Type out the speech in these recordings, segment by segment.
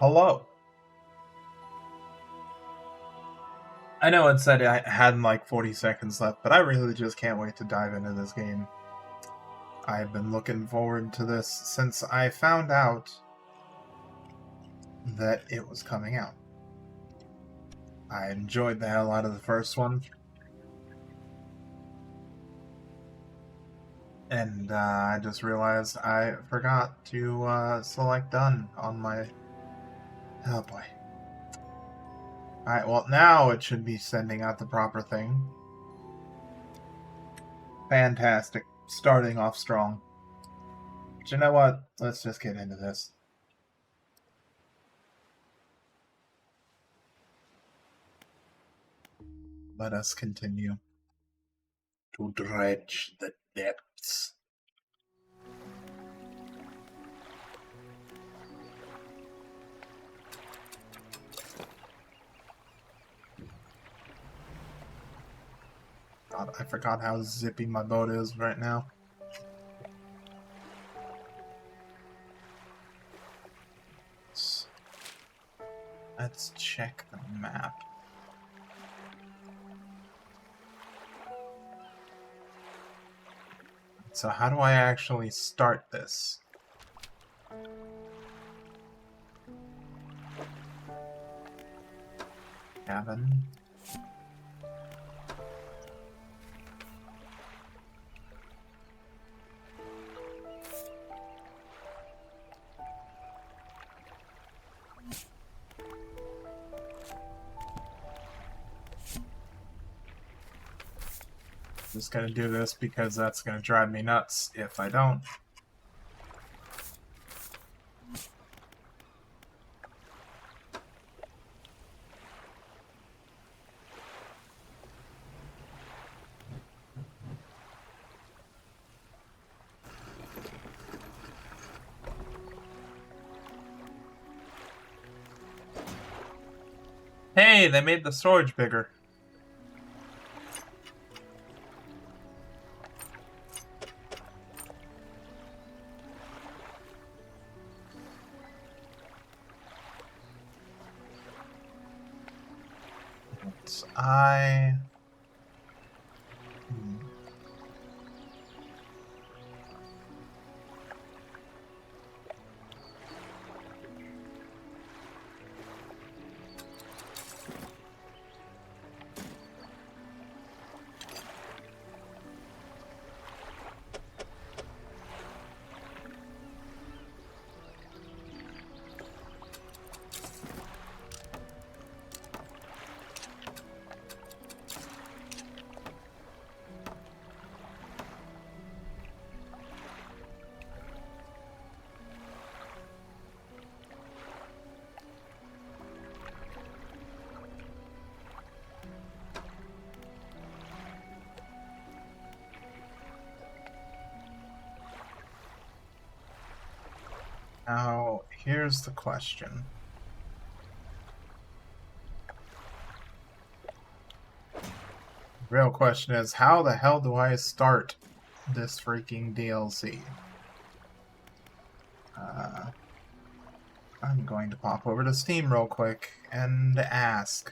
Hello. I know it said I had like 40 seconds left, but I really just can't wait to dive into this game. I've been looking forward to this since I found out that it was coming out. I enjoyed the hell out of the first one. And I just realized I forgot to select done on my... Oh boy. Alright, well now it should be sending out the proper thing. Fantastic. Starting off strong. But you know what? Let's just get into this. Let us continue to dredge the depths. God, I forgot how zippy my boat is right now. Let's check the map. So how do I actually start this? Cabin. Just gonna do this because that's gonna drive me nuts if I don't. Hey, they made the storage bigger. I... Now, here's the question. The real question is, how the hell do I start this freaking DLC? I'm going to pop over to Steam real quick and ask.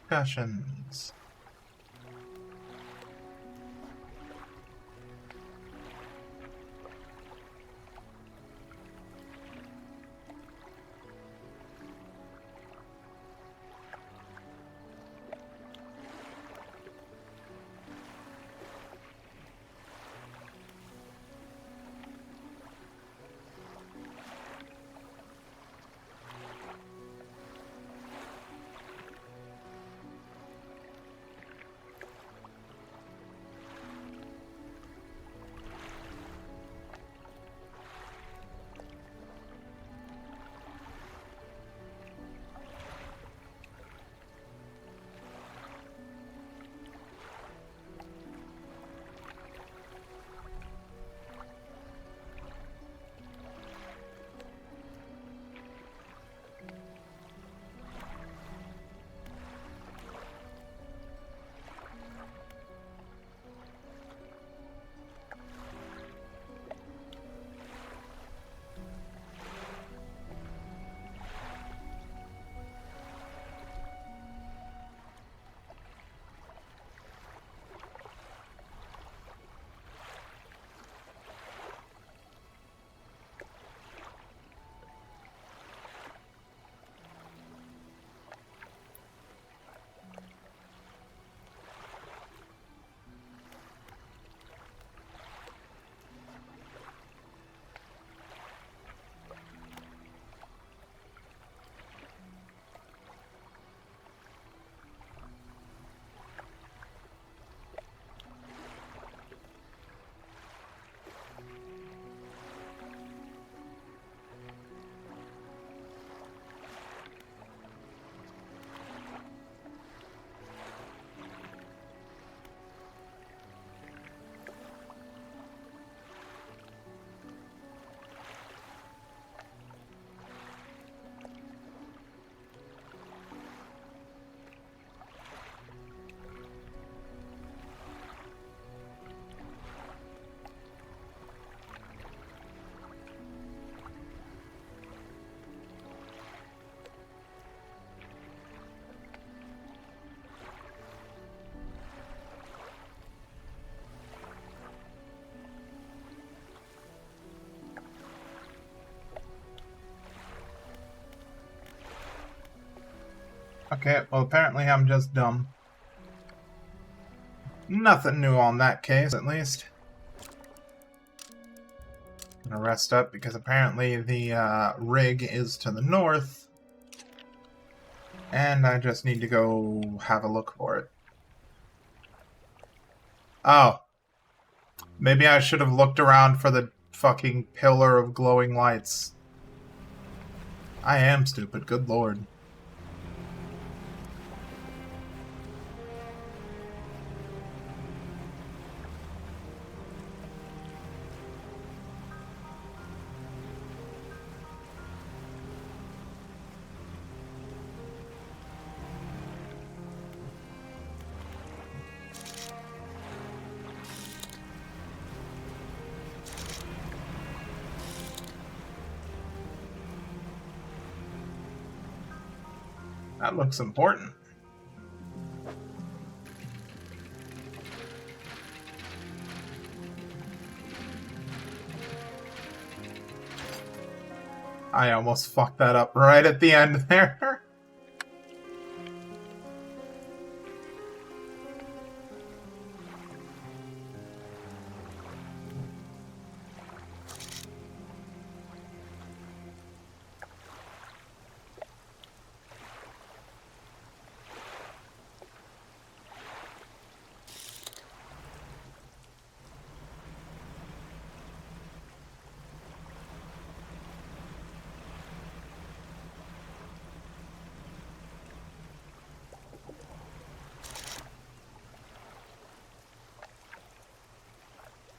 Discussions. Okay, well apparently I'm just dumb. Nothing new on that case, at least. Gonna rest up because apparently the rig is to the north. And I just need to go have a look for it. Oh. Maybe I should have looked around for the fucking pillar of glowing lights. I am stupid, good lord. That looks important. I almost fucked that up right at the end there.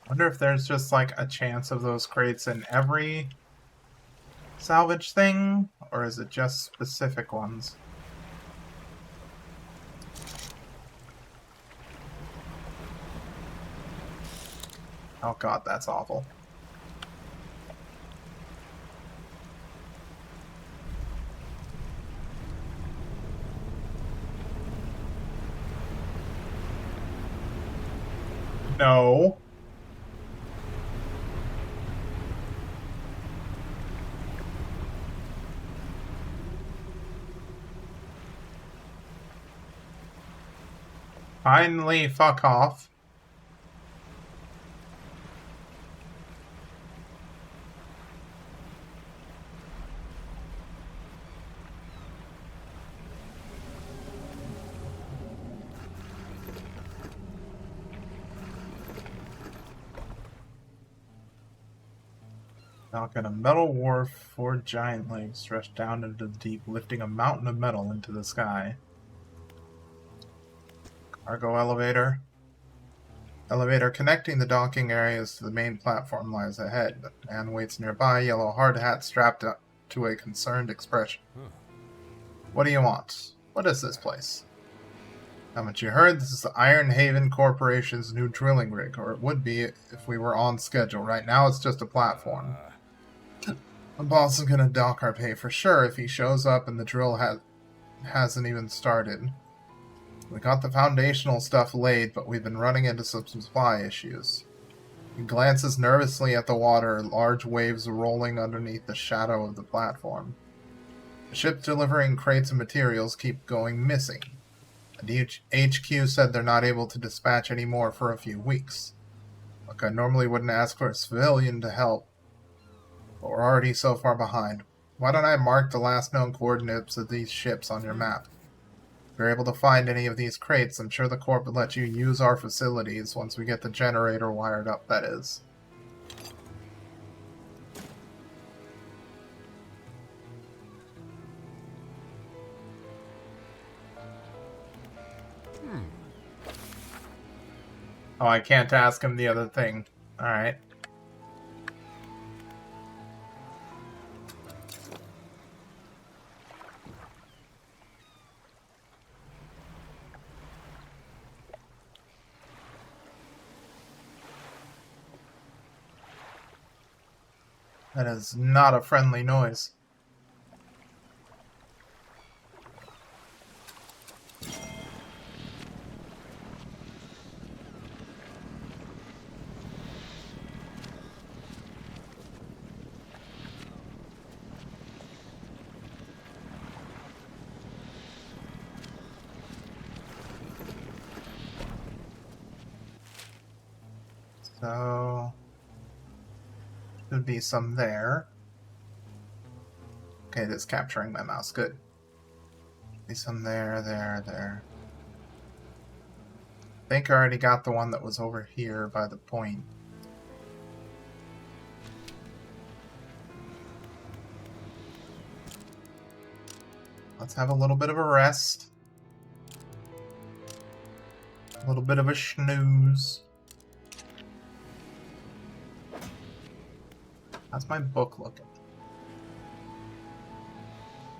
Wonder if there's just like a chance of those crates in every salvage thing, or is it just specific ones? Oh god, that's awful. No. Finally, fuck off. Knocking a metal wharf, 4 giant legs stretched down into the deep, lifting a mountain of metal into the sky. Cargo elevator. Elevator connecting the docking areas to the main platform lies ahead. The man waits nearby, yellow hard hat strapped up to a concerned expression. What do you want? What is this place? Haven't you heard? This is the Iron Haven Corporation's new drilling rig, or it would be if we were on schedule. Right now it's just a platform. The boss is gonna dock our pay for sure if he shows up and the drill hasn't even started. We got the foundational stuff laid, but we've been running into some supply issues. He glances nervously at the water, large waves rolling underneath the shadow of the platform. The ships delivering crates of materials keep going missing. The HQ said they're not able to dispatch any more for a few weeks. Look, I normally wouldn't ask for a civilian to help, but we're already so far behind. Why don't I mark the last known coordinates of these ships on your map? If you're able to find any of these crates, I'm sure the Corp would let you use our facilities once we get the generator wired up, that is. Oh, I can't ask him the other thing. Alright. That is not a friendly noise. So, should be some there. Okay, that's capturing my mouse. Good. Be some there. I think I already got the one that was over here by the point. Let's have a little bit of a rest. A little bit of a snooze. How's my book looking?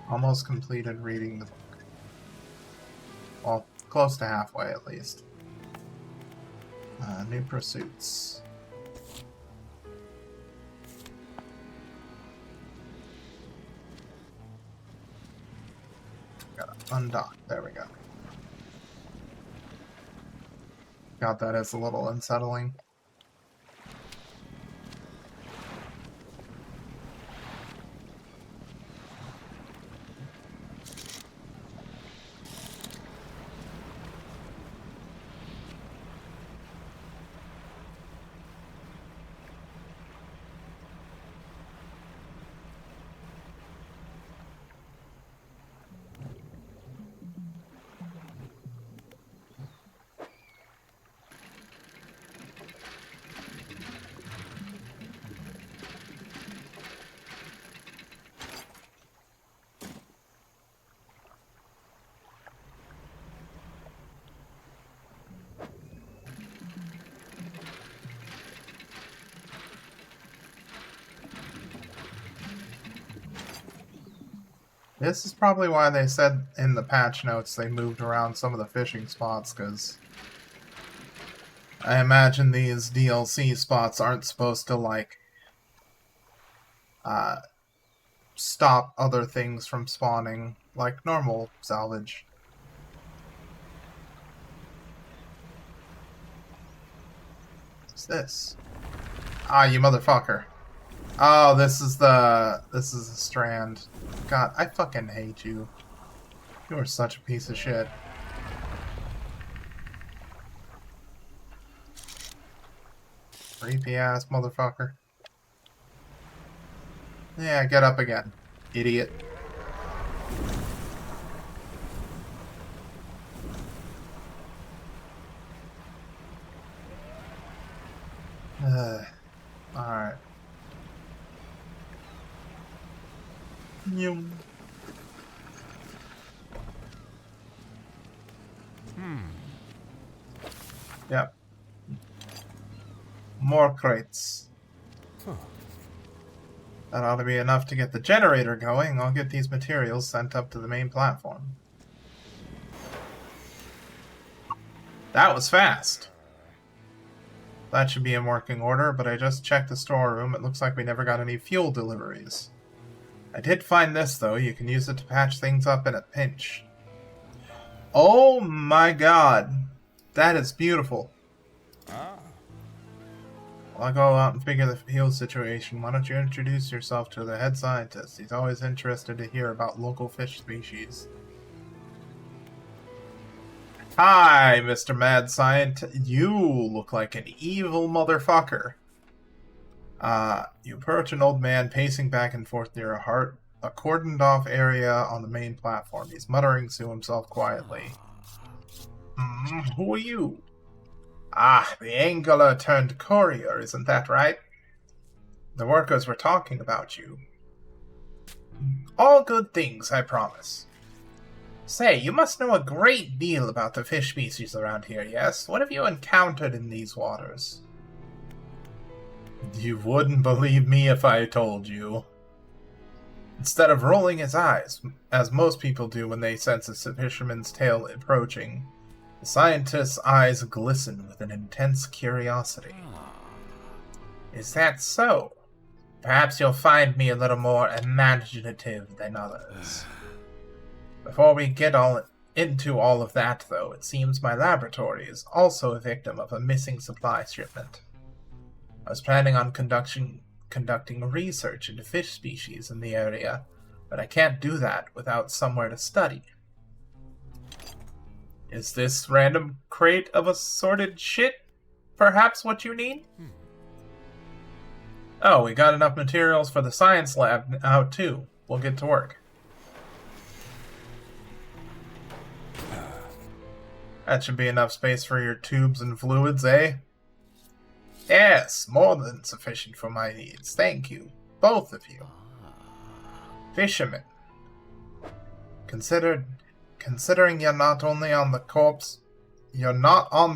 Almost completed reading the book. Well, close to halfway at least. New pursuits. Gotta undock. There we go. God, that is a little unsettling. This is probably why they said in the patch notes they moved around some of the fishing spots, because I imagine these DLC spots aren't supposed to, like, stop other things from spawning, like normal salvage. What's this? Ah, you motherfucker. Oh, this is a strand. God, I fucking hate you. You are such a piece of shit. Creepy ass motherfucker. Yeah, get up again, idiot. Alright. Yep. More crates. That ought to be enough to get the generator going. I'll get these materials sent up to the main platform. That was fast. That should be in working order, but I just checked the storeroom. It looks like we never got any fuel deliveries. I did find this, though. You can use it to patch things up in a pinch. Oh my god. That is beautiful. Well, I'll go out and figure the fuel situation. Why don't you introduce yourself to the head scientist? He's always interested to hear about local fish species. Hi, Mr. Mad Scientist. You look like an evil motherfucker. You approach an old man pacing back and forth near a cordoned off area on the main platform. He's muttering to himself quietly. Who are you? Ah, the Angler turned courier, isn't that right? The workers were talking about you. All good things, I promise. Say, you must know a great deal about the fish species around here, yes? What have you encountered in these waters? You wouldn't believe me if I told you. Instead of rolling his eyes, as most people do when they sense a fisherman's tale approaching, the scientist's eyes glisten with an intense curiosity. Is that so? Perhaps you'll find me a little more imaginative than others. Before we get into all of that, though, it seems my laboratory is also a victim of a missing supply shipment. I was planning on conducting research into fish species in the area, but I can't do that without somewhere to study. Is this random crate of assorted shit perhaps what you need? Oh, we got enough materials for the science lab out too. We'll get to work. That should be enough space for your tubes and fluids, eh? Yes, more than sufficient for my needs. Thank you, both of you. Fishermen, considering you're not on the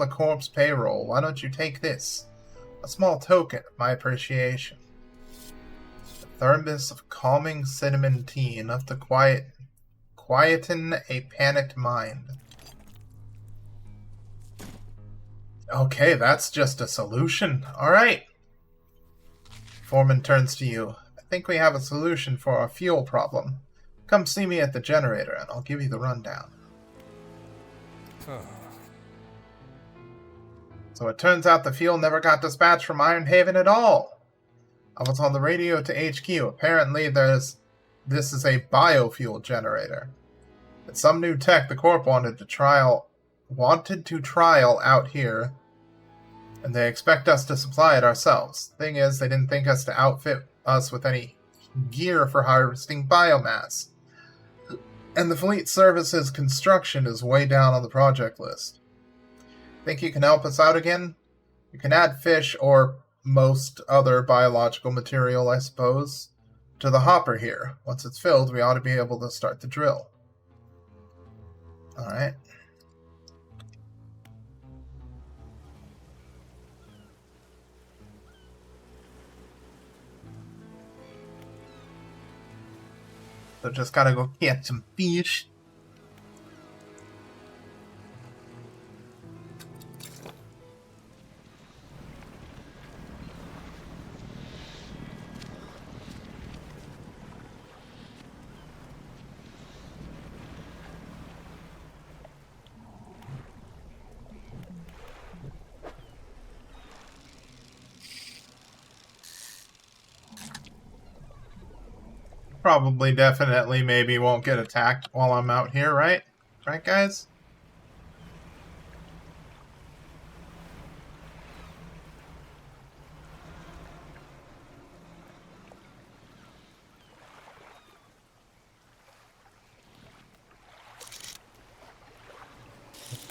corpse payroll, why don't you take this? A small token of my appreciation. A thermos of calming cinnamon tea, enough to quieten a panicked mind. Okay, that's just a solution. Alright. Foreman turns to you. I think we have a solution for our fuel problem. Come see me at the generator and I'll give you the rundown. So it turns out the fuel never got dispatched from Ironhaven at all. I was on the radio to HQ. Apparently this is a biofuel generator. It's some new tech the Corp wanted to trial out here, and they expect us to supply it ourselves. Thing is, they didn't think us to outfit us with any gear for harvesting biomass. And the fleet services construction is way down on the project list. Think you can help us out again? You can add fish or most other biological material, I suppose, to the hopper here. Once it's filled, we ought to be able to start the drill. Alright. So just gotta go get some fish. Probably, definitely, maybe won't get attacked while I'm out here, right? Right, guys?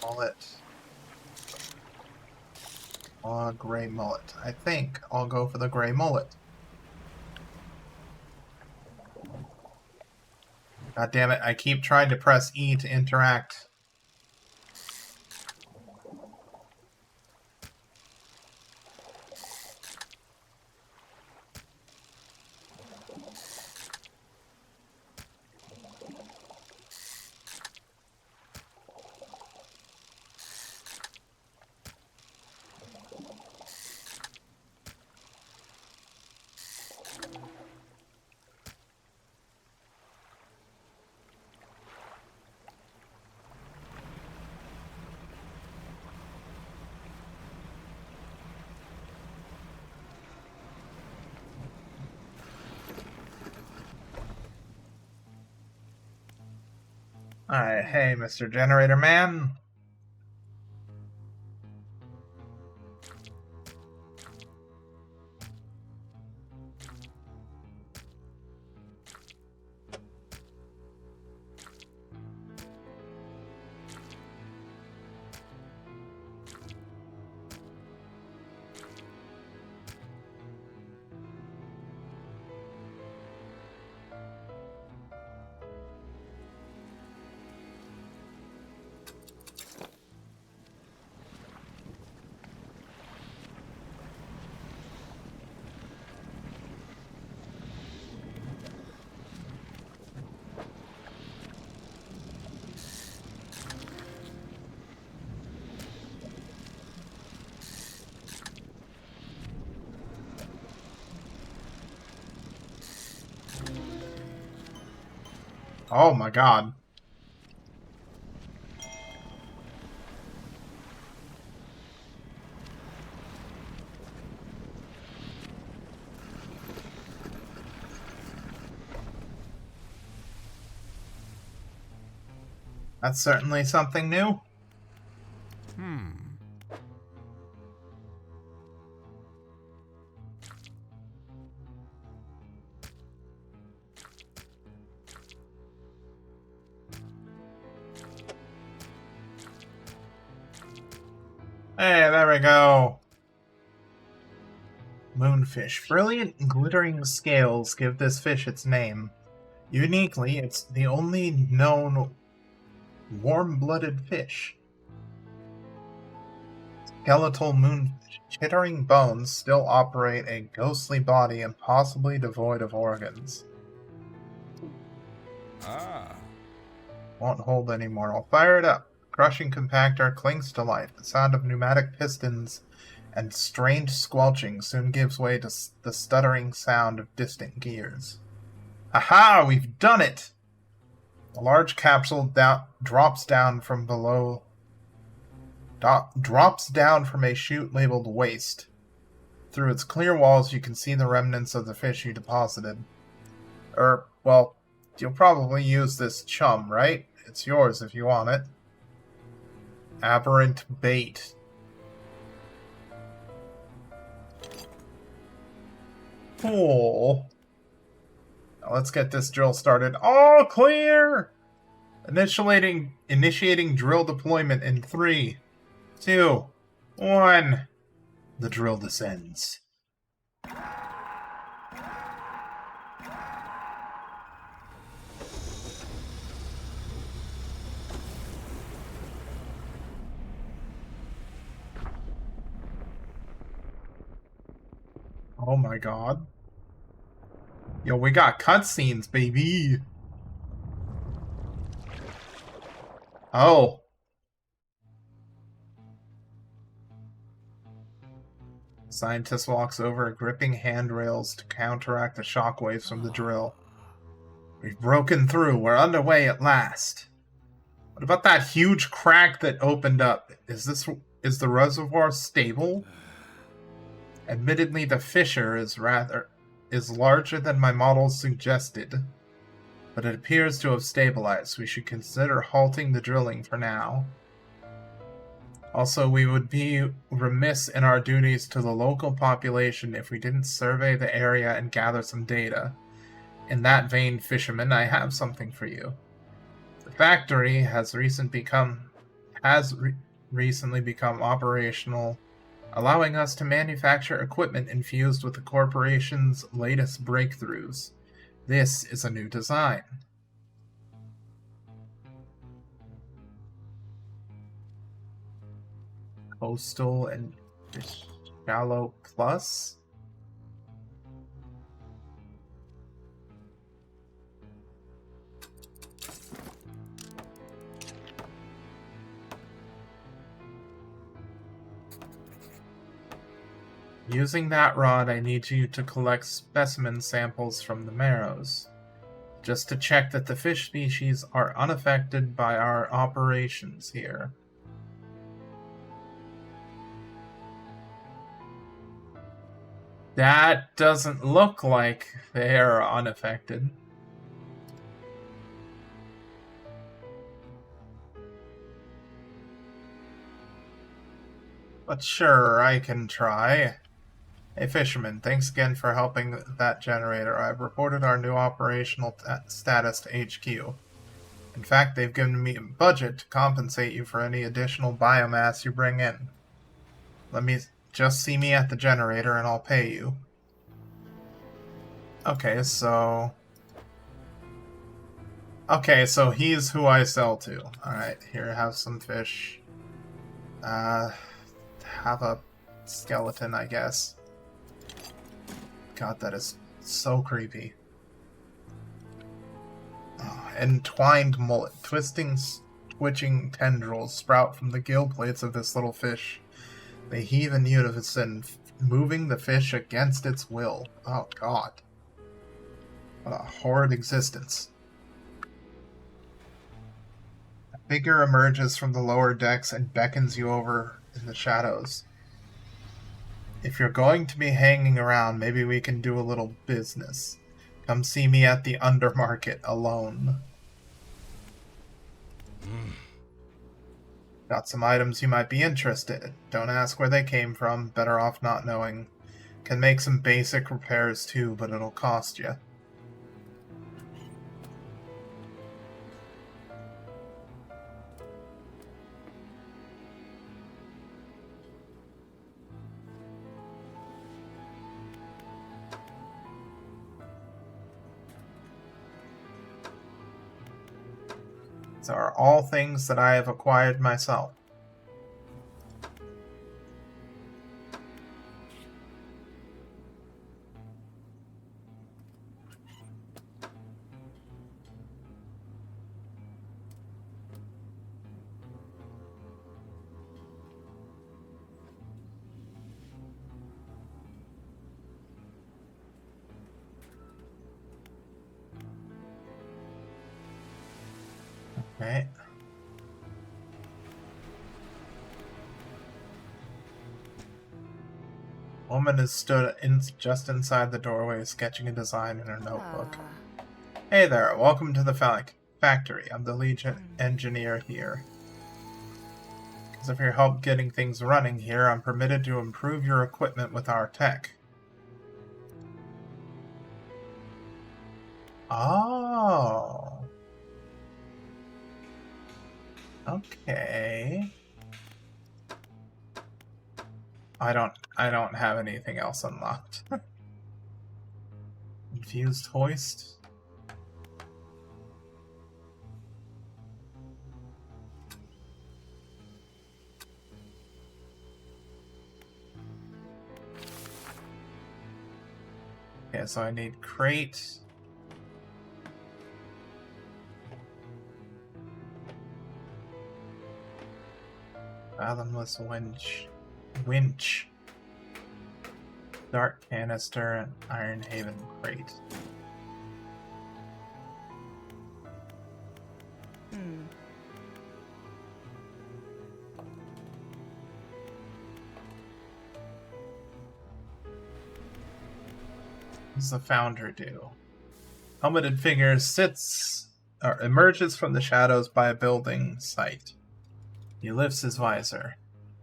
Mullet. Gray mullet. I think I'll go for the gray mullet. God damn it, I keep trying to press E to interact. Alright, hey, Mr. Generator Man. Oh my god. That's certainly something new. Hey, there we go. Moonfish. Brilliant glittering scales give this fish its name. Uniquely, it's the only known warm-blooded fish. Skeletal moonfish. Chittering bones still operate a ghostly body and possibly devoid of organs. Won't hold anymore. I'll fire it up. Crushing compactor clings to life. The sound of pneumatic pistons and strained squelching soon gives way to the stuttering sound of distant gears. Aha! We've done it! A large capsule drops down from below. Drops down from a chute labeled waste. Through its clear walls, you can see the remnants of the fish you deposited. Well, you'll probably use this chum, right? It's yours if you want it. Aberrant bait. Cool. Now let's get this drill started. All clear! Initiating drill deployment in 3, 2, 1. The drill descends. Oh my god. Yo, we got cutscenes, baby. Oh. Scientist walks over, gripping handrails to counteract the shockwaves from the drill. We've broken through. We're underway at last. What about that huge crack that opened up? Is the reservoir stable? Admittedly, the fissure is larger than my models suggested, but it appears to have stabilized. We should consider halting the drilling for now. Also, we would be remiss in our duties to the local population if we didn't survey the area and gather some data. In that vein, fisherman, I have something for you. The factory has recently become operational, allowing us to manufacture equipment infused with the corporation's latest breakthroughs. This is a new design. Coastal and Shallow Plus? Using that rod, I need you to collect specimen samples from the marrows, just to check that the fish species are unaffected by our operations here. That doesn't look like they are unaffected. But sure, I can try. Hey fisherman, thanks again for helping that generator. I've reported our new operational status to HQ. In fact, they've given me a budget to compensate you for any additional biomass you bring in. Just see me at the generator and I'll pay you. Okay, so he's who I sell to. Alright, here, have some fish. Have a skeleton, I guess. God, that is so creepy. Oh, entwined mullet. Twitching tendrils sprout from the gill plates of this little fish. They heave in unison, moving the fish against its will. Oh, God. What a horrid existence. A figure emerges from the lower decks and beckons you over in the shadows. If you're going to be hanging around, maybe we can do a little business. Come see me at the undermarket alone. Got some items you might be interested in. Don't ask where they came from, better off not knowing. Can make some basic repairs too, but it'll cost you. These are all things that I have acquired myself. Okay. Woman is stood just inside the doorway, sketching a design in her notebook. Hey there, welcome to the factory. I'm the lead engineer here. Because of your help getting things running here, I'm permitted to improve your equipment with our tech. Oh. Okay. I don't have anything else unlocked. Infused hoist. Okay, so I need crate. Fathomless winch. Dark canister and Iron Haven crate. What does the founder do? Helmeted figure emerges from the shadows by a building site. He lifts his visor.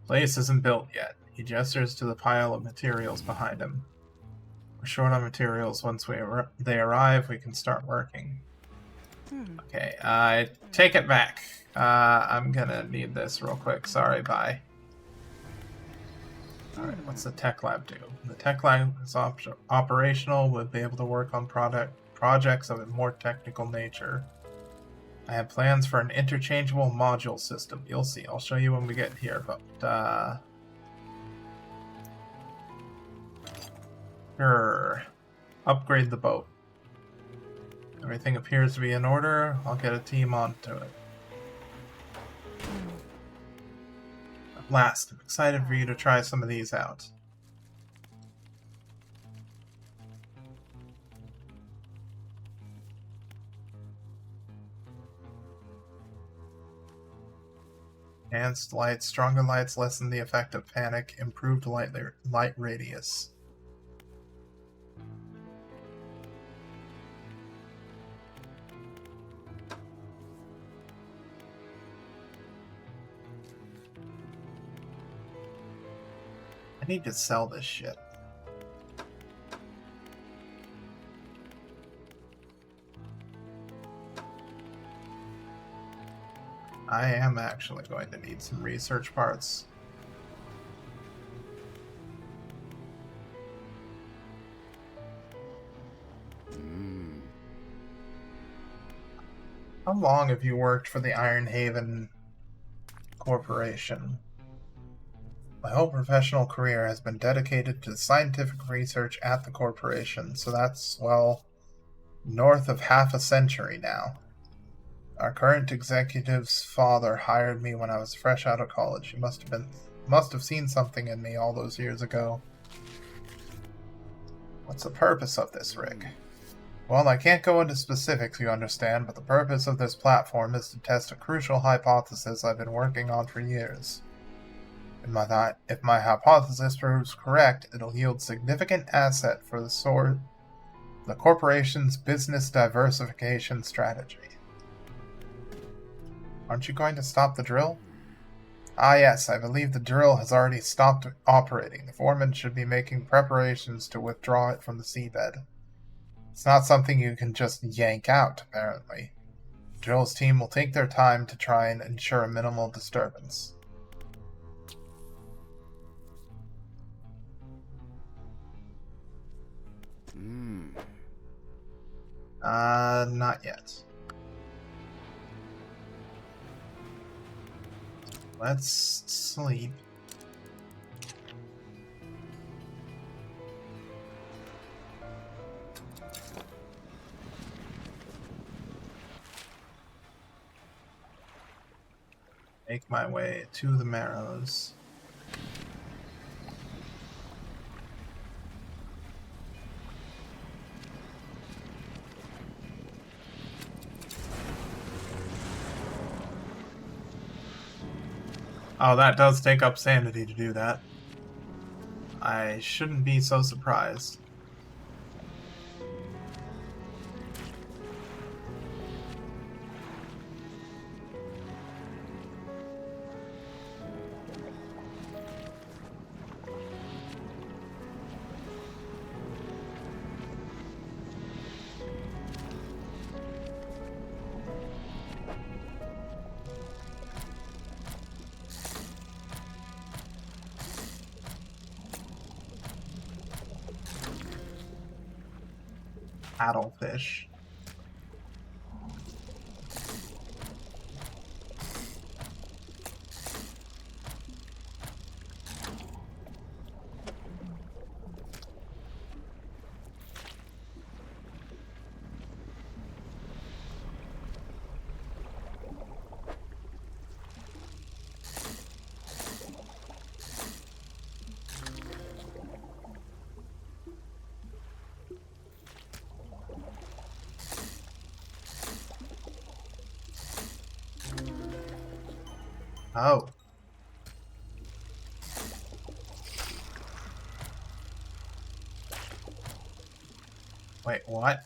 Place isn't built yet. He gestures to the pile of materials behind him. We're short on materials. Once they arrive, we can start working. Okay, I take it back. I'm gonna need this real quick. Sorry, bye. Alright, what's the tech lab do? The tech lab is operational. We'll be able to work on projects of a more technical nature. I have plans for an interchangeable module system. You'll see. I'll show you when we get here, but, sure. Upgrade the boat. Everything appears to be in order. I'll get a team onto it. At last, I'm excited for you to try some of these out. Enhanced lights, stronger lights lessen the effect of panic, improved light radius. I need to sell this shit. I am actually going to need some research parts. How long have you worked for the Iron Haven Corporation? My whole professional career has been dedicated to scientific research at the corporation, so that's, well, north of half a century now. Our current executive's father hired me when I was fresh out of college. He must have seen something in me all those years ago. What's the purpose of this rig? Well, I can't go into specifics, you understand, but the purpose of this platform is to test a crucial hypothesis I've been working on for years. If my hypothesis proves correct, it'll yield significant asset for the corporation's business diversification strategy. Aren't you going to stop the drill? Ah yes, I believe the drill has already stopped operating. The foreman should be making preparations to withdraw it from the seabed. It's not something you can just yank out, apparently. The drill's team will take their time to try and ensure a minimal disturbance. Not yet. Let's sleep. Make my way to the Marrows. Oh, that does take up sanity to do that. I shouldn't be so surprised. Paddlefish. Oh. Wait, what?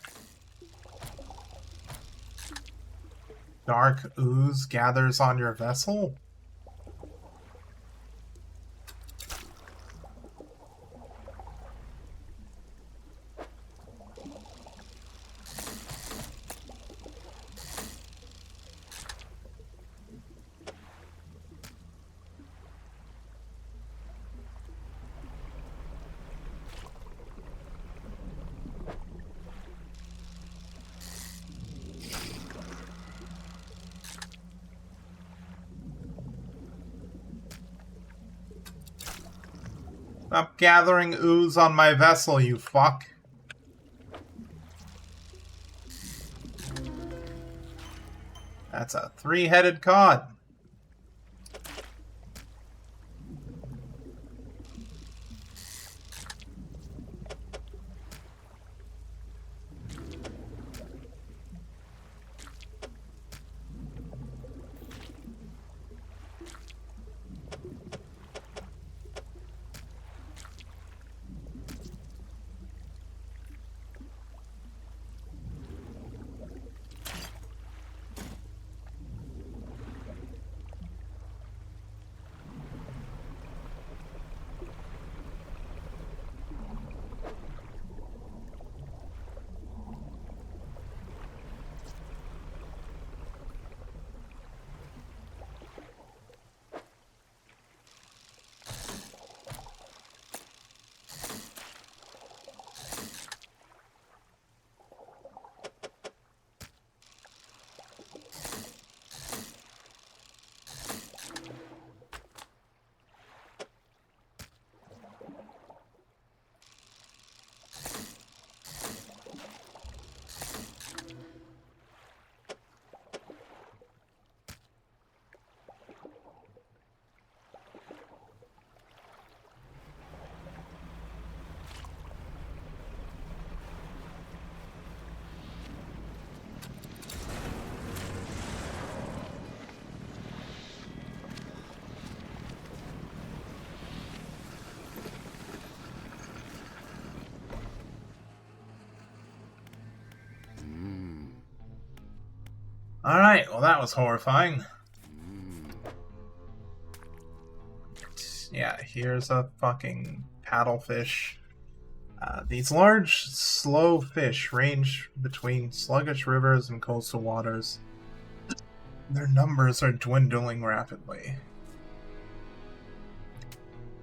Dark ooze gathers on your vessel? Stop gathering ooze on my vessel, you fuck. That's a three-headed cod. Alright, well that was horrifying. Yeah, here's a fucking paddlefish. These large, slow fish range between sluggish rivers and coastal waters. Their numbers are dwindling rapidly.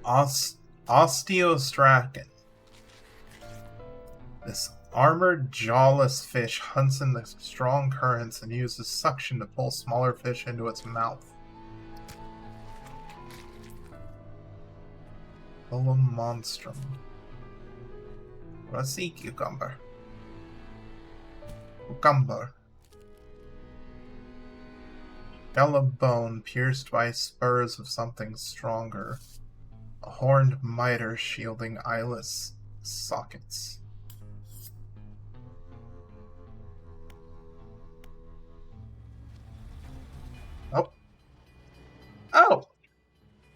Osteostracan. This armored, jawless fish hunts in the strong currents and uses suction to pull smaller fish into its mouth. monstrum. What a sea cucumber. Cucumber. Shell of bone pierced by spurs of something stronger. A horned miter shielding eyeless sockets. Oh. Oh!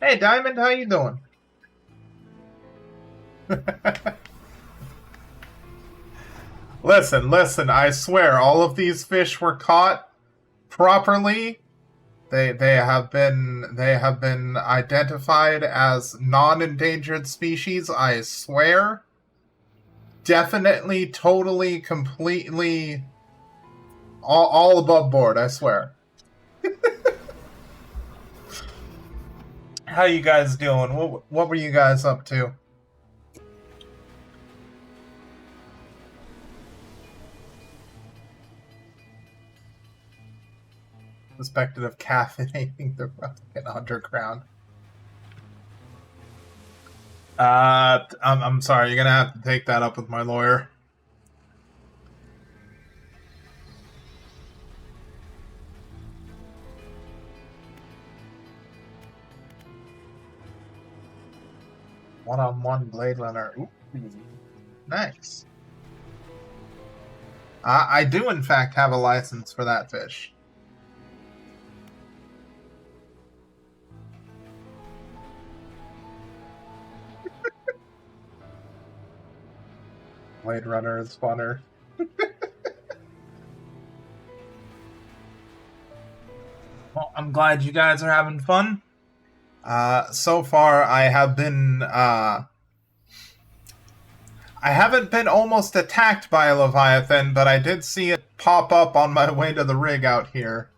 Hey, Diamond, how you doing? Listen, I swear, all of these fish were caught properly. They have been identified as non-endangered species, I swear. Definitely, totally, completely all above board, I swear. How you guys doing? What were you guys up to? Suspected of caffeinating the fucking underground. I'm sorry, you're gonna have to take that up with my lawyer. One-on-one Blade Runner. Ooh, nice. I do, in fact, have a license for that fish. Blade Runner is funner. Well, I'm glad you guys are having fun. So far, I have been, I haven't been almost attacked by a Leviathan, but I did see it pop up on my way to the rig out here.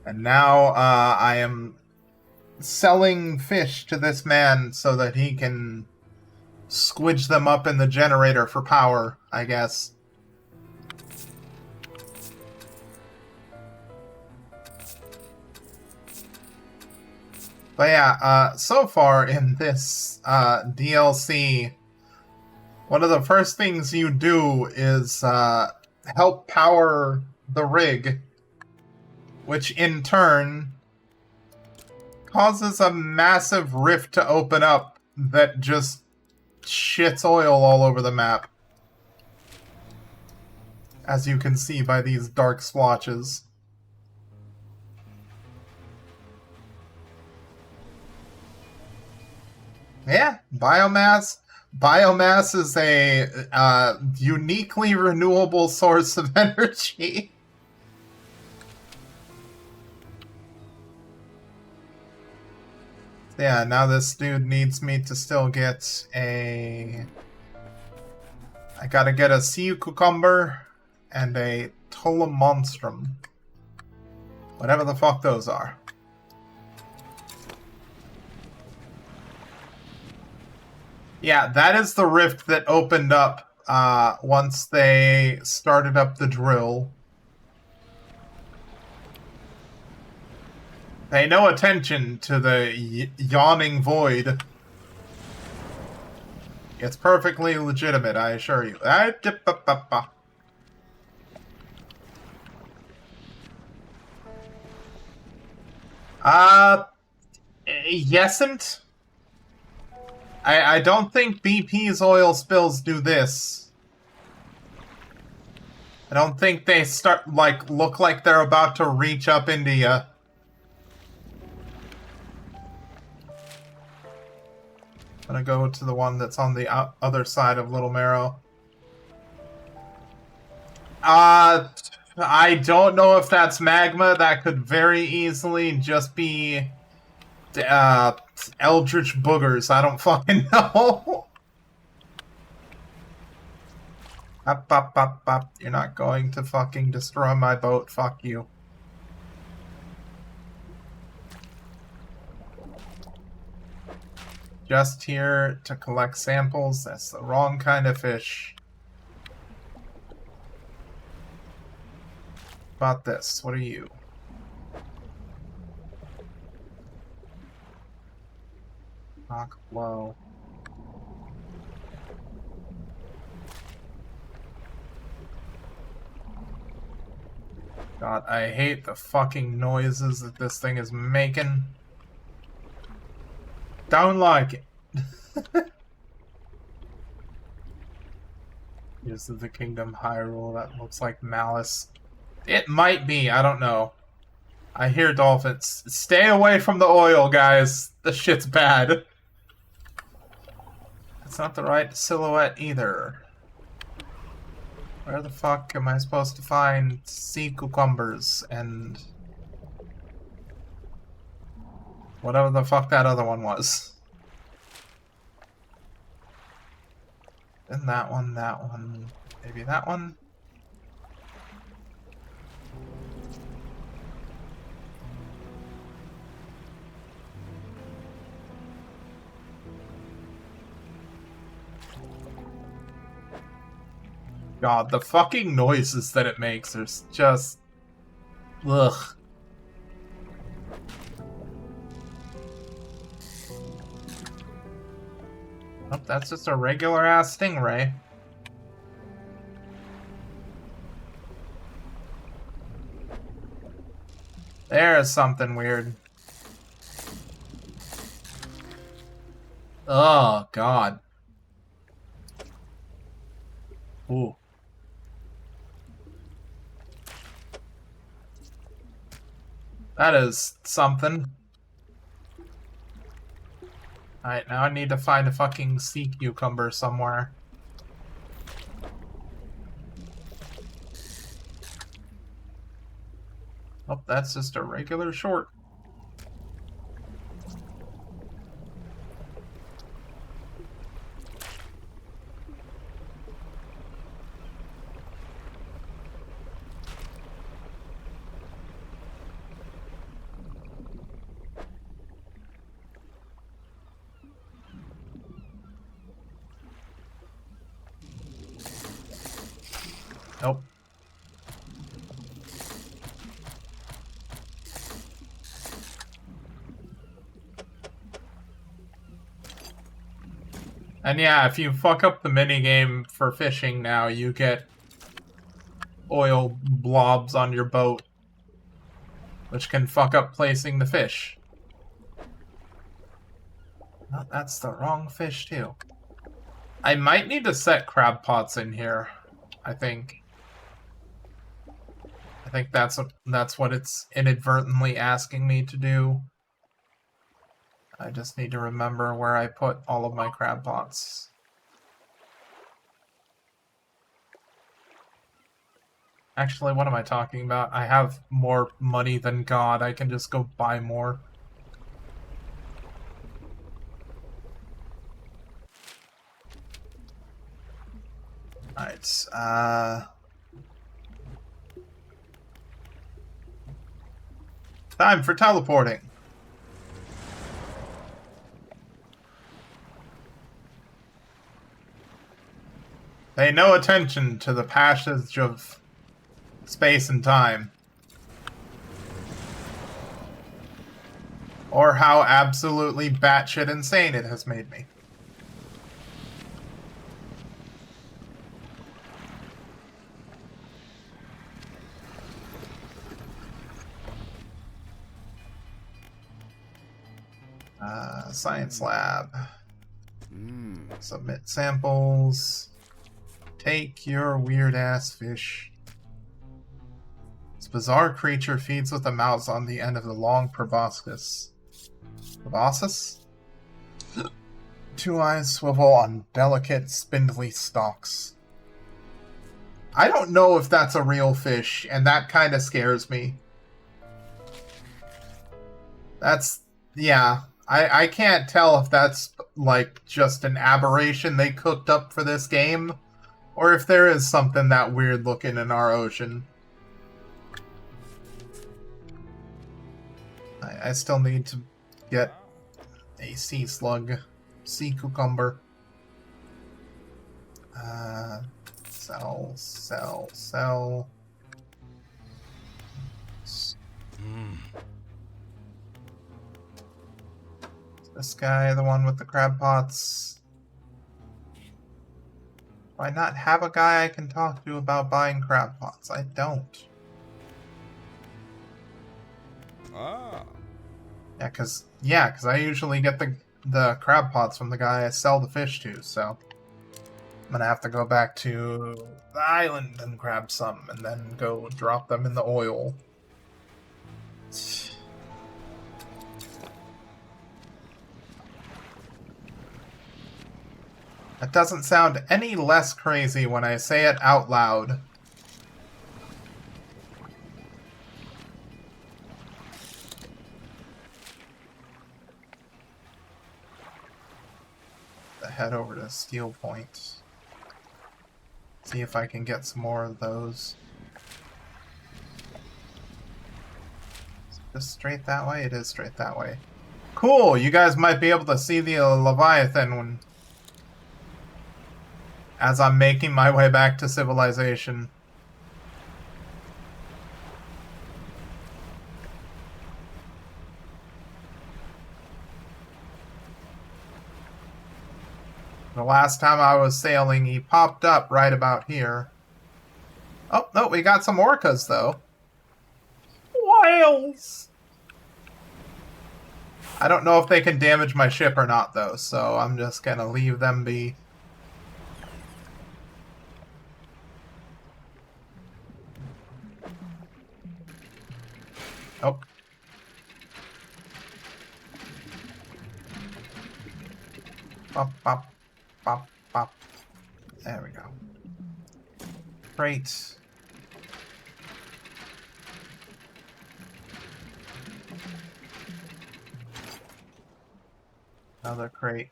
And now, I am selling fish to this man so that he can squidge them up in the generator for power, I guess. But yeah, so far in this DLC, one of the first things you do is help power the rig, which in turn causes a massive rift to open up that just shits oil all over the map. As you can see by these dark splotches. Yeah, biomass. Biomass is a uniquely renewable source of energy. Yeah, now this dude needs me to still get a... I gotta get a sea cucumber and a monstrum. Whatever the fuck those are. Yeah, that is the rift that opened up once they started up the drill. Pay no attention to the yawning void. It's perfectly legitimate, I assure you. Yesn't? I don't think BP's oil spills do this. I don't think they look like they're about to reach up into you. I'm gonna go to the one that's on the other side of Little Marrow. I don't know if that's magma. That could very easily just be eldritch boogers. I don't fucking know. Up. You're not going to fucking destroy my boat. Fuck you. Just here to collect samples. That's the wrong kind of fish. About this, what are you? Knock blow. God, I hate the fucking noises that this thing is making. Don't like it. This is the Kingdom Hyrule. That looks like Malice. It might be, I don't know. I hear dolphins. Stay away from the oil, guys. The shit's bad. That's not the right silhouette either. Where the fuck am I supposed to find sea cucumbers and whatever the fuck that other one was? Then that one, maybe that one? God, the fucking noises that it makes are just... ugh. Oh, that's just a regular-ass stingray. There's something weird. Oh, God. Ooh. That is something. Alright, now I need to find a fucking sea cucumber somewhere. Oh, that's just a regular short. Nope. And yeah, if you fuck up the minigame for fishing now, you get oil blobs on your boat, which can fuck up placing the fish. Oh, that's the wrong fish, too. I might need to set crab pots in here, I think. I think that's what it's inadvertently asking me to do. I just need to remember where I put all of my crab pots. Actually, what am I talking about? I have more money than God. I can just go buy more. Alright, time for teleporting. Pay no attention to the passage of space and time. Or how absolutely batshit insane it has made me. Science lab. Submit samples. Take your weird-ass fish. This bizarre creature feeds with a mouse on the end of the long proboscis. Proboscis? Two eyes swivel on delicate, spindly stalks. I don't know if that's a real fish, and that kind of scares me. That's... yeah. I can't tell if that's, like, just an aberration they cooked up for this game, or if there is something that weird looking in our ocean. I still need to get a sea slug, sea cucumber. Sell. This guy, the one with the crab pots. Why not have a guy I can talk to about buying crab pots? I don't. Ah. Yeah, cause I usually get the crab pots from the guy I sell the fish to, so I'm gonna have to go back to the island and grab some, and then go drop them in the oil. That doesn't sound any less crazy when I say it out loud. Head over to Steel Point. See if I can get some more of those. Is it just straight that way? It is straight that way. Cool! You guys might be able to see the Leviathan as I'm making my way back to civilization. The last time I was sailing, he popped up right about here. Oh, no, we got some orcas, though. Whales! I don't know if they can damage my ship or not, though, so I'm just gonna leave them be. Oh. Pop, pop, pop, pop. There we go. Great. Another crate.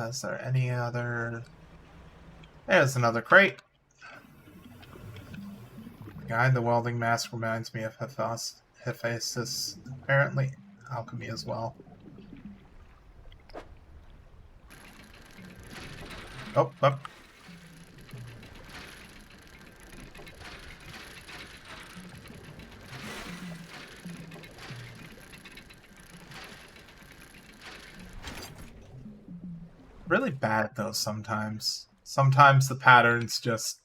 Is there any other... There's another crate. Guy, the welding mask reminds me of Hephaestus. Apparently, alchemy as well. Oh, up. Really bad, though, sometimes. Sometimes the patterns just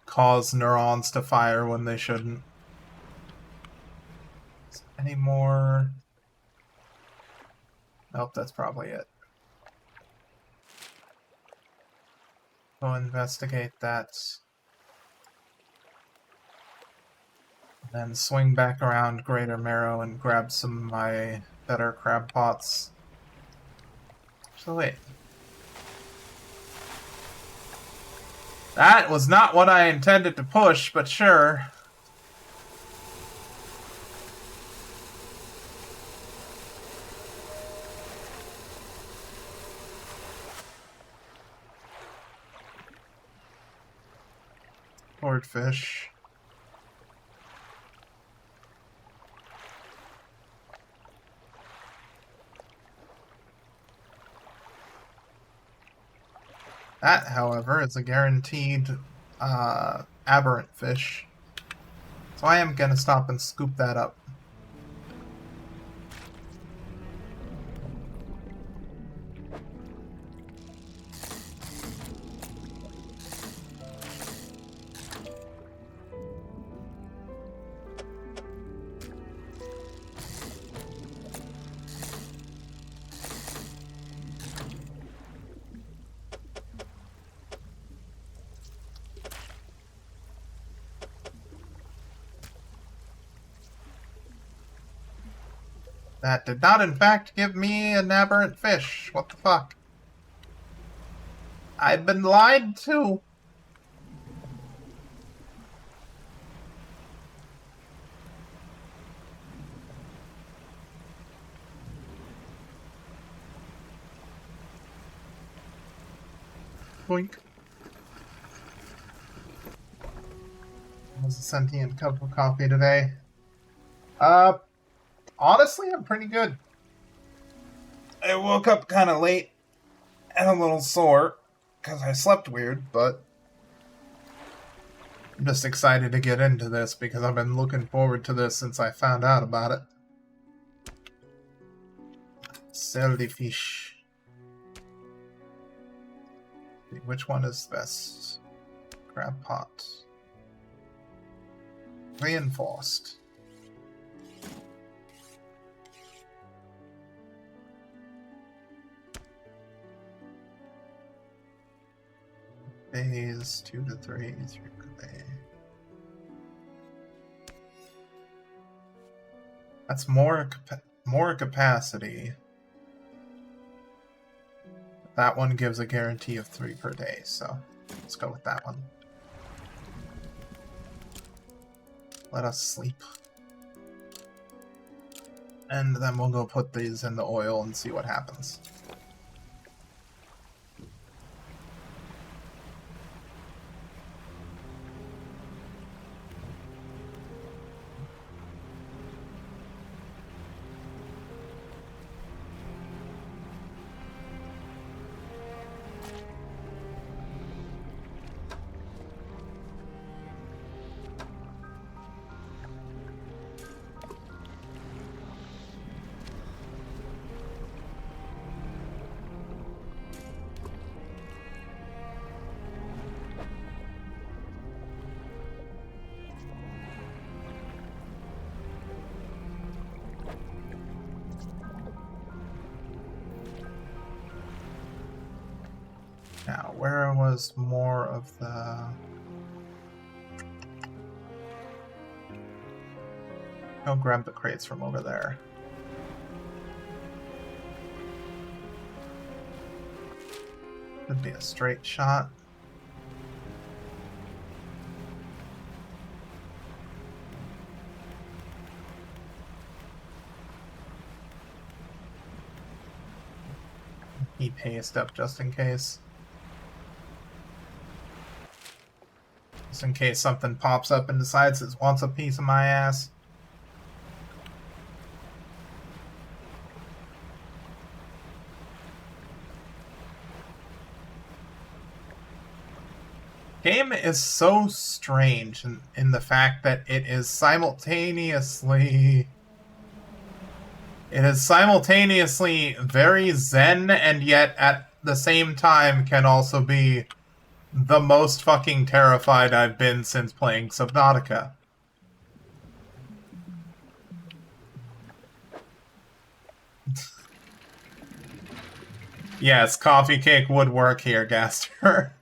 cause neurons to fire when they shouldn't. Any more? Nope, that's probably it. Go investigate that. Then swing back around Greater Marrow and grab some of my better crab pots. So wait. That was not what I intended to push, but sure. Swordfish. That, however, is a guaranteed aberrant fish. So I am gonna stop and scoop that up. That did not, in fact, give me an aberrant fish. What the fuck? I've been lied to. Boink. That was a sentient cup of coffee today. Honestly, I'm pretty good. I woke up kind of late and a little sore because I slept weird, but I'm just excited to get into this because I've been looking forward to this since I found out about it. Sell the fish. Which one is best? Crab pot. Reinforced. Days 2 to 3 per day. That's more capacity. That one gives a guarantee of 3 per day, so let's go with that one. Let us sleep. And then we'll go put these in the oil and see what happens. Now, where was more of the... I'll grab the crates from over there. Could be a straight shot. Keep haste up just in case. Just in case something pops up and decides it wants a piece of my ass. Game is so strange in the fact that it is simultaneously very zen and yet at the same time can also be the most fucking terrified I've been since playing Subnautica. Yes, coffee cake would work here, Gaster.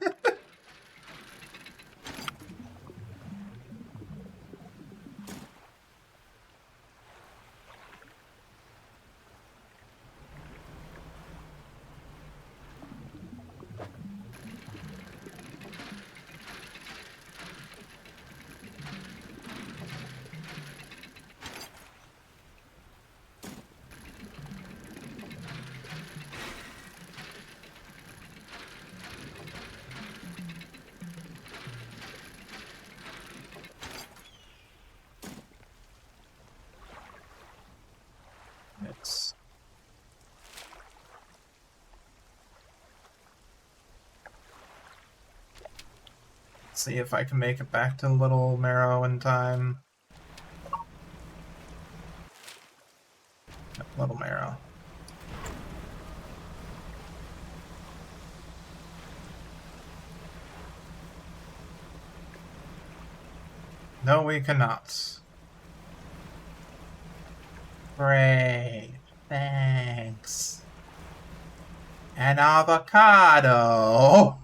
See if I can make it back to Little Marrow in time. Yep, Little Marrow. No, we cannot. Great. Thanks. An avocado.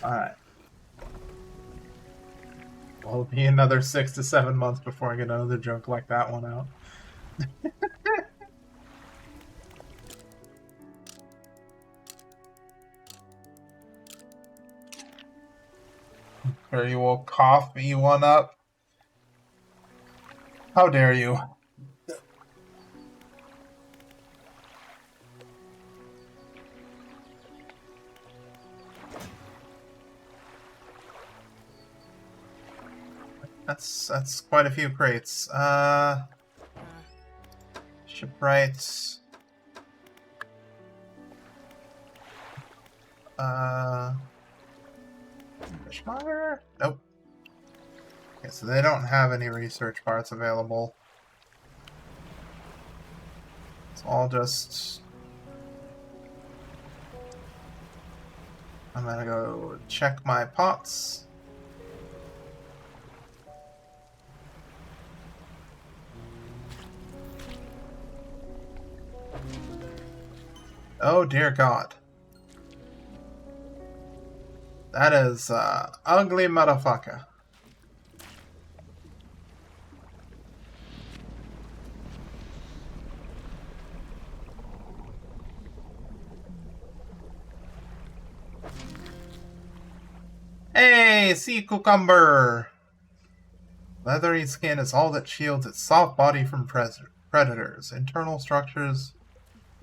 Alright. Well, it'll be another 6 to 7 months before I get another joke like that one out. Or you will cough me one up. How dare you? That's quite a few crates. Shipwrights. Fishmonger? Nope. Okay, so they don't have any research parts available. It's all just... I'm gonna go check my pots. Oh dear God. That is, ugly motherfucker. Hey, sea cucumber! Leathery skin is all that shields its soft body from predators. Internal structures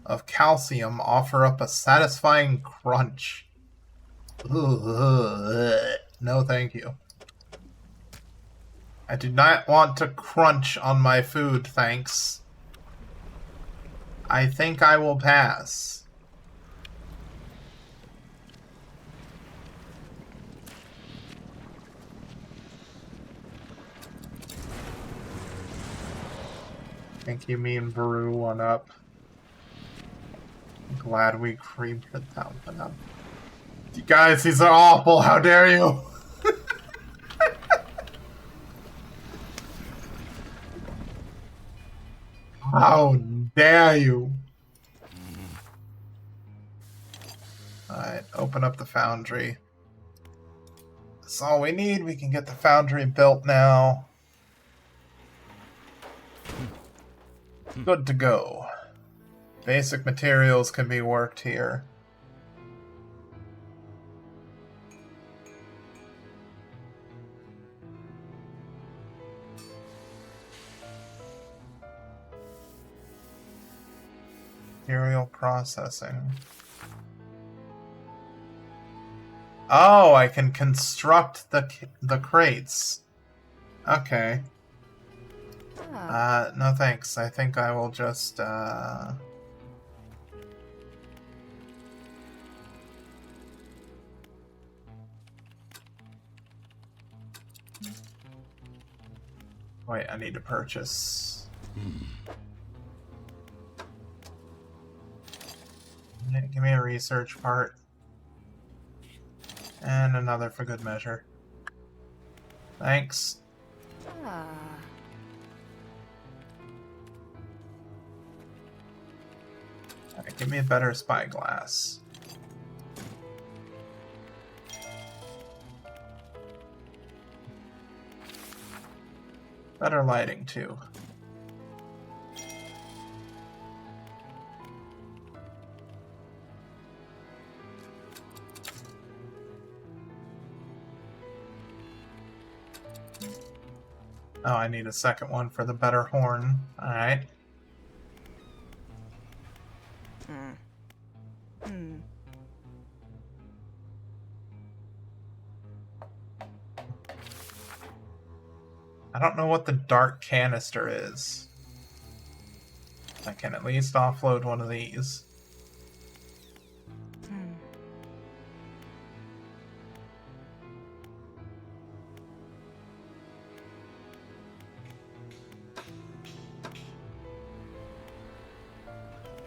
of calcium offer up a satisfying crunch. Ugh. No, thank you. I do not want to crunch on my food, thanks. I think I will pass. Think you mean brew one up. I'm glad we creamed that one up. You guys, these are awful. How dare you? How dare you? Alright, open up the foundry. That's all we need. We can get the foundry built now. Good to go. Basic materials can be worked here. Material processing. Oh, I can construct the crates. Okay. No thanks. I think I will just, Wait, I need to purchase. Give me a research part. And another for good measure. Thanks. Alright, give me a better spyglass. Better lighting, too. Oh, I need a second one for the better horn. Alright. I don't know what the dark canister is. I can at least offload one of these.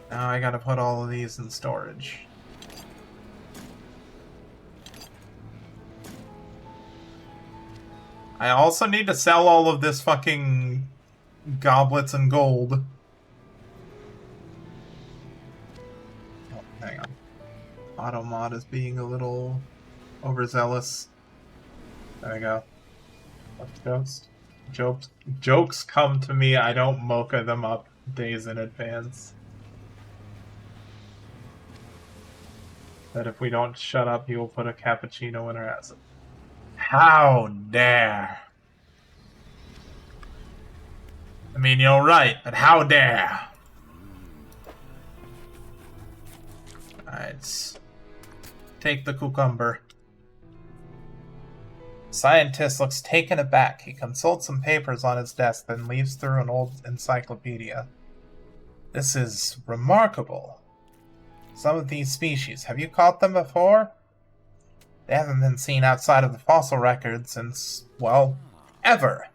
Now I gotta put all of these in storage. I also need to sell all of this fucking goblets and gold. Oh, hang on. Automod is being a little overzealous. There we go. Left ghost. Jokes come to me, I don't mocha them up days in advance. That if we don't shut up, he will put a cappuccino in our ass. How dare! I mean, you're right, but how dare! Alright. Take the cucumber. Scientist looks taken aback. He consults some papers on his desk, then leaves through an old encyclopedia. This is remarkable. Some of these species, have you caught them before? They haven't been seen outside of the fossil record since, well, ever.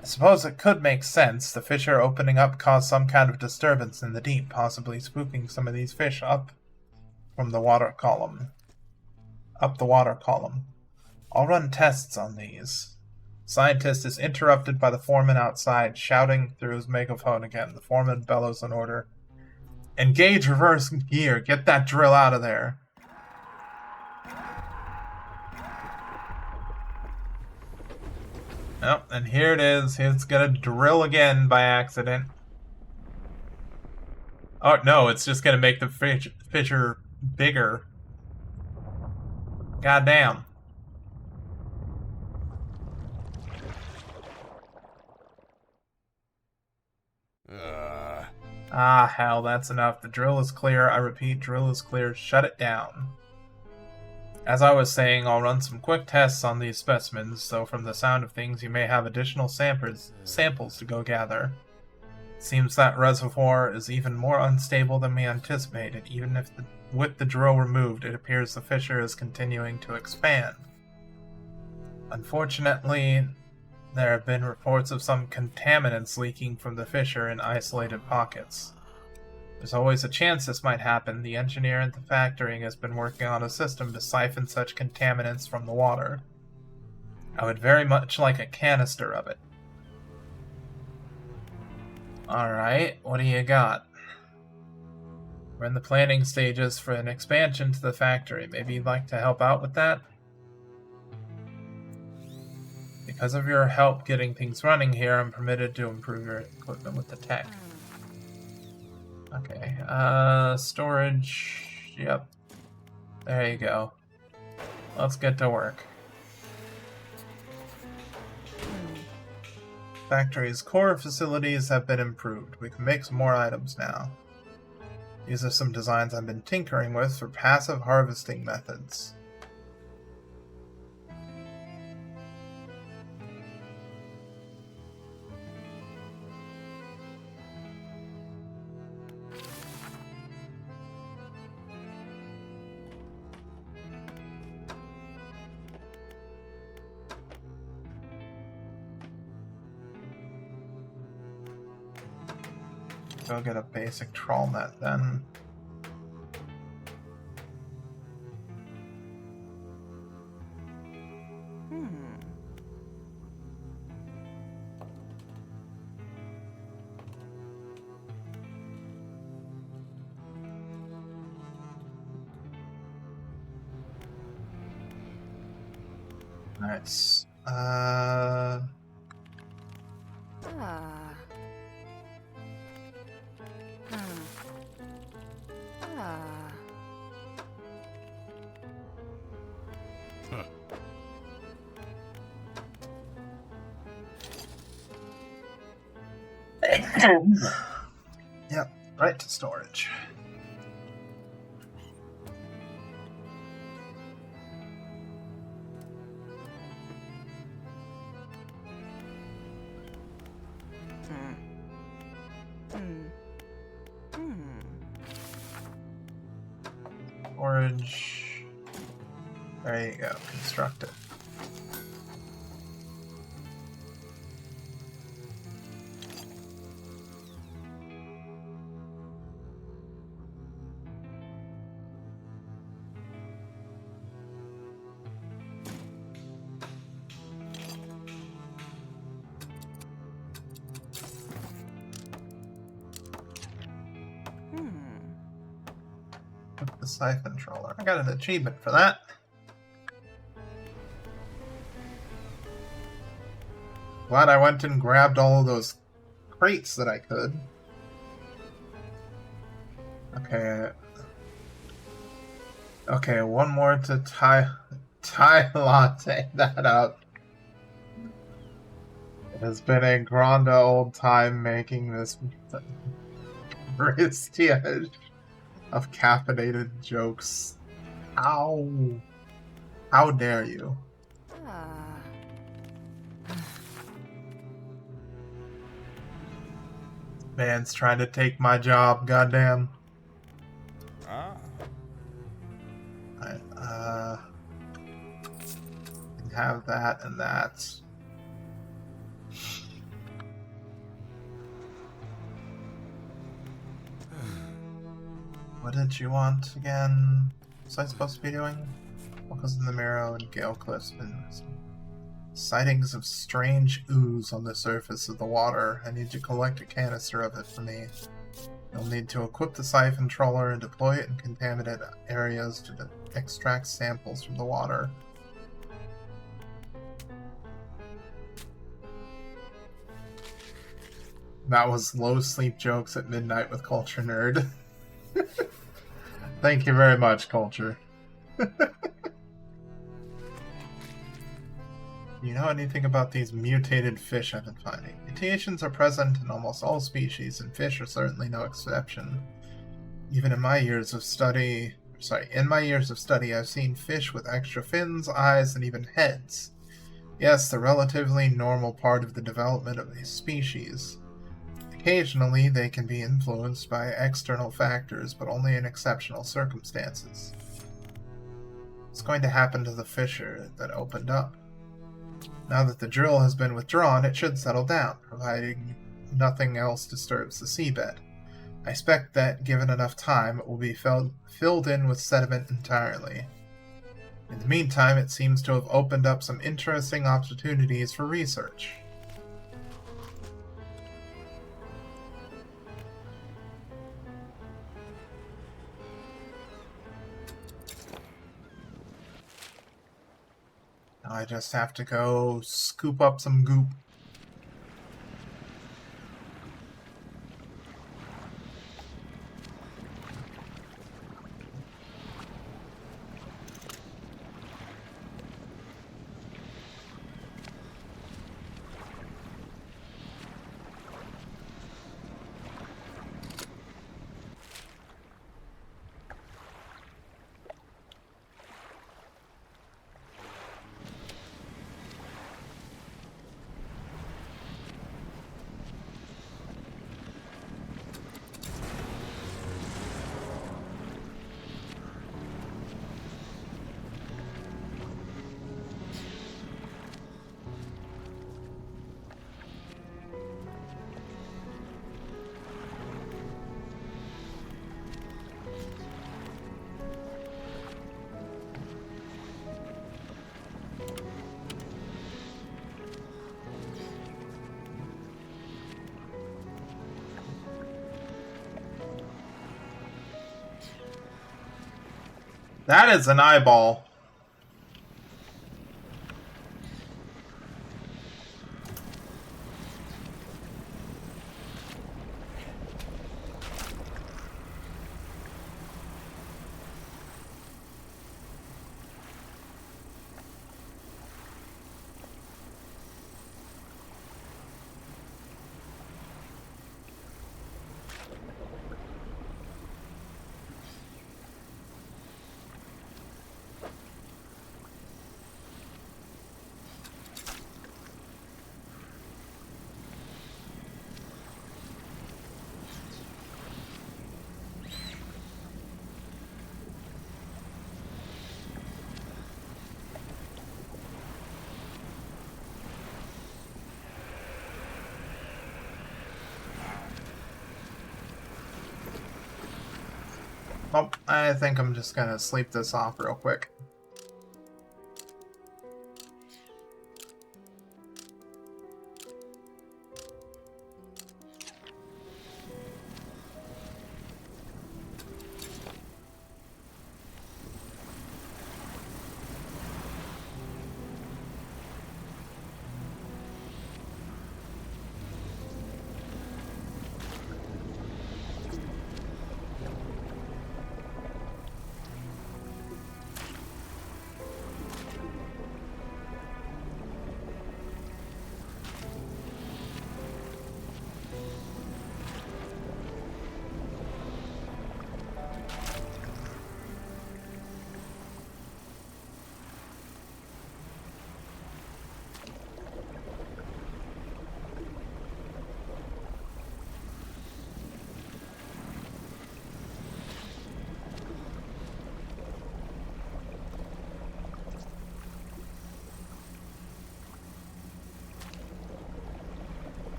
I suppose it could make sense. The fissure opening up caused some kind of disturbance in the deep, possibly spooking some of these fish up from the water column. Up the water column. I'll run tests on these. Scientist is interrupted by the foreman outside, shouting through his megaphone again. The foreman bellows an order. Engage reverse gear. Get that drill out of there. Oh, and here it is. It's gonna drill again by accident. Oh, no, it's just gonna make the fissure bigger. Goddamn. Ah, hell, that's enough. The drill is clear. I repeat, drill is clear. Shut it down. As I was saying, I'll run some quick tests on these specimens, so from the sound of things, you may have additional samples to go gather. It seems that reservoir is even more unstable than we anticipated. Even if with the drill removed, it appears the fissure is continuing to expand. Unfortunately, there have been reports of some contaminants leaking from the fissure in isolated pockets. There's always a chance this might happen. The engineer at the factory has been working on a system to siphon such contaminants from the water. I would very much like a canister of it. Alright, what do you got? We're in the planning stages for an expansion to the factory. Maybe you'd like to help out with that? Because of your help getting things running here, I'm permitted to improve your equipment with the tech. Okay, storage, yep. There you go. Let's get to work. Factory's core facilities have been improved. We can make some more items now. These are some designs I've been tinkering with for passive harvesting methods. Go get a basic trawl net then. Nice. Yep, right to storage. Storage. There you go. Construct it. The siphon troller. I got an achievement for that. Glad I went and grabbed all of those crates that I could. Okay. Okay, one more to tie latte that up. It has been a grand old time making this bristiage of caffeinated jokes. How dare you? Man's trying to take my job, goddamn. Ah. I can have that and that. What did you want again? What was I supposed to be doing? Focus in the mirror and Gale Cliff's been sightings of strange ooze on the surface of the water. I need to collect a canister of it for me. You'll need to equip the siphon troller and deploy it in contaminated areas to extract samples from the water. That was low sleep jokes at midnight with Culture Nerd. Thank you very much, Culture. You know anything about these mutated fish I've been finding? Mutations are present in almost all species, and fish are certainly no exception. Even in my years of study, I've seen fish with extra fins, eyes, and even heads. Yes, the relatively normal part of the development of a species. Occasionally, they can be influenced by external factors, but only in exceptional circumstances. What's going to happen to the fissure that opened up? Now that the drill has been withdrawn, it should settle down, providing nothing else disturbs the seabed. I expect that, given enough time, it will be filled in with sediment entirely. In the meantime, it seems to have opened up some interesting opportunities for research. Now I just have to go scoop up some goop. That is an eyeball. Oh, I think I'm just gonna sleep this off real quick.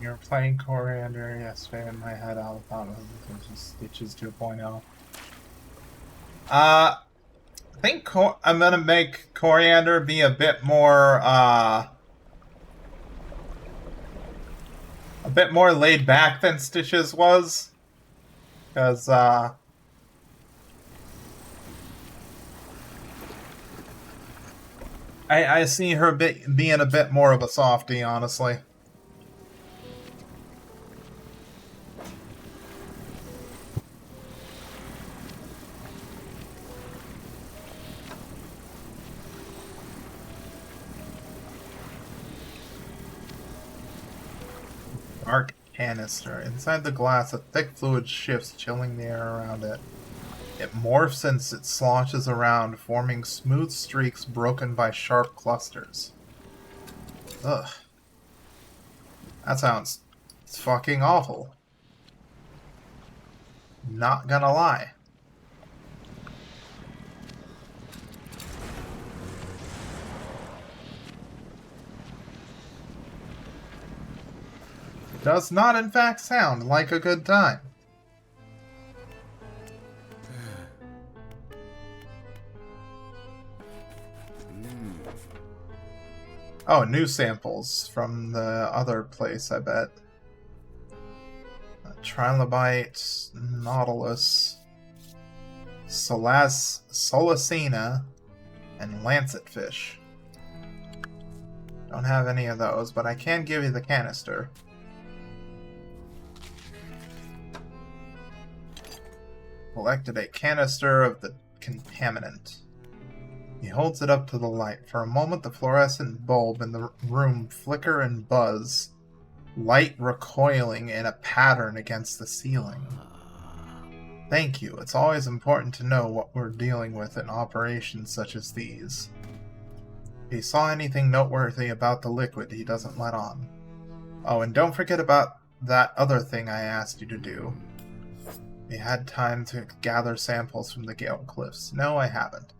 You were playing Coriander yesterday in my head. All I thought was just Stitches 2.0. I think I'm gonna make Coriander be a bit more laid back than Stitches was, because I see her being a bit more of a softie, honestly. Dark canister. Inside the glass, a thick fluid shifts, chilling the air around it. It morphs as it sloshes around, forming smooth streaks broken by sharp clusters. Ugh. That sounds fucking awful. Not gonna lie. Does not in fact sound like a good time. Oh, new samples from the other place, I bet. Trilobite, Nautilus, Solacina, and lancetfish. Don't have any of those, but I can give you the canister. Collected a canister of the contaminant. He holds it up to the light. For a moment, the fluorescent bulb in the room flicker and buzz, light recoiling in a pattern against the ceiling. Thank you. It's always important to know what we're dealing with in operations such as these. If he saw anything noteworthy about the liquid, he doesn't let on. Oh, and don't forget about that other thing I asked you to do. You had time to gather samples from the Gale Cliffs. No, I haven't.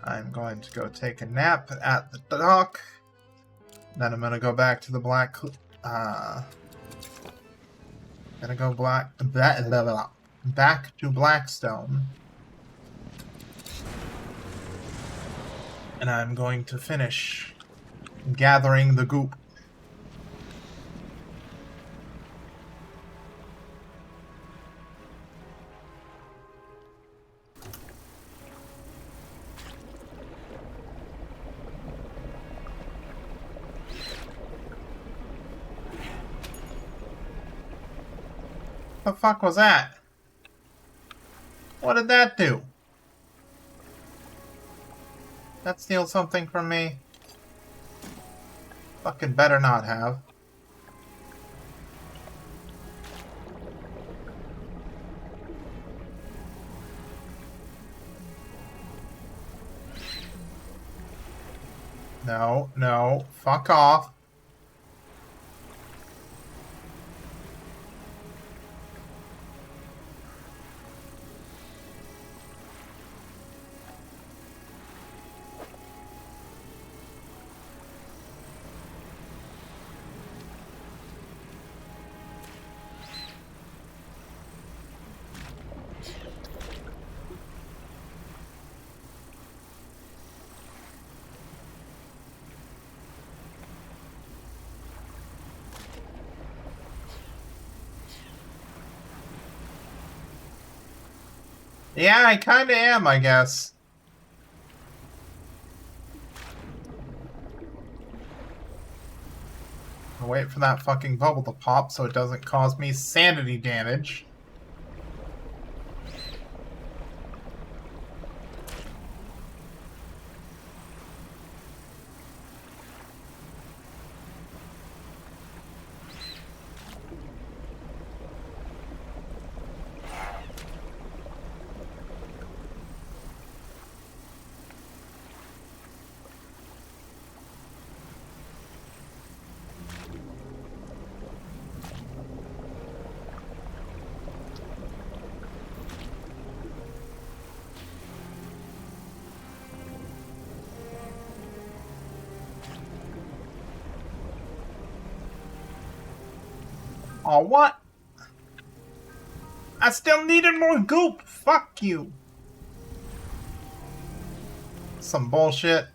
I'm going to go take a nap at the dock. Then I'm gonna go back to the back to Blackstone. And I'm going to finish gathering the goop. The fuck was that? What did that do? That steal something from me? Fucking better not have. No, no, fuck off. Yeah, I kinda am, I guess. I'll wait for that fucking bubble to pop so it doesn't cause me sanity damage. Oh, what? I still needed more goop! Fuck you! Some bullshit.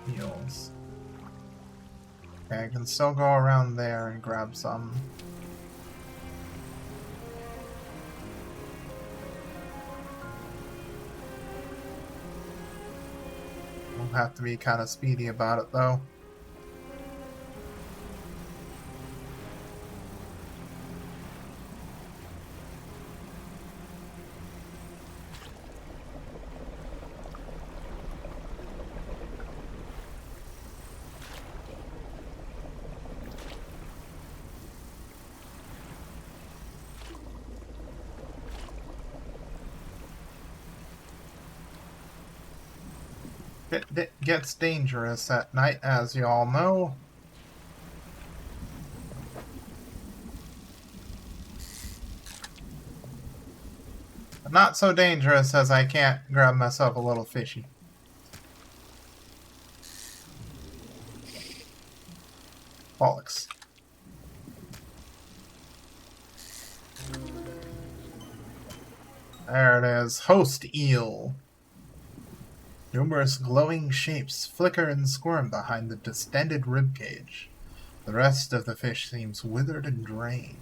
Heals. Okay, I can still go around there and grab some. We'll have to be kind of speedy about it, though. It gets dangerous at night, as you all know. Not so dangerous as I can't grab myself a little fishy. Bollocks. There it is. Host eel. Numerous glowing shapes flicker and squirm behind the distended ribcage. The rest of the fish seems withered and drained.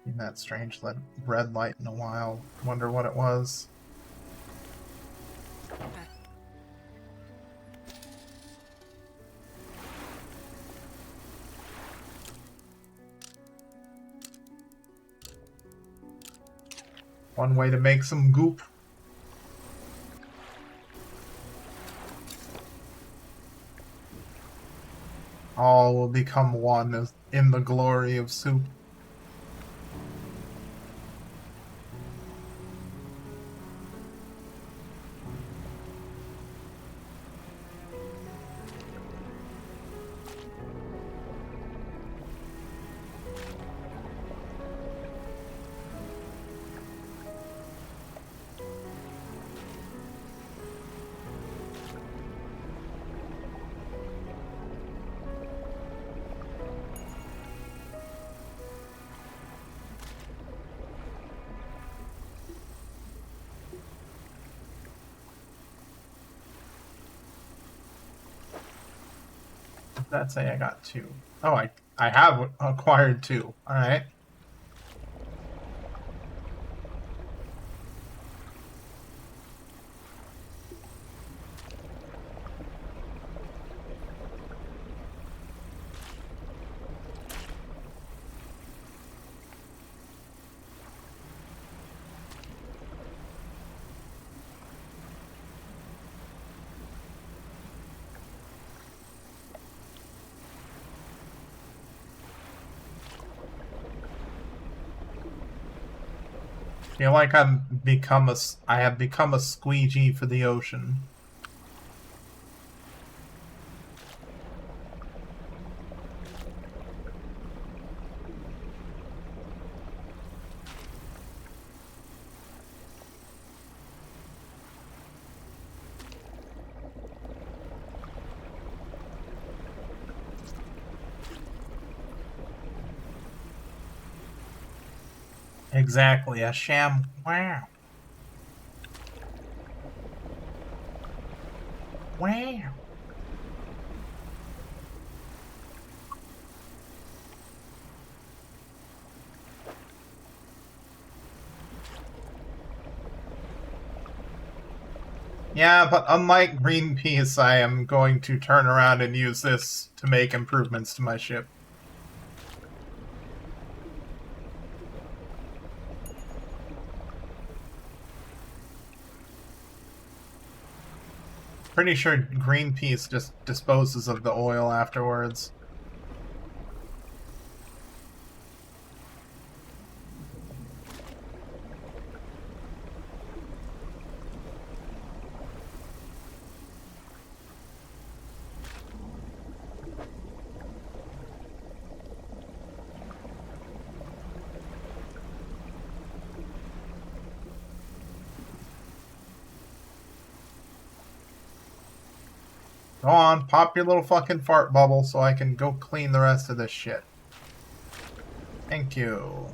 Seen that strange red light in a while. Wonder what it was. One way to make some goop. All will become one in the glory of soup. Let's say I got 2. Oh, I have acquired 2. Alright. I feel like I have become a squeegee for the ocean. Exactly, a sham. Wow. Wow. Yeah, but unlike Greenpeace, I am going to turn around and use this to make improvements to my ship. Pretty sure Greenpeace just disposes of the oil afterwards. Go on, pop your little fucking fart bubble so I can go clean the rest of this shit. Thank you.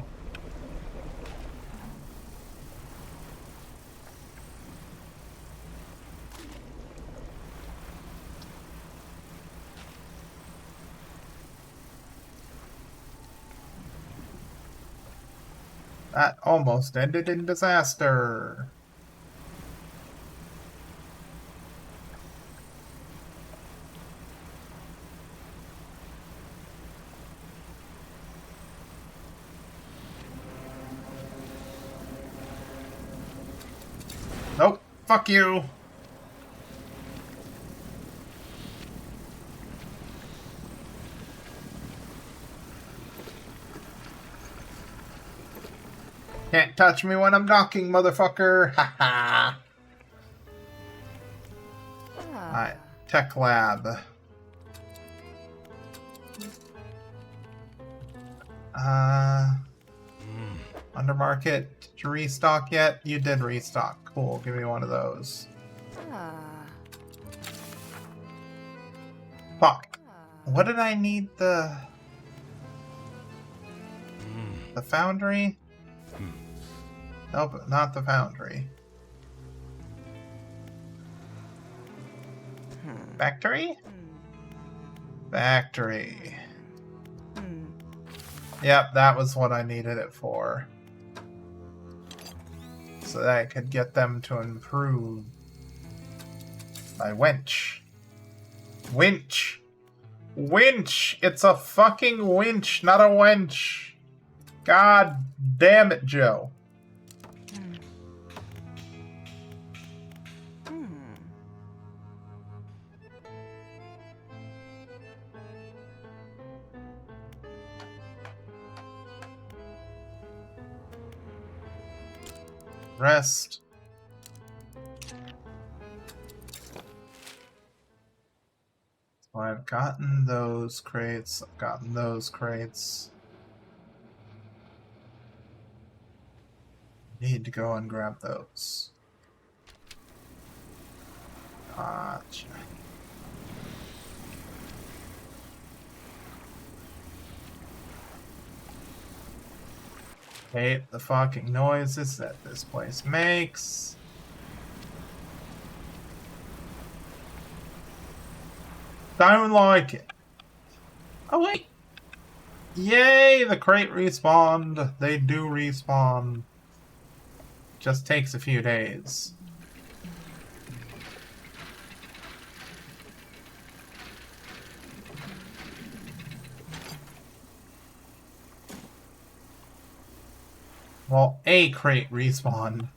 That almost ended in disaster. Nope. Fuck you. Can't touch me when I'm docking, motherfucker. Haha. Alright. Tech lab. Undermarket. Did you restock yet? You did restock. Cool. Give me one of those. Fuck. What did I need the foundry? Nope, not the foundry. Factory? Factory. Yep, that was what I needed it for. So that I could get them to improve my winch. Winch! Winch! It's a fucking winch, not a wench! God damn it, Joe. Rest. So I've gotten those crates. I've gotten those crates. Need to go and grab those. Gotcha. Hate the fucking noises that this place makes. Don't like it. Oh wait. Yay, the crate respawned. They do respawn. Just takes a few days. Well, a crate respawned.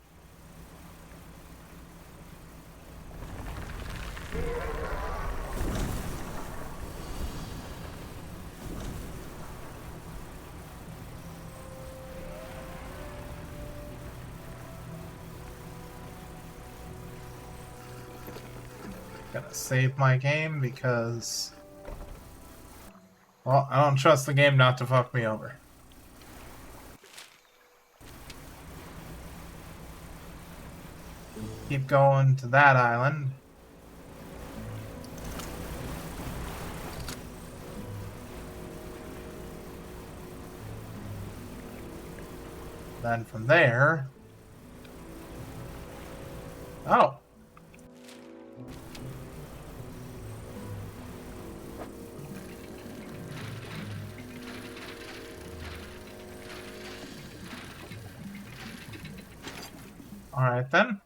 Gonna save my game because, well, I don't trust the game not to fuck me over. Keep going to that island. Then from there... Oh. Alright then.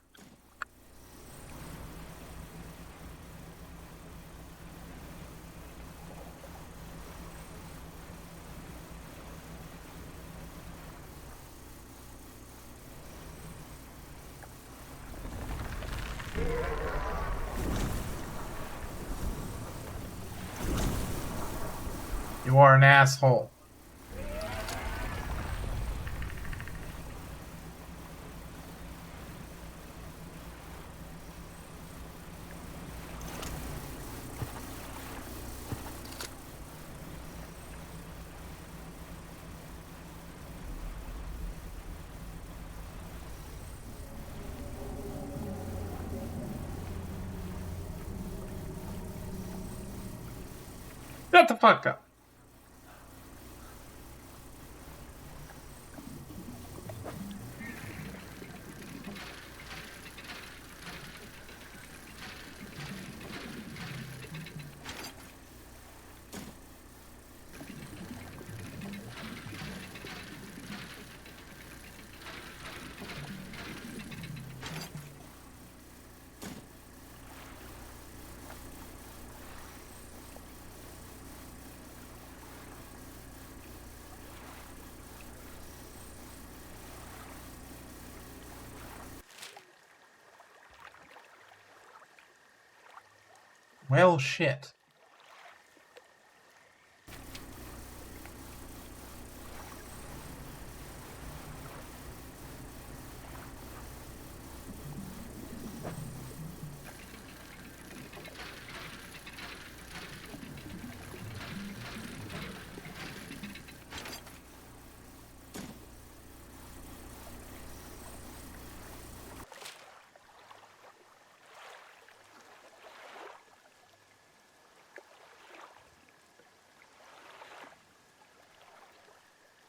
You are an asshole. Shut the fuck up. Well, shit.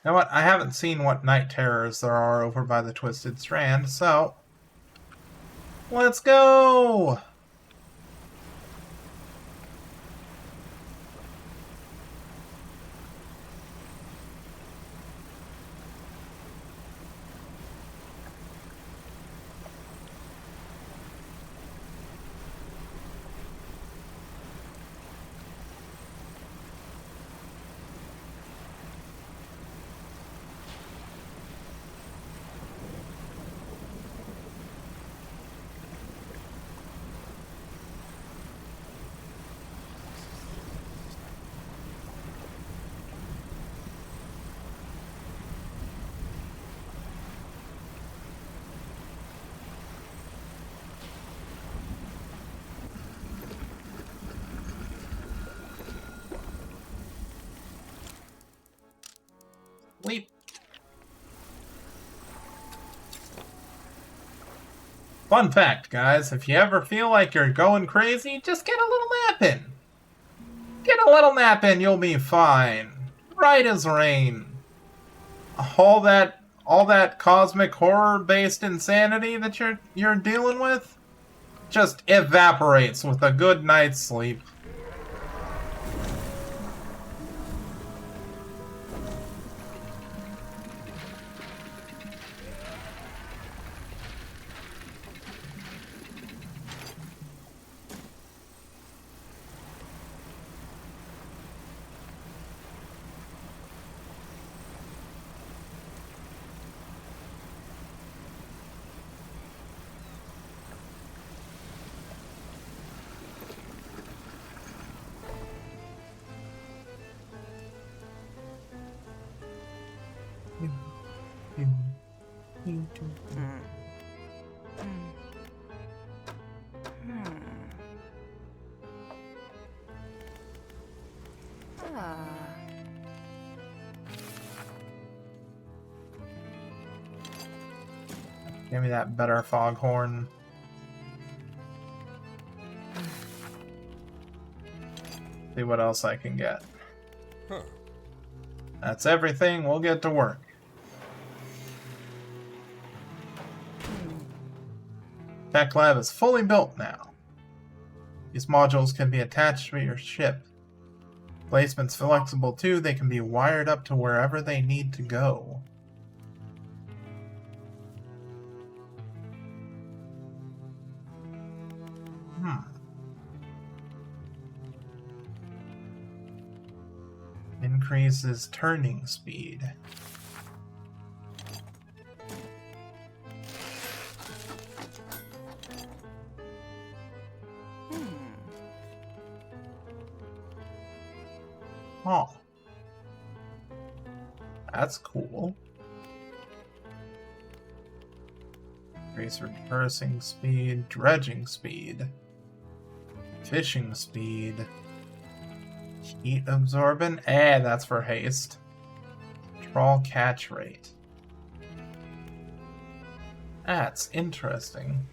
You know what? I haven't seen what night terrors there are over by the Twisted Strand, so let's go! Leap. Fun fact, guys, if you ever feel like you're going crazy, just get a little nap in. Get a little nap in, you'll be fine. Right as rain. All that cosmic horror-based insanity that you're dealing with just evaporates with a good night's sleep. Give me that better foghorn. See what else I can get. Huh. That's everything. We'll get to work. Tech lab is fully built now. These modules can be attached to your ship. Placement's flexible too. They can be wired up to wherever they need to go. Increases turning speed. Oh. That's cool. Increase reversing speed, dredging speed, fishing speed, heat absorbent. That's for haste. Trawl catch rate. That's interesting.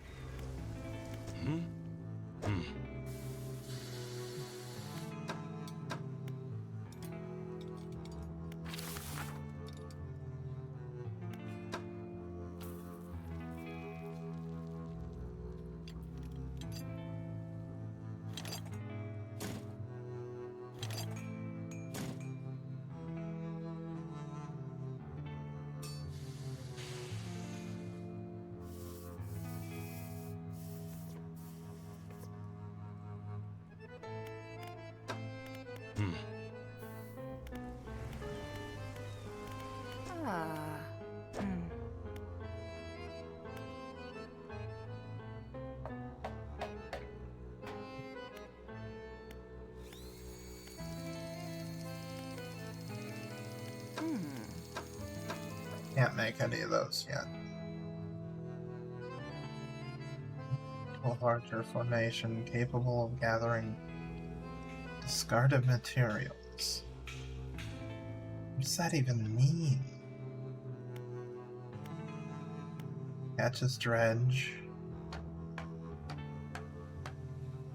Can't make any of those yet. A larger formation capable of gathering discarded materials. What does that even mean? Catches dredge.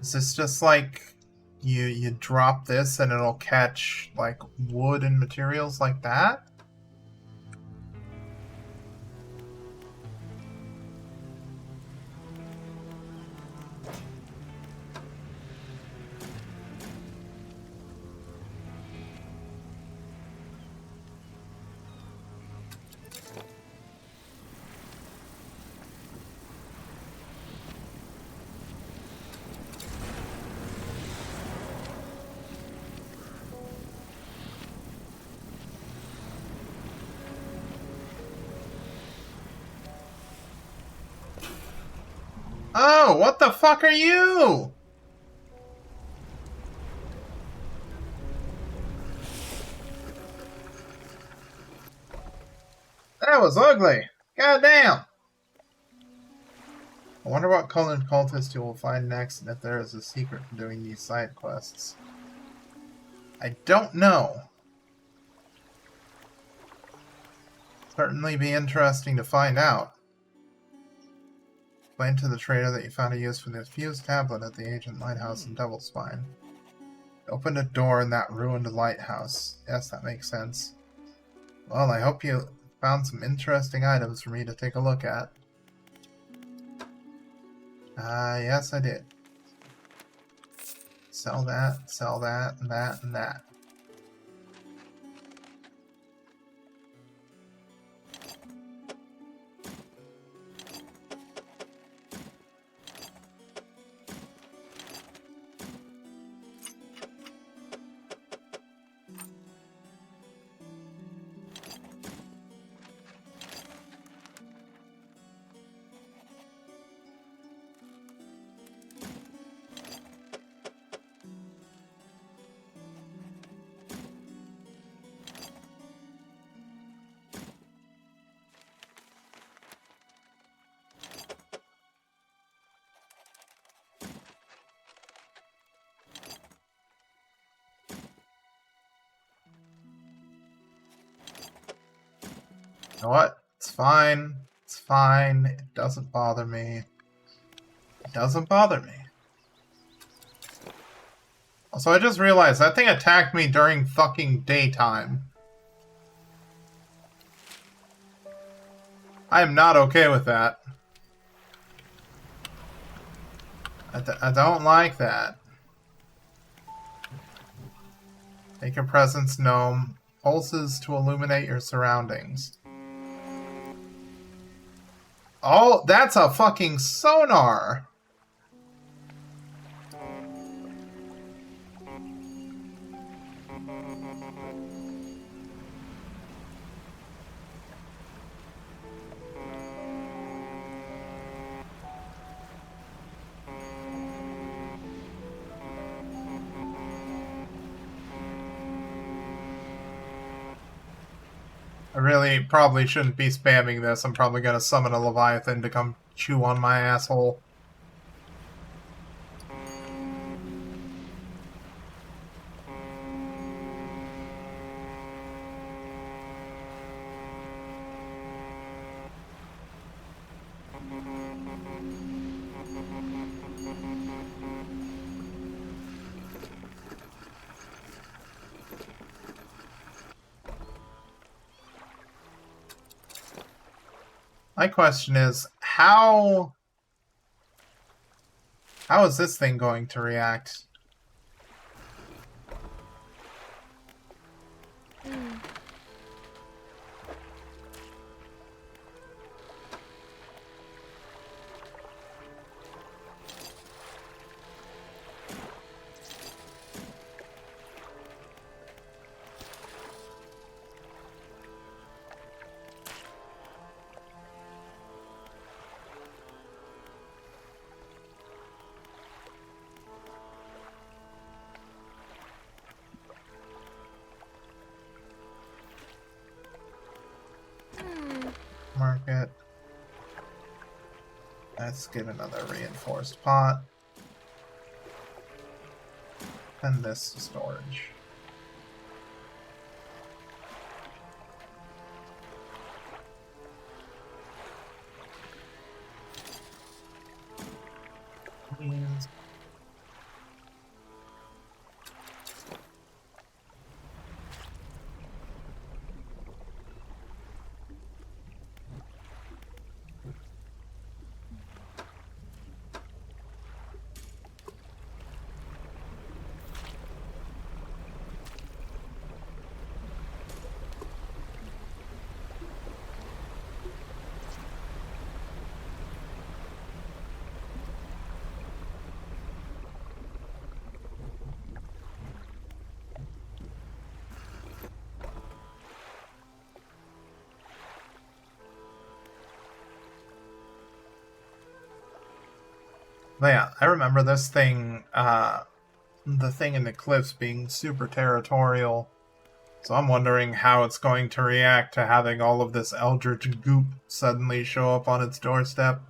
Is this just like you drop this and it'll catch like wood and materials like that? Oh, what the fuck are you? That was ugly. Goddamn. I wonder what colored cultist you will find next and if there is a secret for doing these side quests. I don't know. Certainly be interesting to find out. Explain to the trader that you found a use for the fused tablet at the ancient lighthouse in Devil's Spine. Opened a door in that ruined lighthouse. Yes, that makes sense. Well, I hope you found some interesting items for me to take a look at. Yes I did. Sell that, and that, and that. You know what? It's fine. It's fine. It doesn't bother me. It doesn't bother me. Also, I just realized that thing attacked me during fucking daytime. I am not okay with that. I don't like that. Make your presence known. Pulses to illuminate your surroundings. Oh, that's a fucking sonar! I really probably shouldn't be spamming this. I'm probably gonna summon a Leviathan to come chew on my asshole. My question is, how is this thing going to react? Market. Let's get another reinforced pot. And this to storage. Beans. But yeah, I remember this thing, the thing in the cliffs being super territorial. So I'm wondering how it's going to react to having all of this eldritch goop suddenly show up on its doorstep.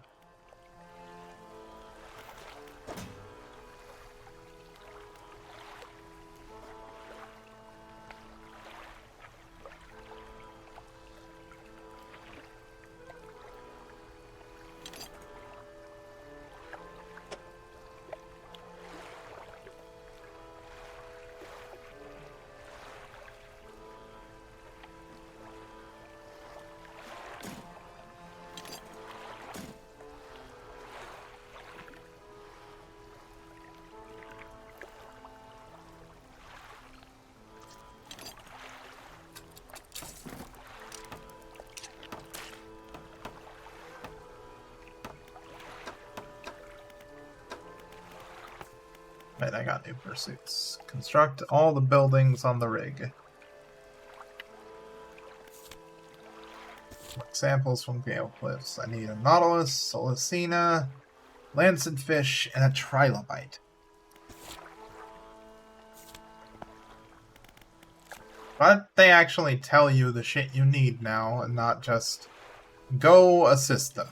Right, I got new pursuits. Construct all the buildings on the rig. Examples from Gale Cliffs. I need a Nautilus, Solicina, Lancet Fish, and a Trilobite. Why don't they actually tell you the shit you need now and not just go assist them?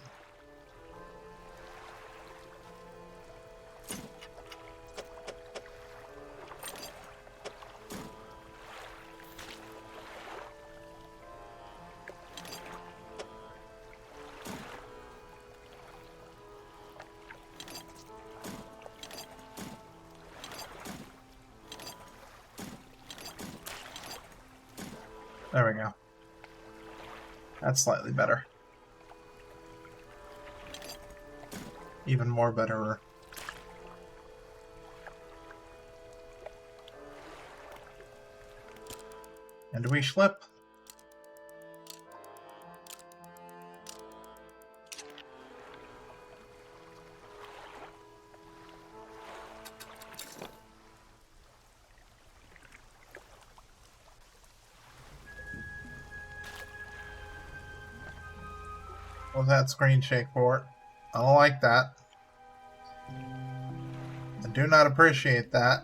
There we go. That's slightly better. Even more betterer. And do we slip? What's that screen shake for? I don't like that. I do not appreciate that.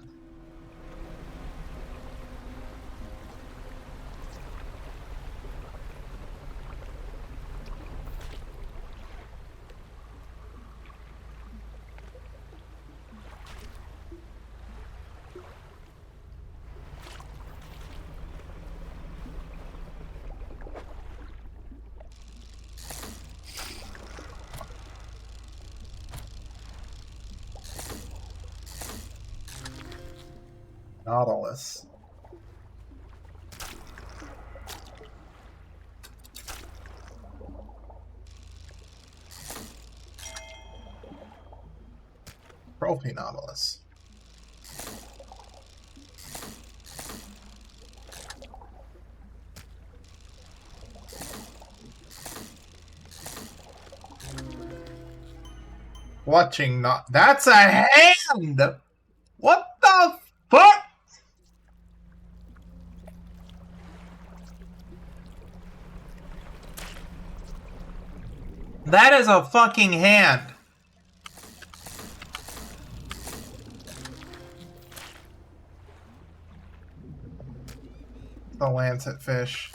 Nautilus. Trophy Nautilus. Watching not. That's a hand! What the fuck? That is a fucking hand. The Lancet Fish.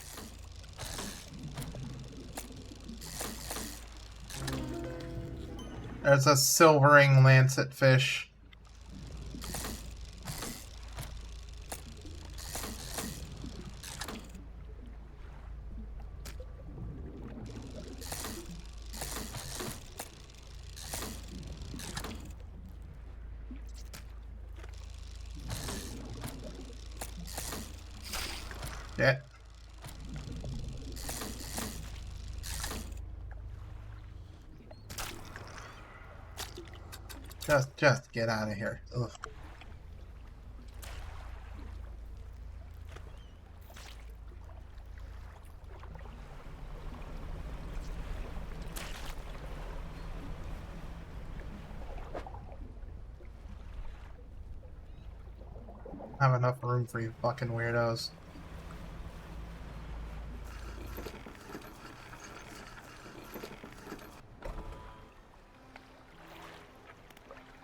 There's a silvering lancet fish. Yeah. Just get out of here. Ugh. Have enough room for you fucking weirdos.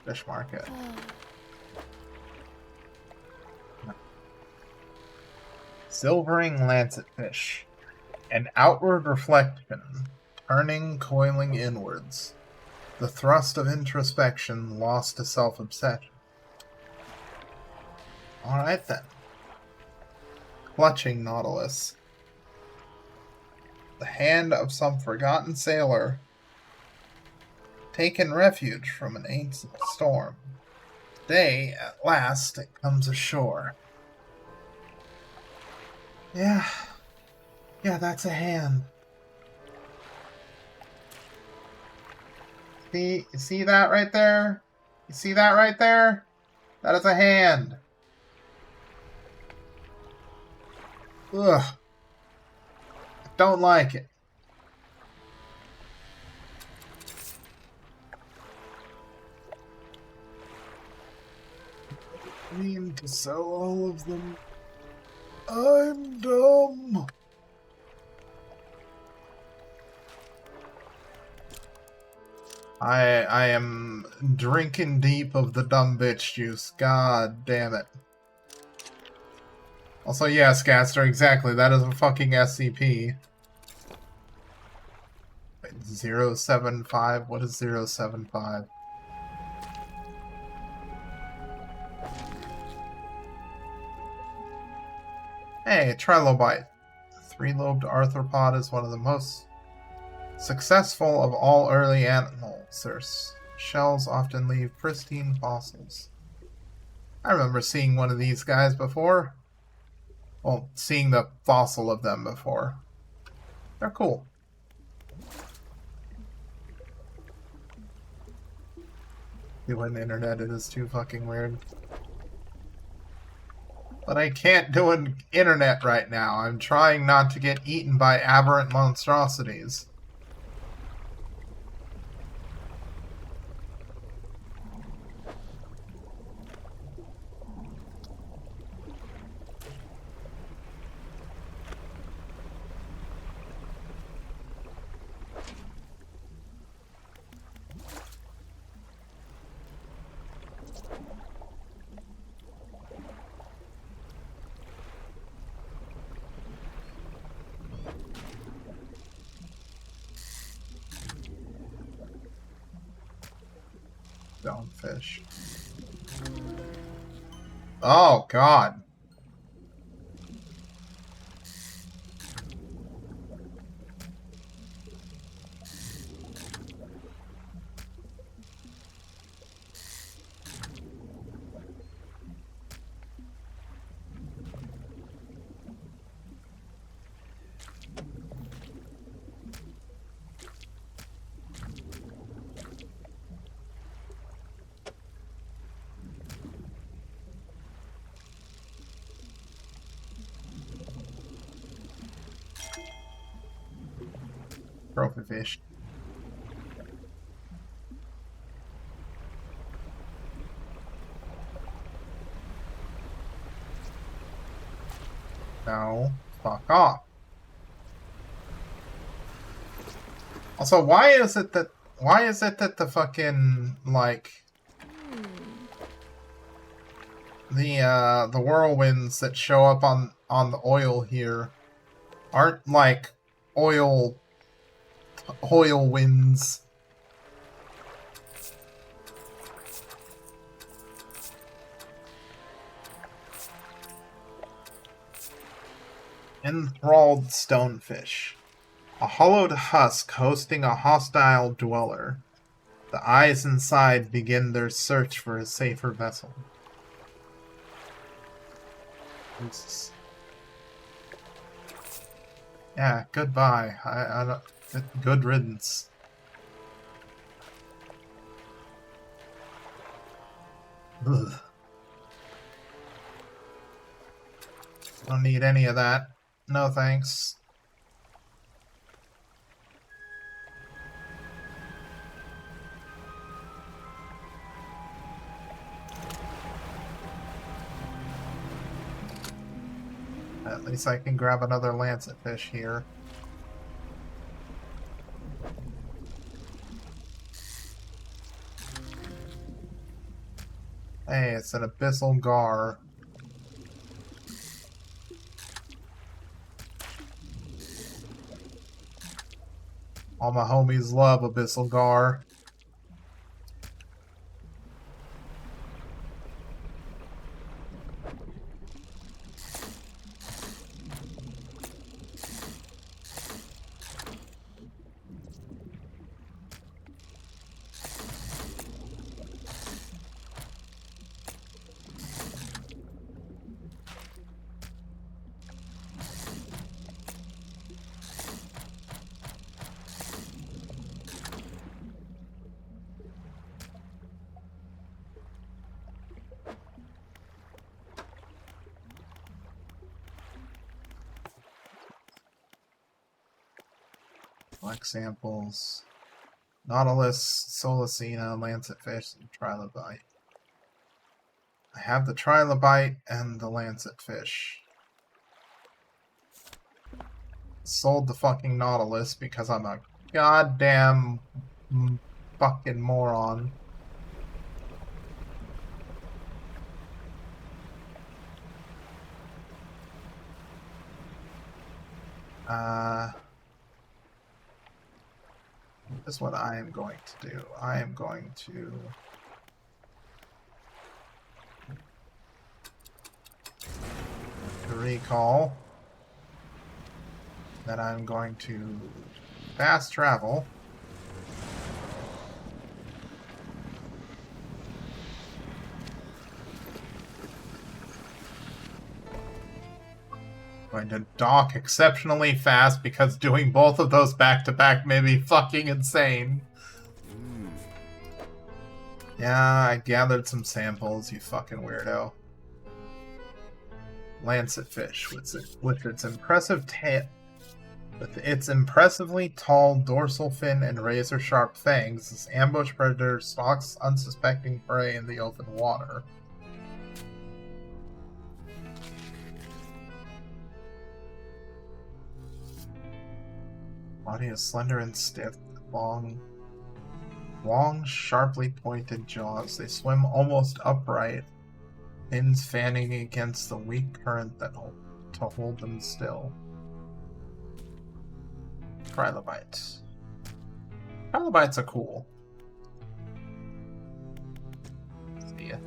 Fish market. Silvering lancet fish. An outward reflection, turning, coiling inwards. The thrust of introspection lost to self-obsession. Alright then. Clutching Nautilus. The hand of some forgotten sailor, taken refuge from an ancient storm. Today, at last, it comes ashore. Yeah, that's a hand. See that right there? You see that right there? That is a hand. Ugh. I don't like it. I mean to sell all of them. I'm dumb. I am drinking deep of the dumb bitch juice. God damn it. Also, yes, Gaster, exactly. That is a fucking SCP. Wait, 075? What is 075? Hey, trilobite. Three-lobed arthropod is one of the most successful of all early animals. Their shells often leave pristine fossils. I remember seeing one of these guys before. Well, seeing the fossil of them before. They're cool. Doing the internet, it is too fucking weird. But I can't do an internet right now. I'm trying not to get eaten by aberrant monstrosities. Stonefish. Oh, God. Trophy fish. No, fuck off. Also, why is it that the fucking like the whirlwinds that show up on the oil here aren't like oil winds? Enthralled stonefish. A hollowed husk hosting a hostile dweller. The eyes inside begin their search for a safer vessel. Yeah, goodbye. I don't. Good riddance. Ugh. Don't need any of that. No thanks. At least I can grab another lancet fish here. Hey, it's an abyssal gar. All my homies love abyssal gar. Black samples. Nautilus, Solicina, lancetfish, and trilobite. I have the trilobite and the lancetfish. Sold the fucking Nautilus because I'm a goddamn fucking moron. This is what I am going to do. I am going to recall. Then I'm going to fast travel. Going to dock exceptionally fast because doing both of those back to back may be fucking insane. Yeah, I gathered some samples, you fucking weirdo. Lancetfish with its impressive tail. With its impressively tall dorsal fin and razor-sharp fangs, this ambush predator stalks unsuspecting prey in the open water. Body is slender and stiff, long, sharply pointed jaws. They swim almost upright, fins fanning against the weak current that hold them still. Trilobites. Trilobites are cool. See ya.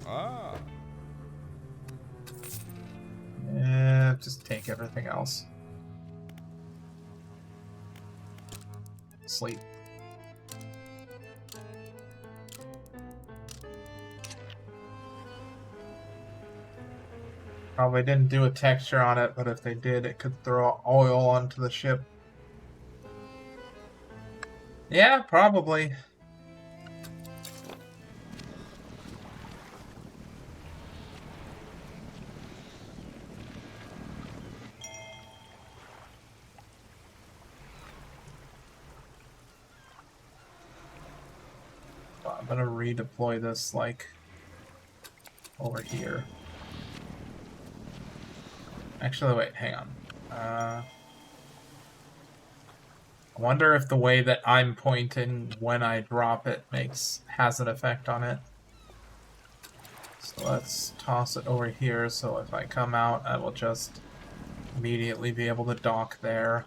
Ah. Just take everything else. Sleep. Probably didn't do a texture on it, but if they did, it could throw oil onto the ship. Yeah, probably. I'm gonna redeploy this, like, over here. Actually, wait, hang on. I wonder if the way that I'm pointing when I drop it has an effect on it. So let's toss it over here, so if I come out, I will just immediately be able to dock there.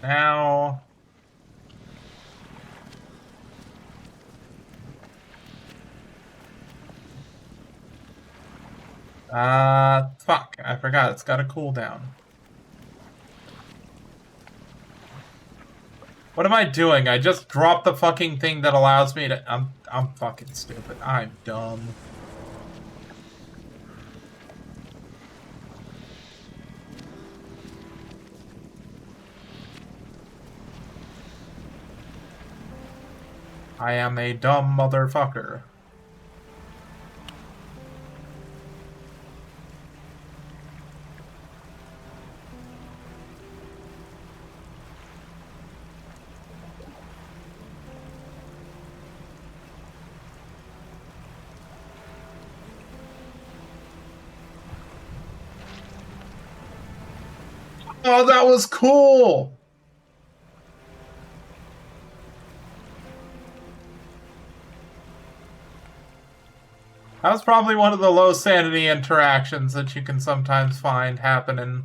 Now... Fuck. I forgot. It's got a cooldown. What am I doing? I just dropped the fucking thing that allows me to... I'm fucking stupid. I'm dumb. I am a dumb motherfucker. Oh, that was cool! That was probably one of the low sanity interactions that you can sometimes find happening.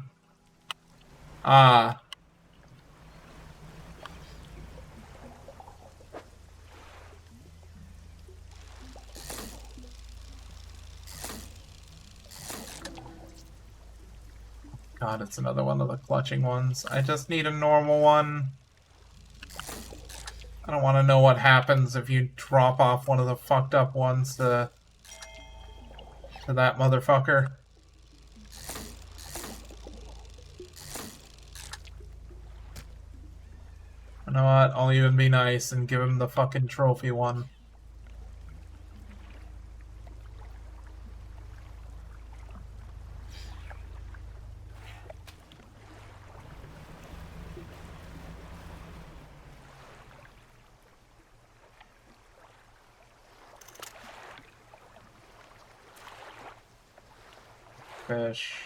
God, it's another one of the clutching ones. I just need a normal one. I don't want to know what happens if you drop off one of the fucked up ones to that motherfucker. You know what? I'll even be nice and give him the fucking trophy one. Fish.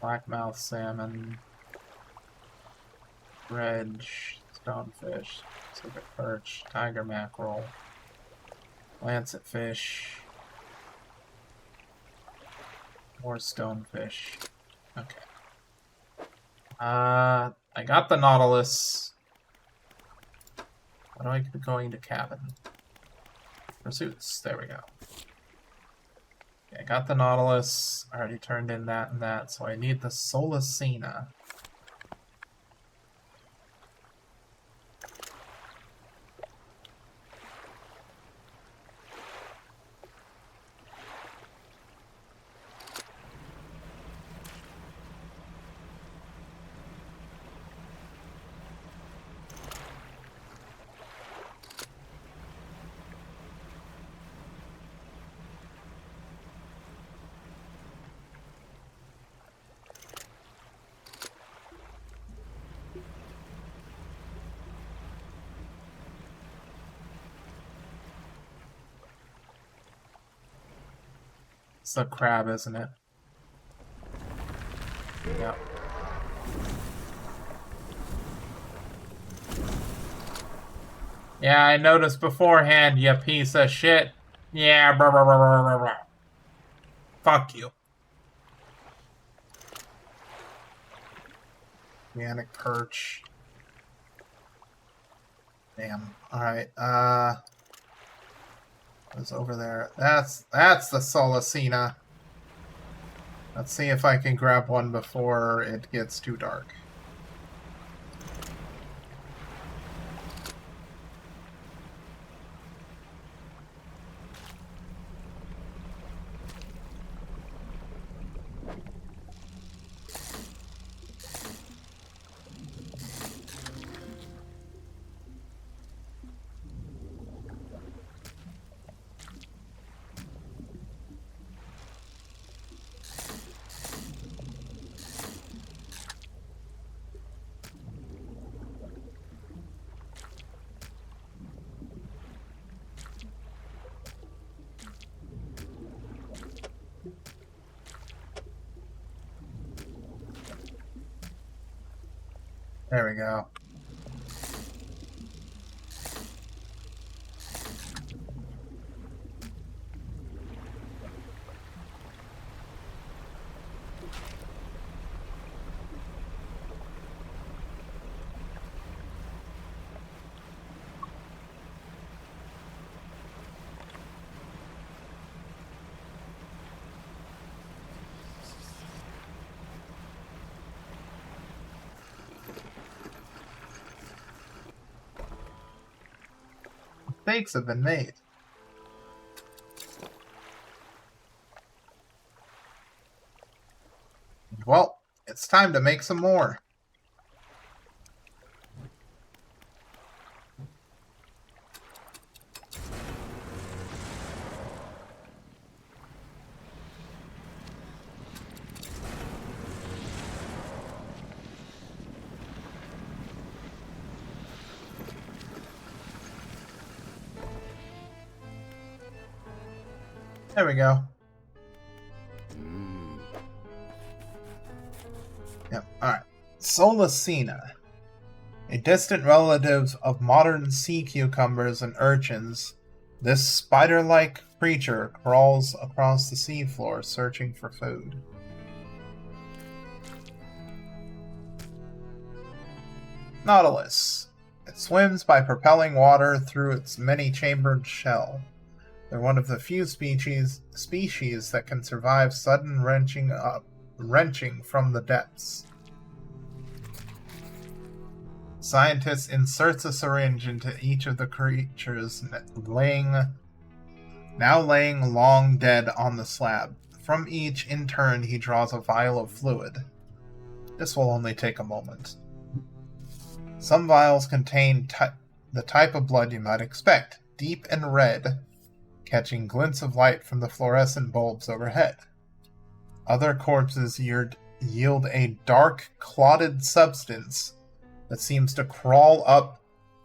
Blackmouth salmon. Dredge. Stonefish. Pacific perch. Tiger mackerel. Lancet fish. More stonefish. Okay. I got the Nautilus. How do I get going to cabin? Pursuits. There we go. Okay, I got the Nautilus. I already turned in that and that, so I need the Solicina. It's the crab, isn't it? Yep. Yeah, I noticed beforehand, you piece of shit. Yeah, blah, blah, blah, blah, blah, blah. Fuck you. Organic perch. Damn. Alright, what's over there? That's the Solicina. Let's see if I can grab one before it gets too dark. There we go. mistakes have been made. Well, it's time to make some more. There we go. Yep, alright. Solacina. A distant relative of modern sea cucumbers and urchins, this spider-like creature crawls across the seafloor searching for food. Nautilus. It swims by propelling water through its many-chambered shell. They're one of the few species that can survive sudden wrenching from the depths. Scientist inserts a syringe into each of the creatures, now laying long dead on the slab. From each, in turn, he draws a vial of fluid. This will only take a moment. Some vials contain the type of blood you might expect, deep and red, catching glints of light from the fluorescent bulbs overhead. Other corpses yield a dark, clotted substance that seems to crawl up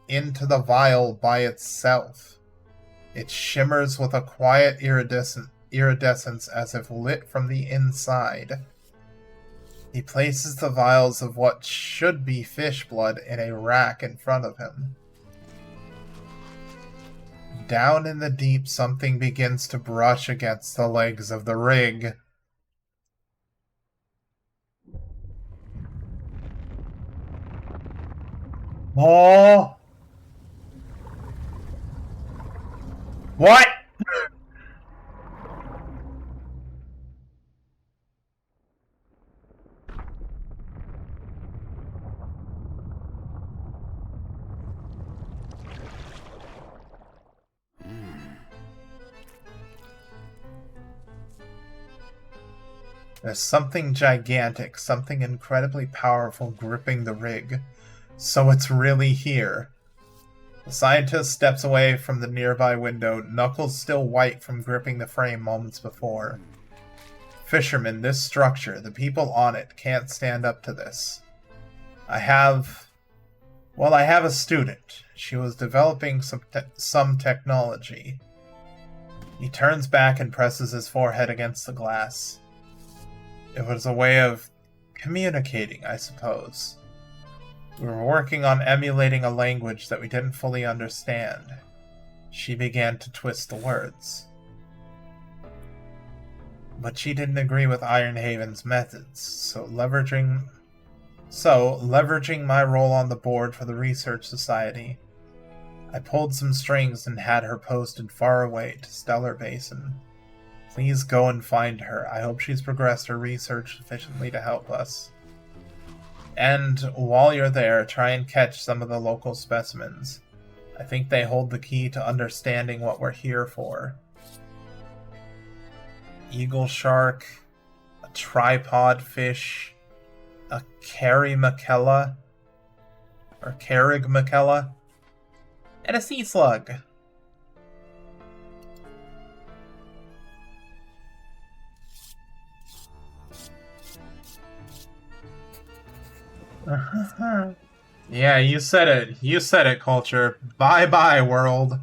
into the vial by itself. It shimmers with a quiet iridescence as if lit from the inside. He places the vials of what should be fish blood in a rack in front of him. Down in the deep, something begins to brush against the legs of the rig. Oh! What? There's something gigantic, something incredibly powerful gripping the rig. So it's really here. The scientist steps away from the nearby window, knuckles still white from gripping the frame moments before. Fisherman, this structure, the people on it, can't stand up to this. I have a student. She was developing some technology. He turns back and presses his forehead against the glass. It was a way of communicating, I suppose. We were working on emulating a language that we didn't fully understand. She began to twist the words. But she didn't agree with Ironhaven's methods, so leveraging my role on the board for the Research Society, I pulled some strings and had her posted far away to Stellar Basin. Please go and find her. I hope she's progressed her research sufficiently to help us. And while you're there, try and catch some of the local specimens. I think they hold the key to understanding what we're here for. Eagle shark, a tripod fish, a Carrymacella, or Carrigmacella, and a sea slug. Yeah, you said it. You said it, Culture. Bye-bye, world.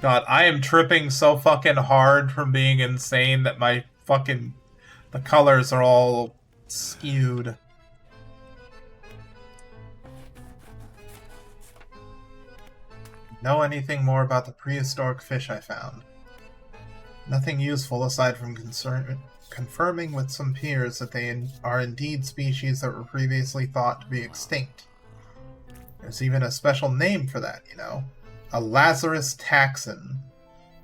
God, I am tripping so fucking hard from being insane that the colors are all skewed. Know anything more about the prehistoric fish I found? Nothing useful aside from confirming with some peers that they are indeed species that were previously thought to be extinct. There's even a special name for that, you know. A Lazarus taxon,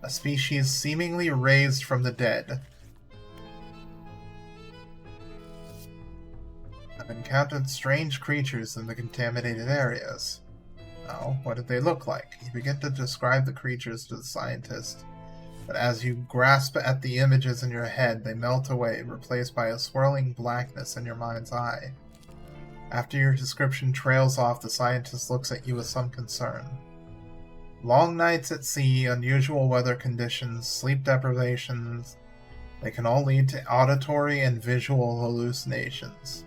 a species seemingly raised from the dead. I've encountered strange creatures in the contaminated areas. Oh, what did they look like? You begin to describe the creatures to the scientist, but as you grasp at the images in your head, they melt away, replaced by a swirling blackness in your mind's eye. After your description trails off, the scientist looks at you with some concern. Long nights at sea, unusual weather conditions, sleep deprivations, they can all lead to auditory and visual hallucinations.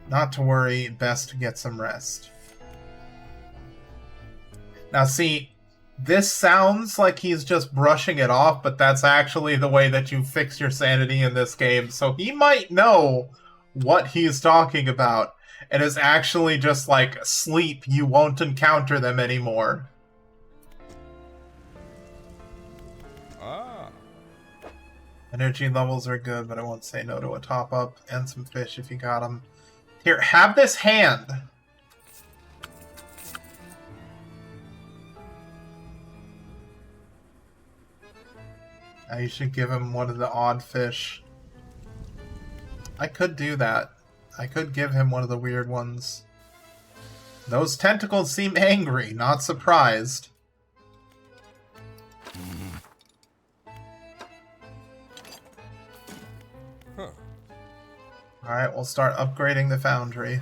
Not to worry, best to get some rest. Now see, this sounds like he's just brushing it off, but that's actually the way that you fix your sanity in this game, so he might know what he's talking about, and is actually just like, sleep, you won't encounter them anymore. Ah. Energy levels are good, but I won't say no to a top-up, and some fish if you got them. Here, have this hand! Now you should give him one of the odd fish. I could do that. I could give him one of the weird ones. Those tentacles seem angry, not surprised. Huh. Alright, we'll start upgrading the foundry.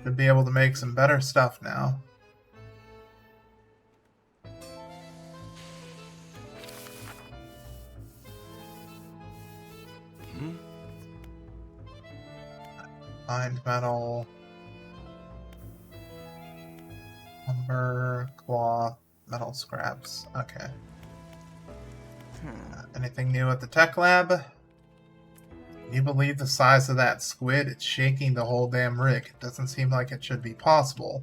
Should be able to make some better stuff now. Find metal, lumber, cloth, metal scraps. Okay. Anything new at the tech lab? Can you believe the size of that squid? It's shaking the whole damn rig. It doesn't seem like it should be possible.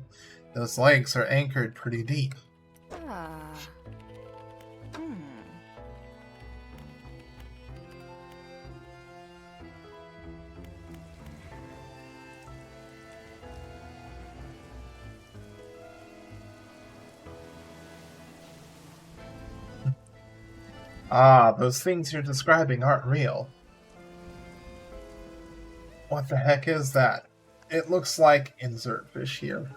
Those legs are anchored pretty deep. Ah, those things you're describing aren't real. What the heck is that? It looks like insert fish here.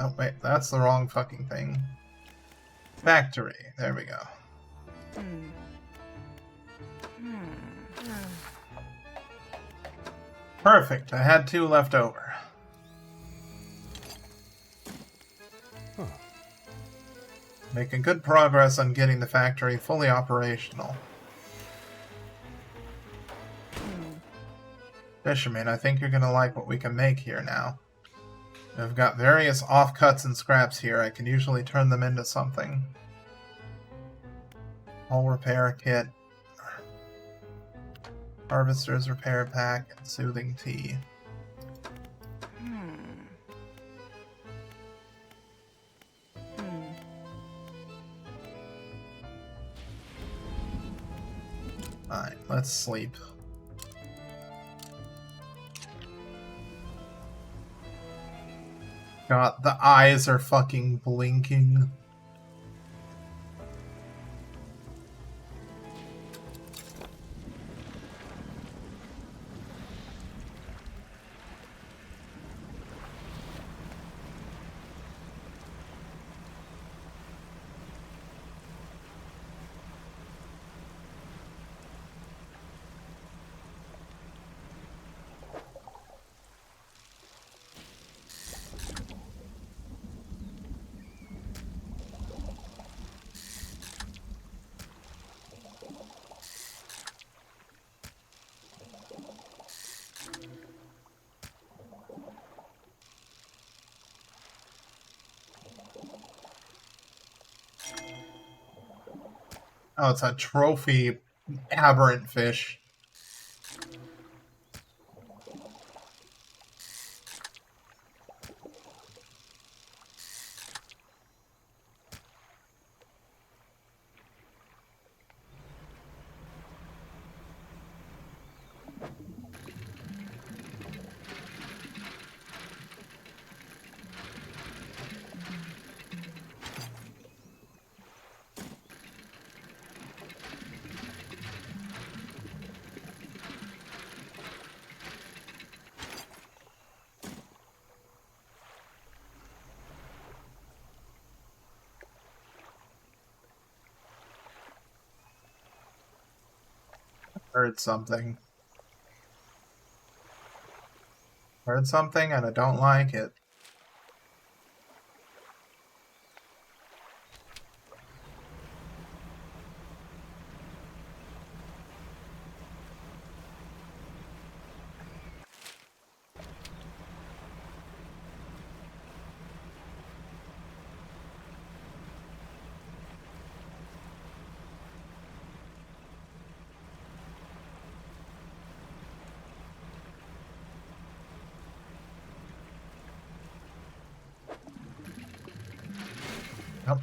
Oh wait, that's the wrong fucking thing. Factory. There we go. Perfect. I had 2 left over. Making good progress on getting the factory fully operational. Fisherman, I think you're gonna like what we can make here now. I've got various offcuts and scraps here. I can usually turn them into something. Hull repair kit. Harvester's repair pack and soothing tea. Alright, let's sleep. God, the eyes are fucking blinking. Oh, it's a trophy aberrant fish. Heard something. Heard something and I don't like it. Yep.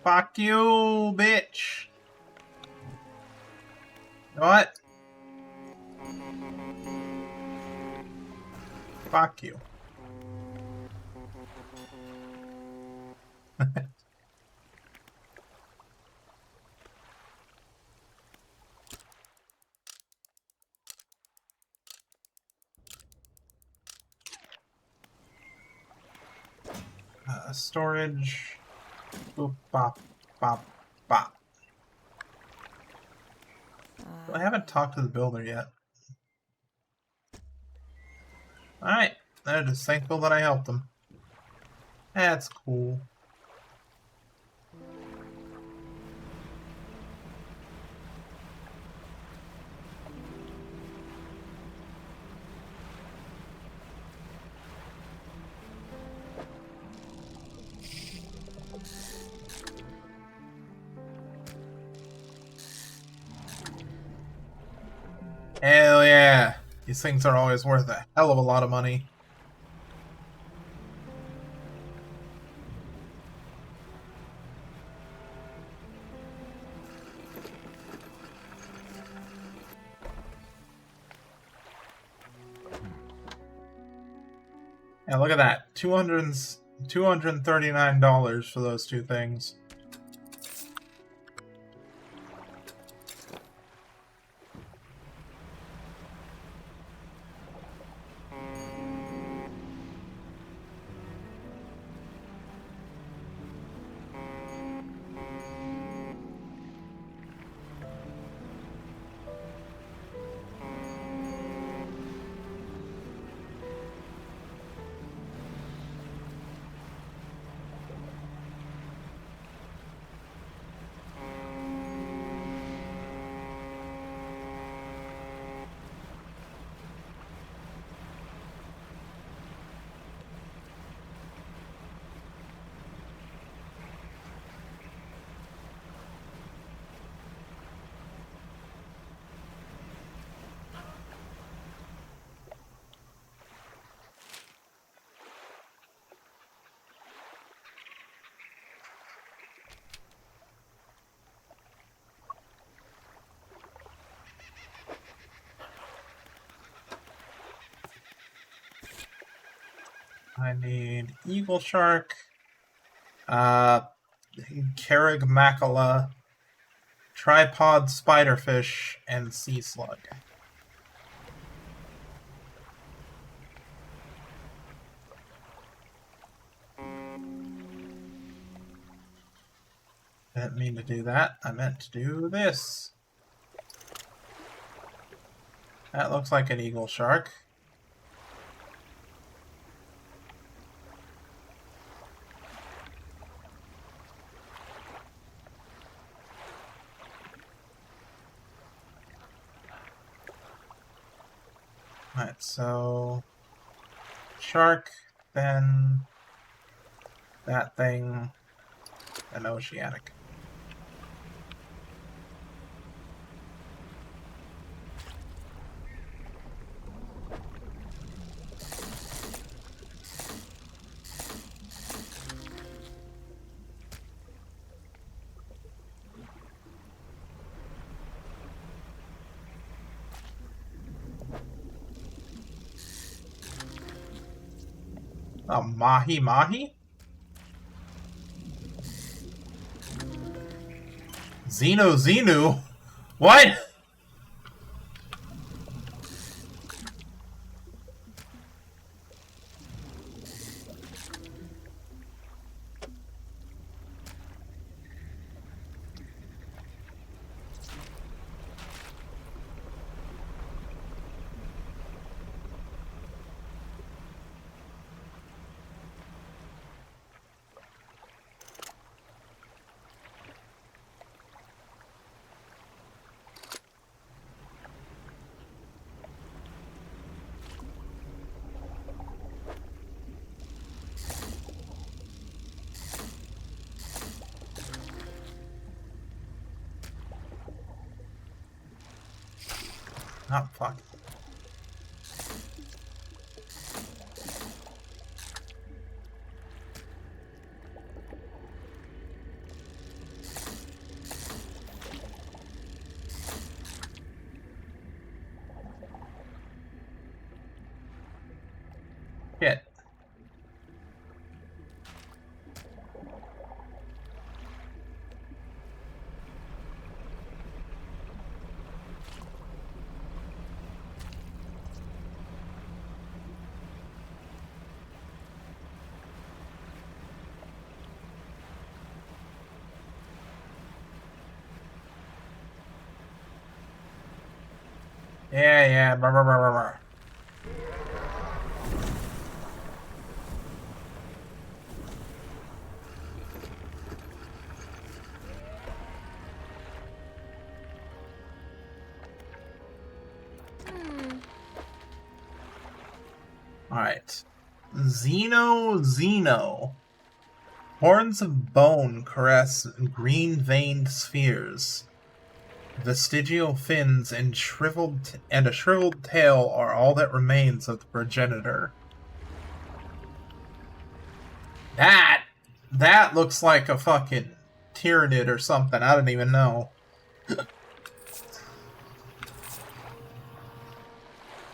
Fuck you, bitch. What? Fuck you. Storage. Boop, bop, bop, bop. I haven't talked to the builder yet. Alright. They're just thankful that I helped them. That's cool. Hell yeah. These things are always worth a hell of a lot of money. Yeah, look at that. $239 for those two things. I need eagle shark, Carragmacula, tripod spiderfish, and sea slug. I didn't mean to do that. I meant to do this. That looks like an eagle shark. Alright, so shark, then that thing, and oceanic. Oh, mahi mahi? Xeno Xenu? What? Oh, fuck. Shit. Yeah, yeah. Brr, brr, brr, brr, brr. Alright. Xeno. Horns of bone caress green-veined spheres. Vestigial fins and a shriveled tail are all that remains of the progenitor. That looks like a fucking tyrannid or something. I don't even know.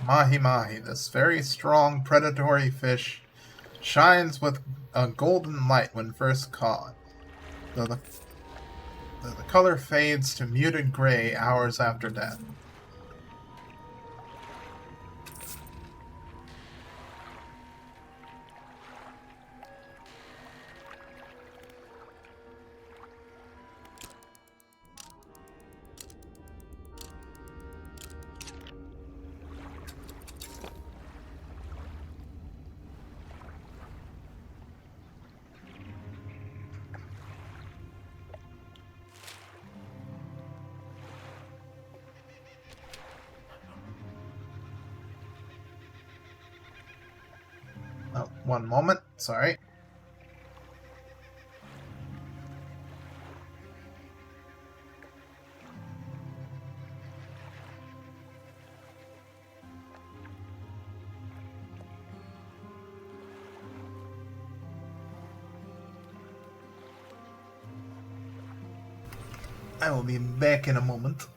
Mahi mahi, this very strong predatory fish, shines with a golden light when first caught, though the color fades to muted gray hours after death. Oh, one moment, sorry. I will be back in a moment.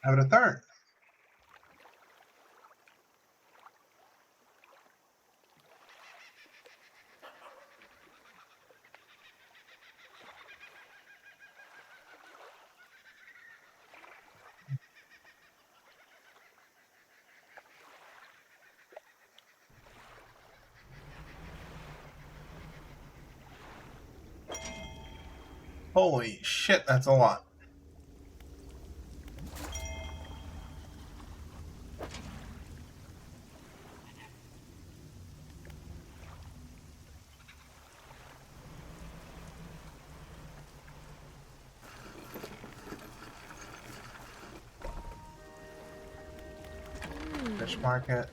Have it a third. Holy shit, that's a lot. Fish market.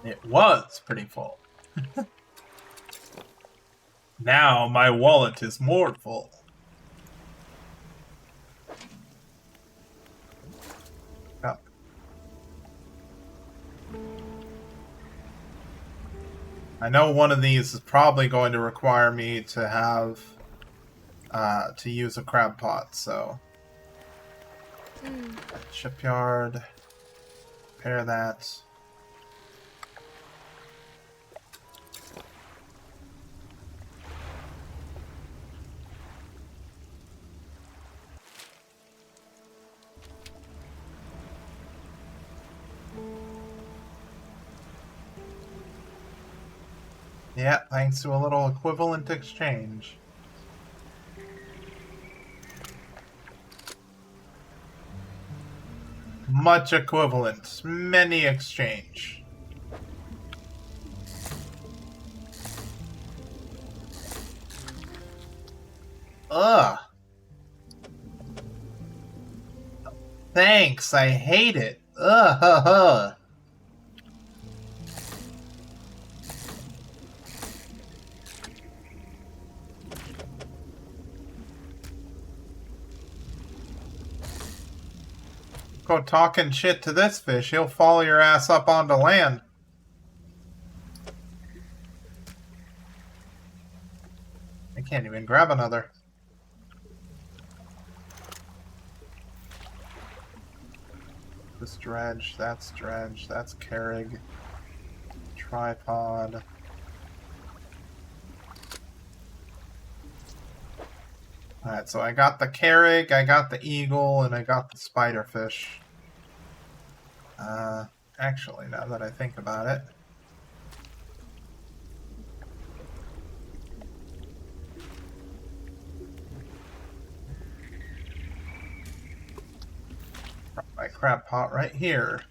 It was pretty full. Now my wallet is more full. Up. I know one of these is probably going to require me to have to use a crab pot, so shipyard, repair that. Yeah, thanks to a little equivalent exchange. Much equivalent. Many exchange. Ugh. Thanks, I hate it. Ugh, huh, huh. Go talking shit to this fish, he'll follow your ass up onto land. I can't even grab another. This dredge, that's carrig. Tripod. Alright, so I got the carrig, I got the eagle, and I got the spiderfish. Actually, now that I think about it. My crab pot right here.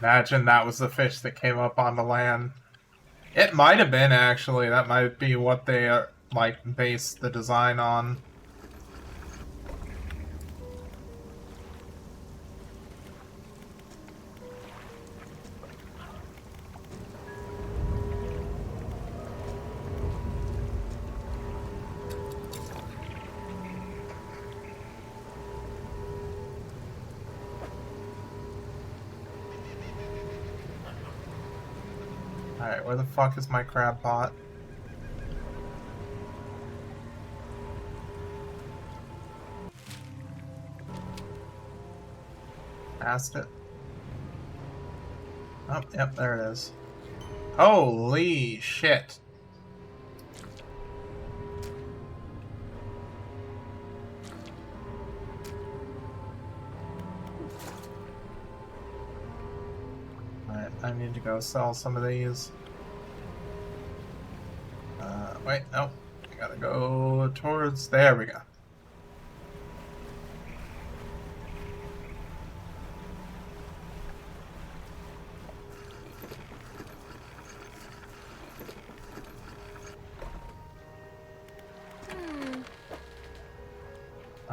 Imagine that was the fish that came up on the land. It might have been, actually. That might be what they like base the design on. Alright, where the fuck is my crab pot? Past it. Oh, yep, there it is. Holy shit. Alright, I need to go sell some of these. Wait, no. I gotta go towards... There we go.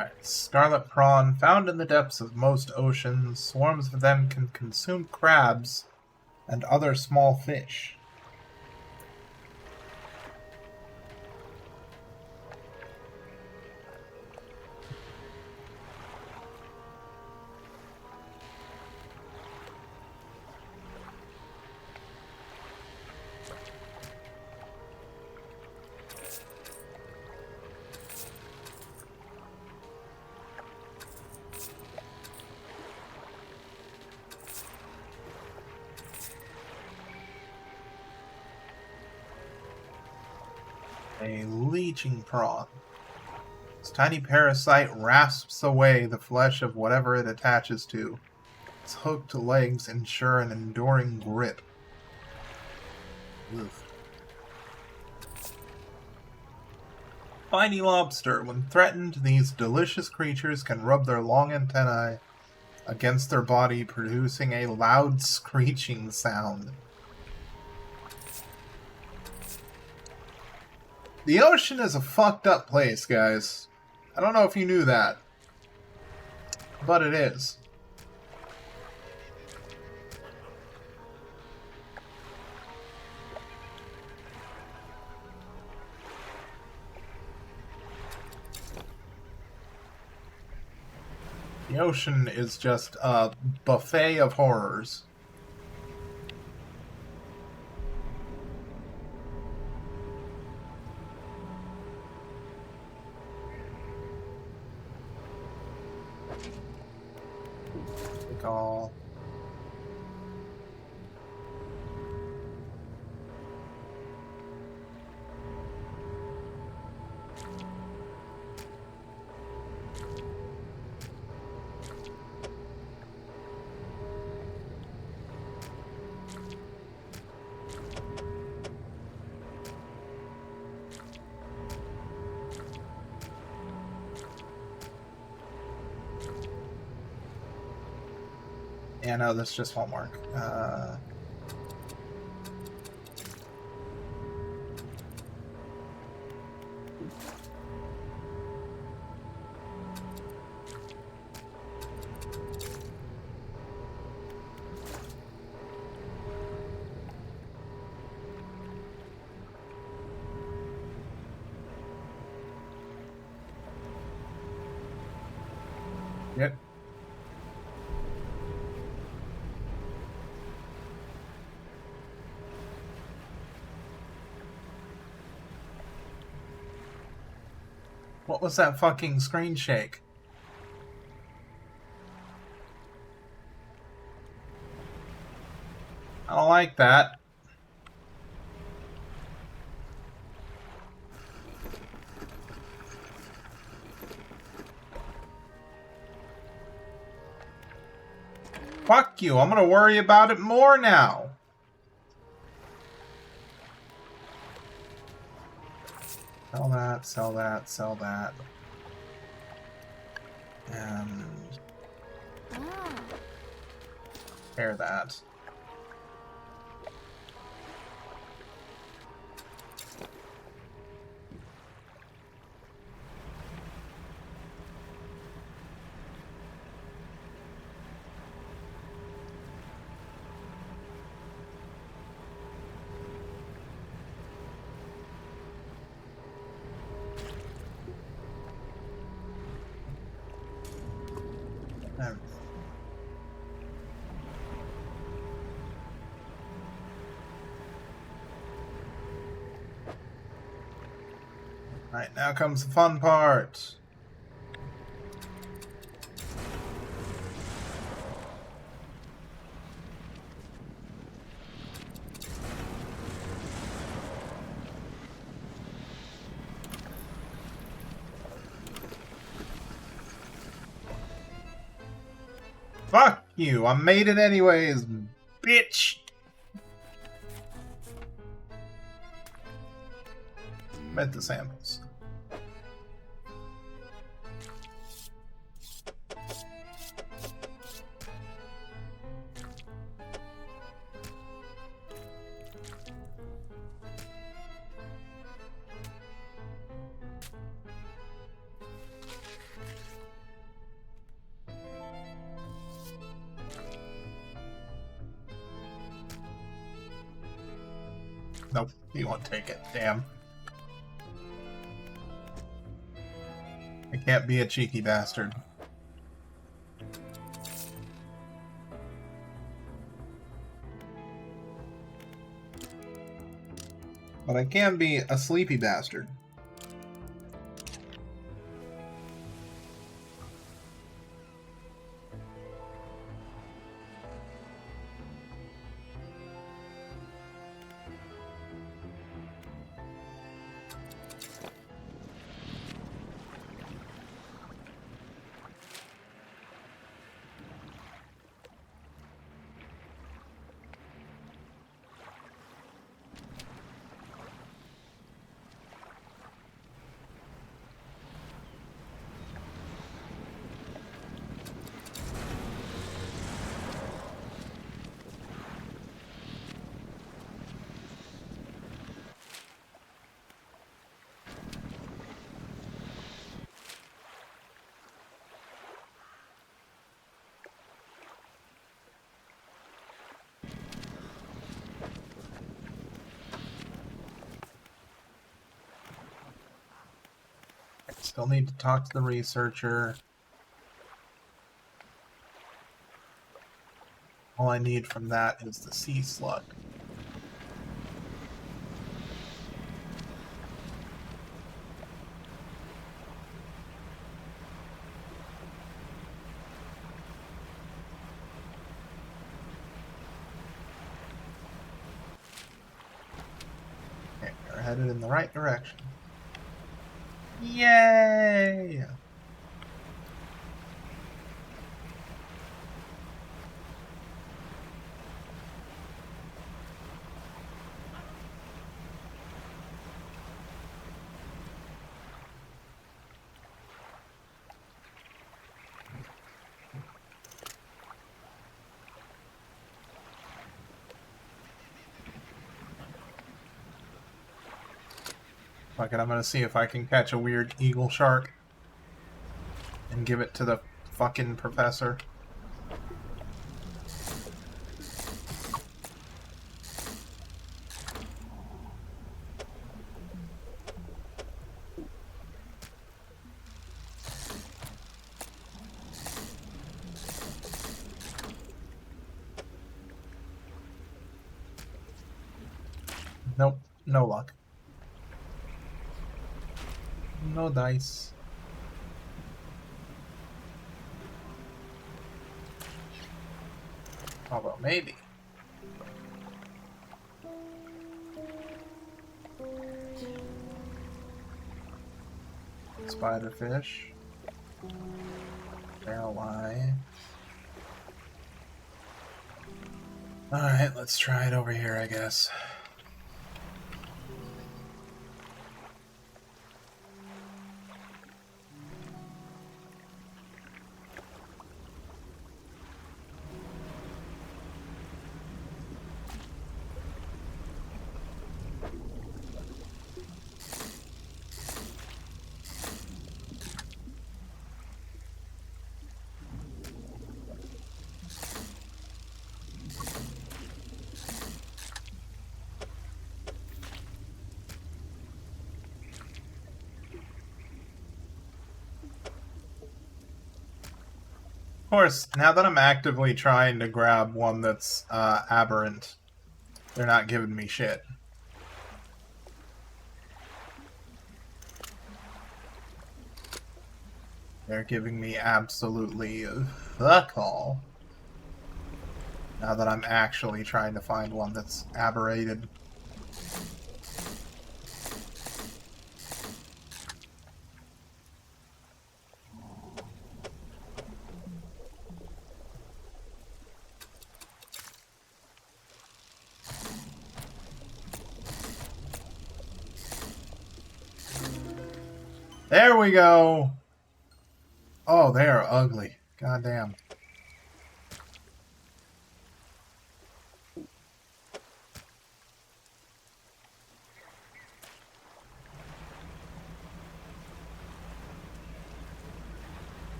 Alright, scarlet prawn. Found in the depths of most oceans, swarms of them can consume crabs and other small fish. A leeching prawn. This tiny parasite rasps away the flesh of whatever it attaches to. Its hooked legs ensure an enduring grip. Ugh. Spiny lobster. When threatened, these delicious creatures can rub their long antennae against their body, producing a loud screeching sound. The ocean is a fucked up place, guys. I don't know if you knew that, but it is. The ocean is just a buffet of horrors. All. Yeah, no, this just won't work. Yep. What was that fucking screen shake? I don't like that. Fuck you, I'm gonna worry about it more now. Sell that, sell that, sell that. And repair that. Alright, now comes the fun part. Fuck you, I made it anyways, bitch! Met the samples. He won't take it. Damn. I can't be a cheeky bastard. But I can be a sleepy bastard. Still need to talk to the researcher. All I need from that is the sea slug. Okay, we're headed in the right direction. Yay! Fuck it, I'm gonna see if I can catch a weird eagle shark and give it to the fucking professor. Nope, no luck. No dice. Although maybe. Spiderfish. Barrel eye. Alright, let's try it over here, I guess. Of course, now that I'm actively trying to grab one that's aberrant, they're not giving me shit. They're giving me absolutely fuck all. Now that I'm actually trying to find one that's aberrated. There we go! Oh, they are ugly. Goddamn.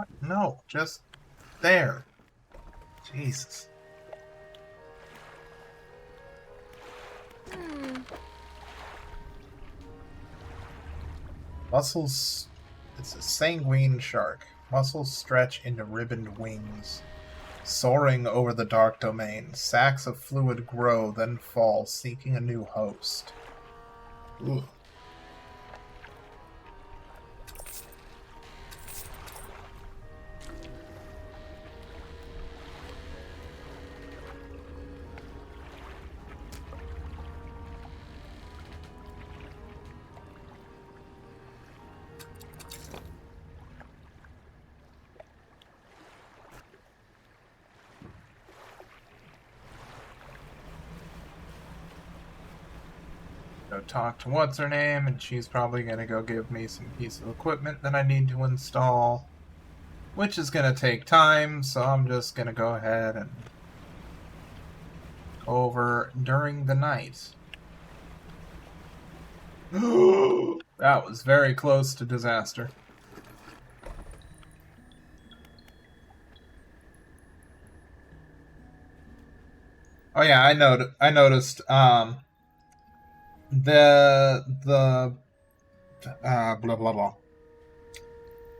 What? No, just there. Jesus. Muscles. It's a sanguine shark. Muscles stretch into ribboned wings. Soaring over the dark domain, sacks of fluid grow, then fall, seeking a new host. Ooh. Go talk to what's her name, and she's probably gonna go give me some piece of equipment that I need to install, which is gonna take time, so I'm just gonna go ahead and go over during the night. That was very close to disaster. Oh yeah, I noticed the blah blah blah.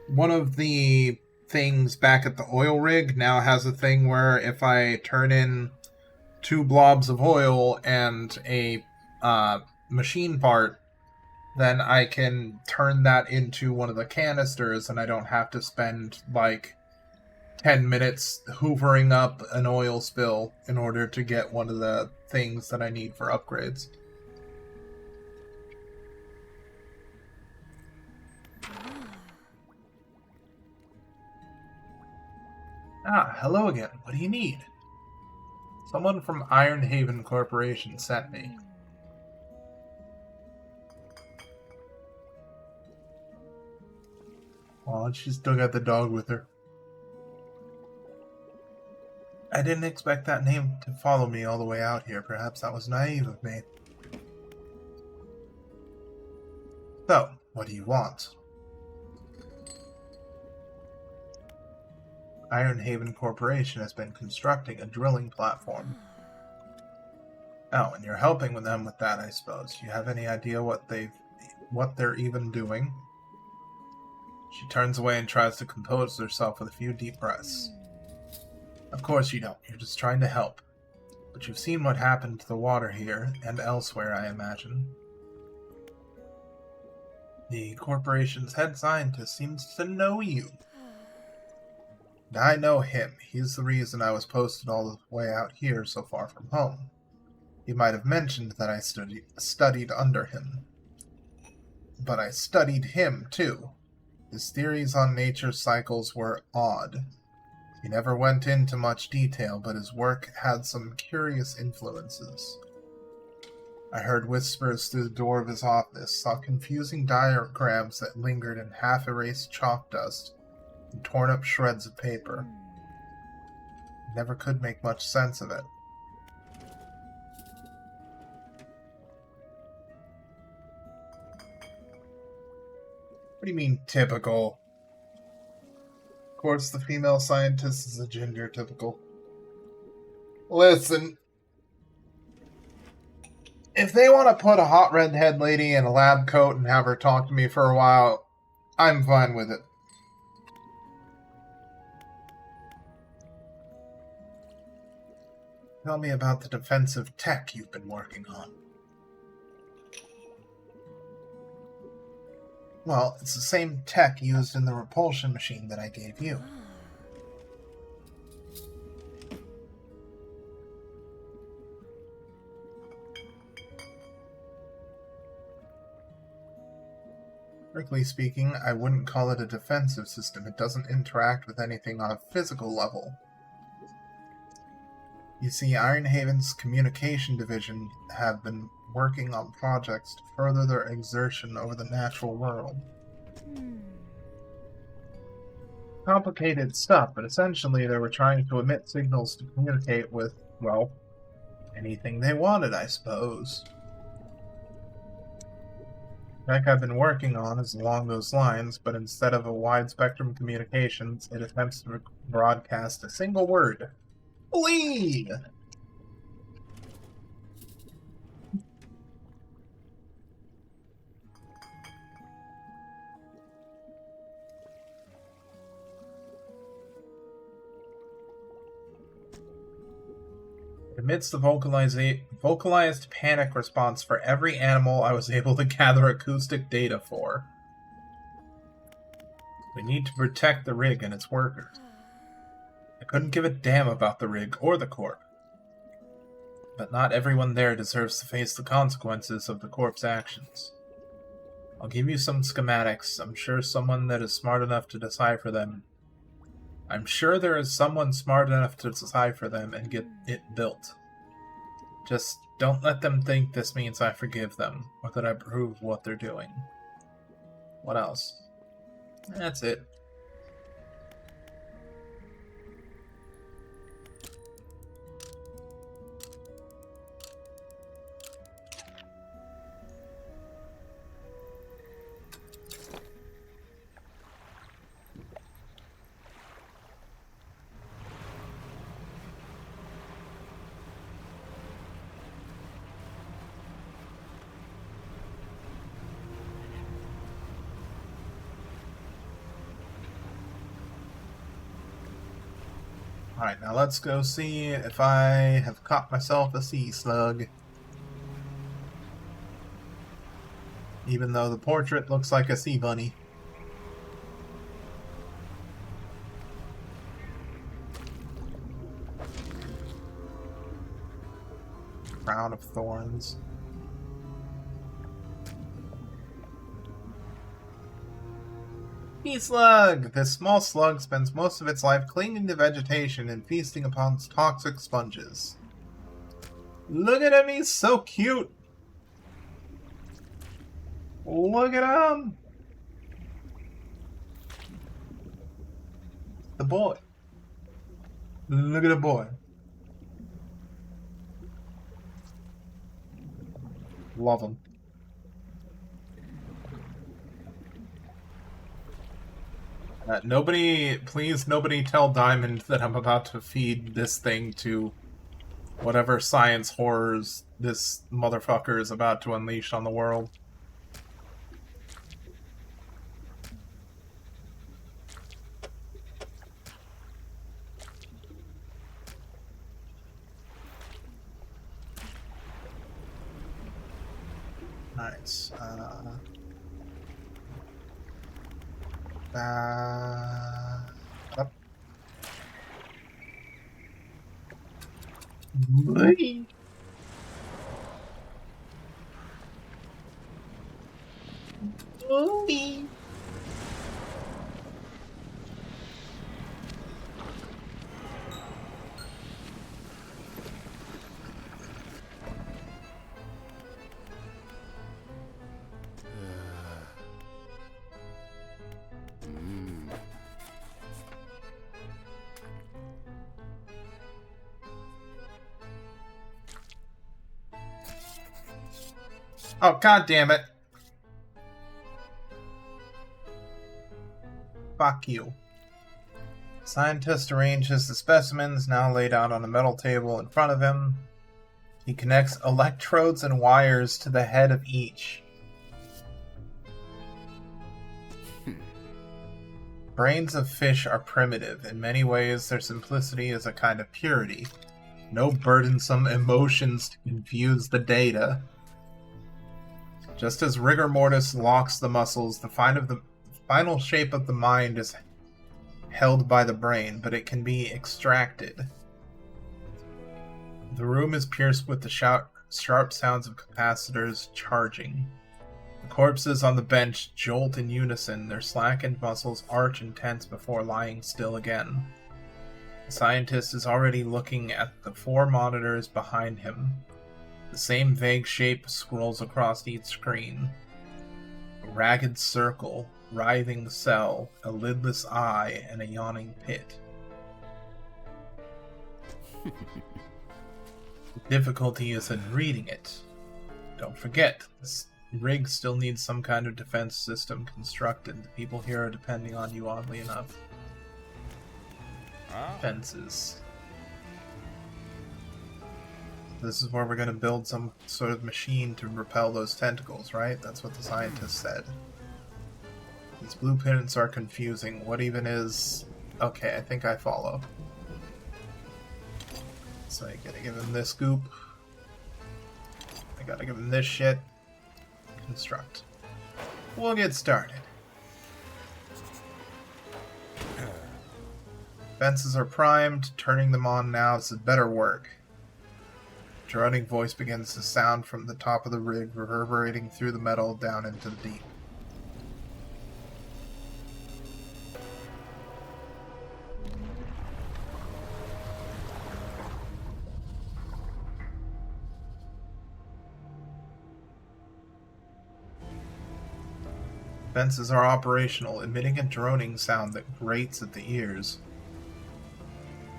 One of the things back at the oil rig now has a thing where if I turn in 2 blobs of oil and a machine part, then I can turn that into one of the canisters, and I don't have to spend like 10 minutes hoovering up an oil spill in order to get one of the things that I need for upgrades. Ah, hello again. What do you need? Someone from Iron Haven Corporation sent me. Oh, she's still got the dog with her. I didn't expect that name to follow me all the way out here. Perhaps that was naive of me. So, what do you want? Iron Haven Corporation has been constructing a drilling platform. Oh, and you're helping with them with that, I suppose. Do you have any idea what they're even doing? She turns away and tries to compose herself with a few deep breaths. Of course you don't. You're just trying to help. But you've seen what happened to the water here, and elsewhere, I imagine. The corporation's head scientist seems to know you. And I know him. He's the reason I was posted all the way out here so far from home. He might have mentioned that I studied under him. But I studied him, too. His theories on nature's cycles were odd. He never went into much detail, but his work had some curious influences. I heard whispers through the door of his office, saw confusing diagrams that lingered in half-erased chalk dust and torn-up shreds of paper. Never could make much sense of it. What do you mean, typical? Of course, the female scientist is a ginger typical. Listen. If they want to put a hot redhead lady in a lab coat and have her talk to me for a while, I'm fine with it. Tell me about the defensive tech you've been working on. Well, it's the same tech used in the repulsion machine that I gave you. Strictly speaking, I wouldn't call it a defensive system. It doesn't interact with anything on a physical level. You see, Iron Haven's communication division have been working on projects to further their exertion over the natural world. Complicated stuff, but essentially they were trying to emit signals to communicate with, well, anything they wanted, I suppose. Tech I've been working on is along those lines, but instead of a wide spectrum communications, it attempts to broadcast a single word. Flee! It emits the vocalized panic response for every animal I was able to gather acoustic data for. We need to protect the rig and its workers. I couldn't give a damn about the rig or the corp. But not everyone there deserves to face the consequences of the corp's actions. I'll give you some schematics. I'm sure someone that is smart enough to decipher them. I'm sure there is someone smart enough to decipher them and get it built. Just don't let them think this means I forgive them, or that I approve what they're doing. What else? That's it. Alright, now let's go see if I have caught myself a sea slug. Even though the portrait looks like a sea bunny. Crown of thorns. Sea slug! This small slug spends most of its life clinging to vegetation and feasting upon toxic sponges. Look at him, he's so cute! Look at him! The boy. Look at the boy. Love him. Please nobody tell Diamond that I'm about to feed this thing to whatever science horrors this motherfucker is about to unleash on the world. Nice. Up. Boy. Boy. Oh, god damn it. Fuck you. Scientist arranges the specimens now laid out on a metal table in front of him. He connects electrodes and wires to the head of each. Brains of fish are primitive. In many ways, their simplicity is a kind of purity. No burdensome emotions to confuse the data. Just as rigor mortis locks the muscles, the final shape of the mind is held by the brain, but it can be extracted. The room is pierced with the sharp sounds of capacitors charging. The corpses on the bench jolt in unison, their slackened muscles arch and tense before lying still again. The scientist is already looking at the 4 monitors behind him. The same vague shape scrolls across each screen. A ragged circle, writhing cell, a lidless eye, and a yawning pit. The difficulty is in reading it. Don't forget, rig still needs some kind of defense system constructed. The people here are depending on you, oddly enough. Fences. This is where we're going to build some sort of machine to repel those tentacles, right? That's what the scientists said. These blueprints are confusing. What even is... Okay, I think I follow. So I gotta give him this goop. I gotta give him this shit. Construct. We'll get started. Fences are primed. Turning them on now is better work. Droning voice begins to sound from the top of the rig, reverberating through the metal down into the deep. Fences are operational, emitting a droning sound that grates at the ears.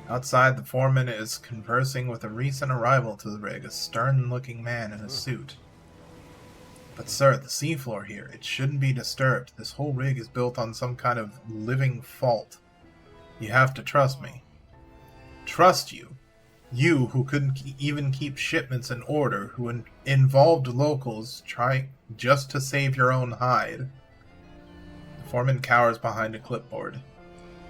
Outside, the foreman is conversing with a recent arrival to the rig, a stern-looking man in a suit. But sir, the seafloor here, it shouldn't be disturbed. This whole rig is built on some kind of living fault. You have to trust me. Trust you? You, who couldn't even keep shipments in order, who involved locals, trying just to save your own hide. The foreman cowers behind a clipboard.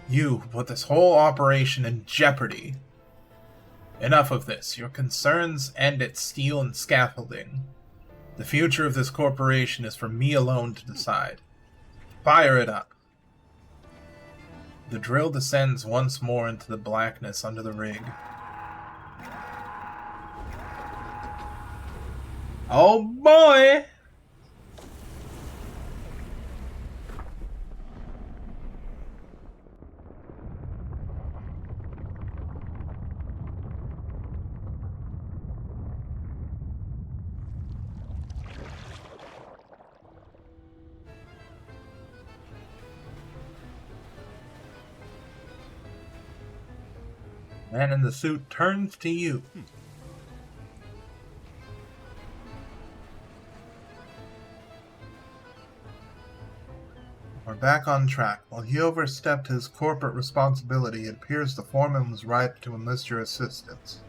You who put this whole operation in jeopardy. Enough of this. Your concerns end at steel and scaffolding. The future of this corporation is for me alone to decide. Fire it up. The drill descends once more into the blackness under the rig. Oh boy! Man in the suit turns to you. We're back on track. While he overstepped his corporate responsibility, it appears the foreman was right to enlist your assistance.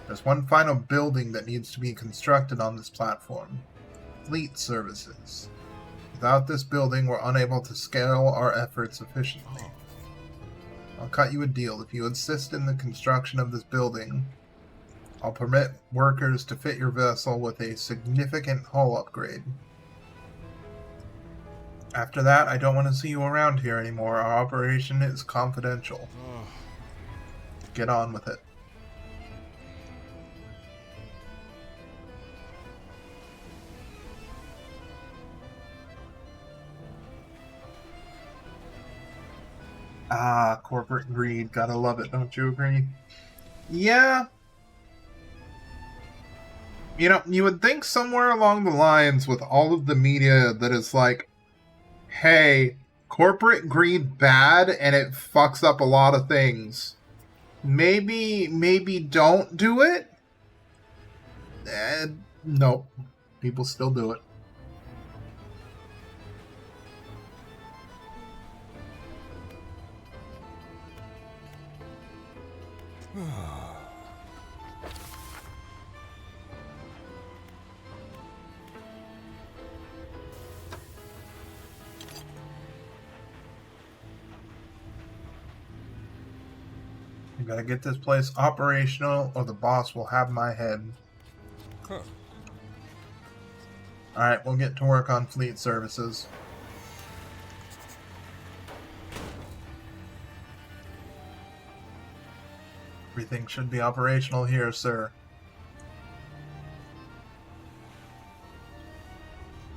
There's one final building that needs to be constructed on this platform. Fleet services. Without this building, we're unable to scale our efforts efficiently. I'll cut you a deal. If you insist in the construction of this building, I'll permit workers to fit your vessel with a significant hull upgrade. After that, I don't want to see you around here anymore. Our operation is confidential. Get on with it. Ah, corporate greed. Gotta love it, don't you agree? Yeah. You know, you would think somewhere along the lines with all of the media that is like, hey, corporate greed bad and it fucks up a lot of things. Maybe don't do it? Nope. People still do it. I gotta get this place operational or the boss will have my head. Huh. Alright, we'll get to work on fleet services. Everything should be operational here, sir.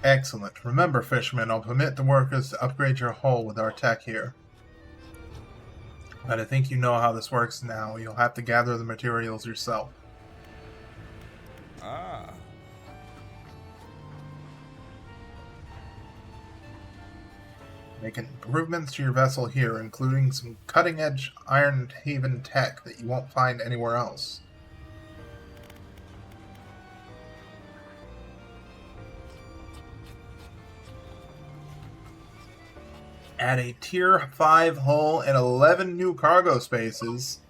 Excellent. Remember, fishermen, I'll permit the workers to upgrade your hull with our tech here. But I think you know how this works now. You'll have to gather the materials yourself. Make improvements to your vessel here, including some cutting-edge Iron Haven tech that you won't find anywhere else. Add a tier 5 hull and 11 new cargo spaces.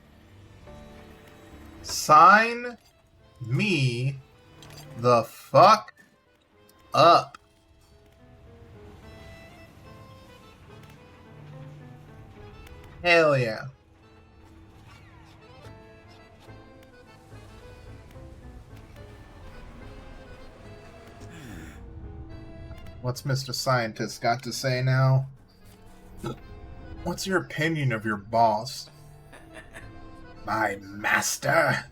Sign me the fuck up. Hell yeah. What's Mr. Scientist got to say now? What's your opinion of your boss? My master?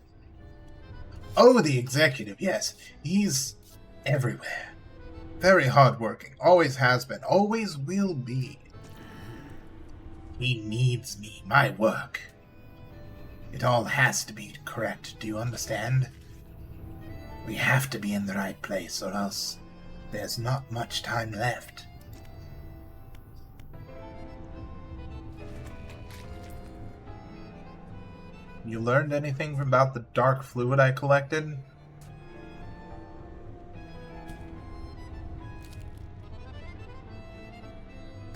Oh, the executive, yes. He's everywhere. Very hardworking. Always has been. Always will be. He needs me. My work. It all has to be correct. Do you understand? We have to be in the right place, or else there's not much time left. You learned anything about the dark fluid I collected?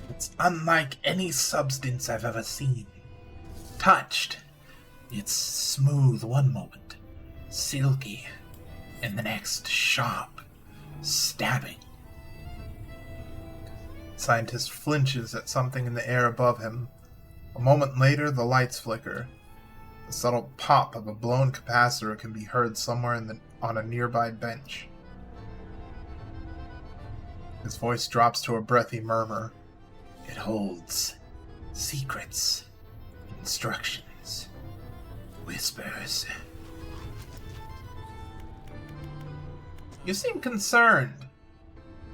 It's unlike any substance I've ever seen. Touched. It's smooth one moment, silky, and the next sharp, stabbing. Scientist flinches at something in the air above him. A moment later, the lights flicker. The subtle pop of a blown capacitor can be heard somewhere on a nearby bench. His voice drops to a breathy murmur. It holds secrets, instructions, whispers. You seem concerned.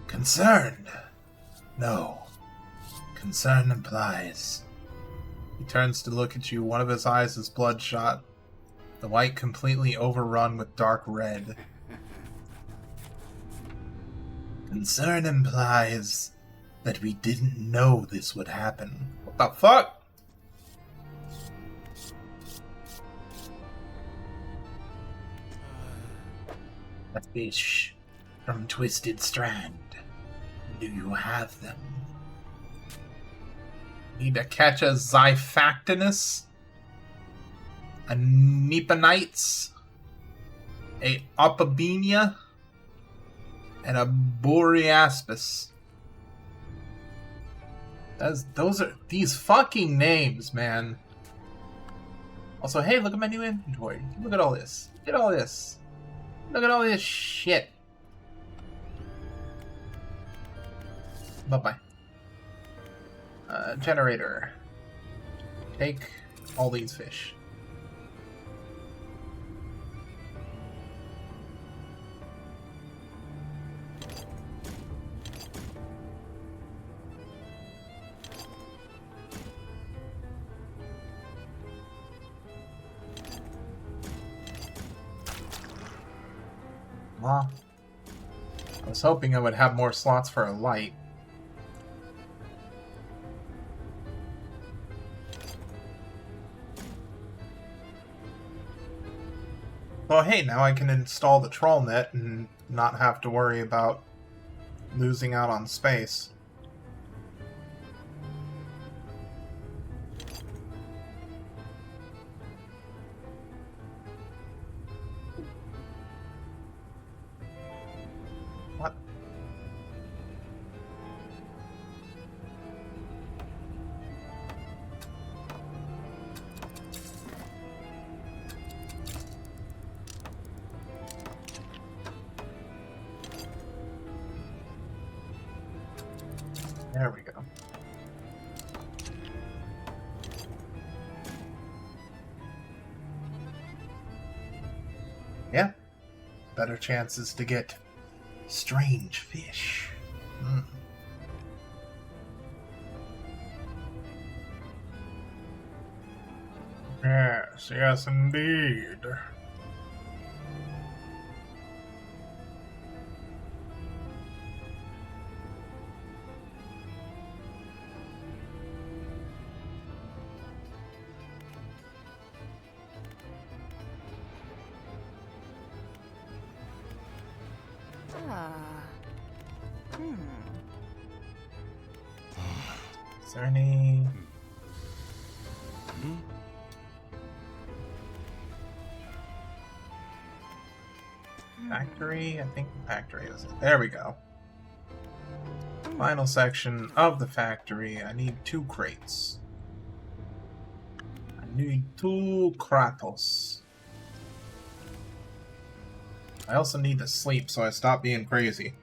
Concerned? No. Concern implies. He turns to look at you. One of his eyes is bloodshot, the white completely overrun with dark red. Concern implies that we didn't know this would happen. What the fuck? A fish from Twisted Strand. Do you have them? Need to catch a Xiphactinus, a Neponites, a Opabenia, and a Boreaspis. Those are these fucking names, man. Also, hey, look at my new inventory. Look at all this. Look at all this. Look at all this shit. Bye-bye. Generator. Take all these fish. Well, I was hoping I would have more slots for a light. Well, hey, now I can install the troll net and not have to worry about losing out on space. What? There we go. Yeah. Better chances to get strange fish. Mm. Yes, yes indeed. Is there any... Factory? I think the factory is it. There we go. Final section of the factory. I need 2 crates. I need 2 Kratos. I also need to sleep, so I stop being crazy.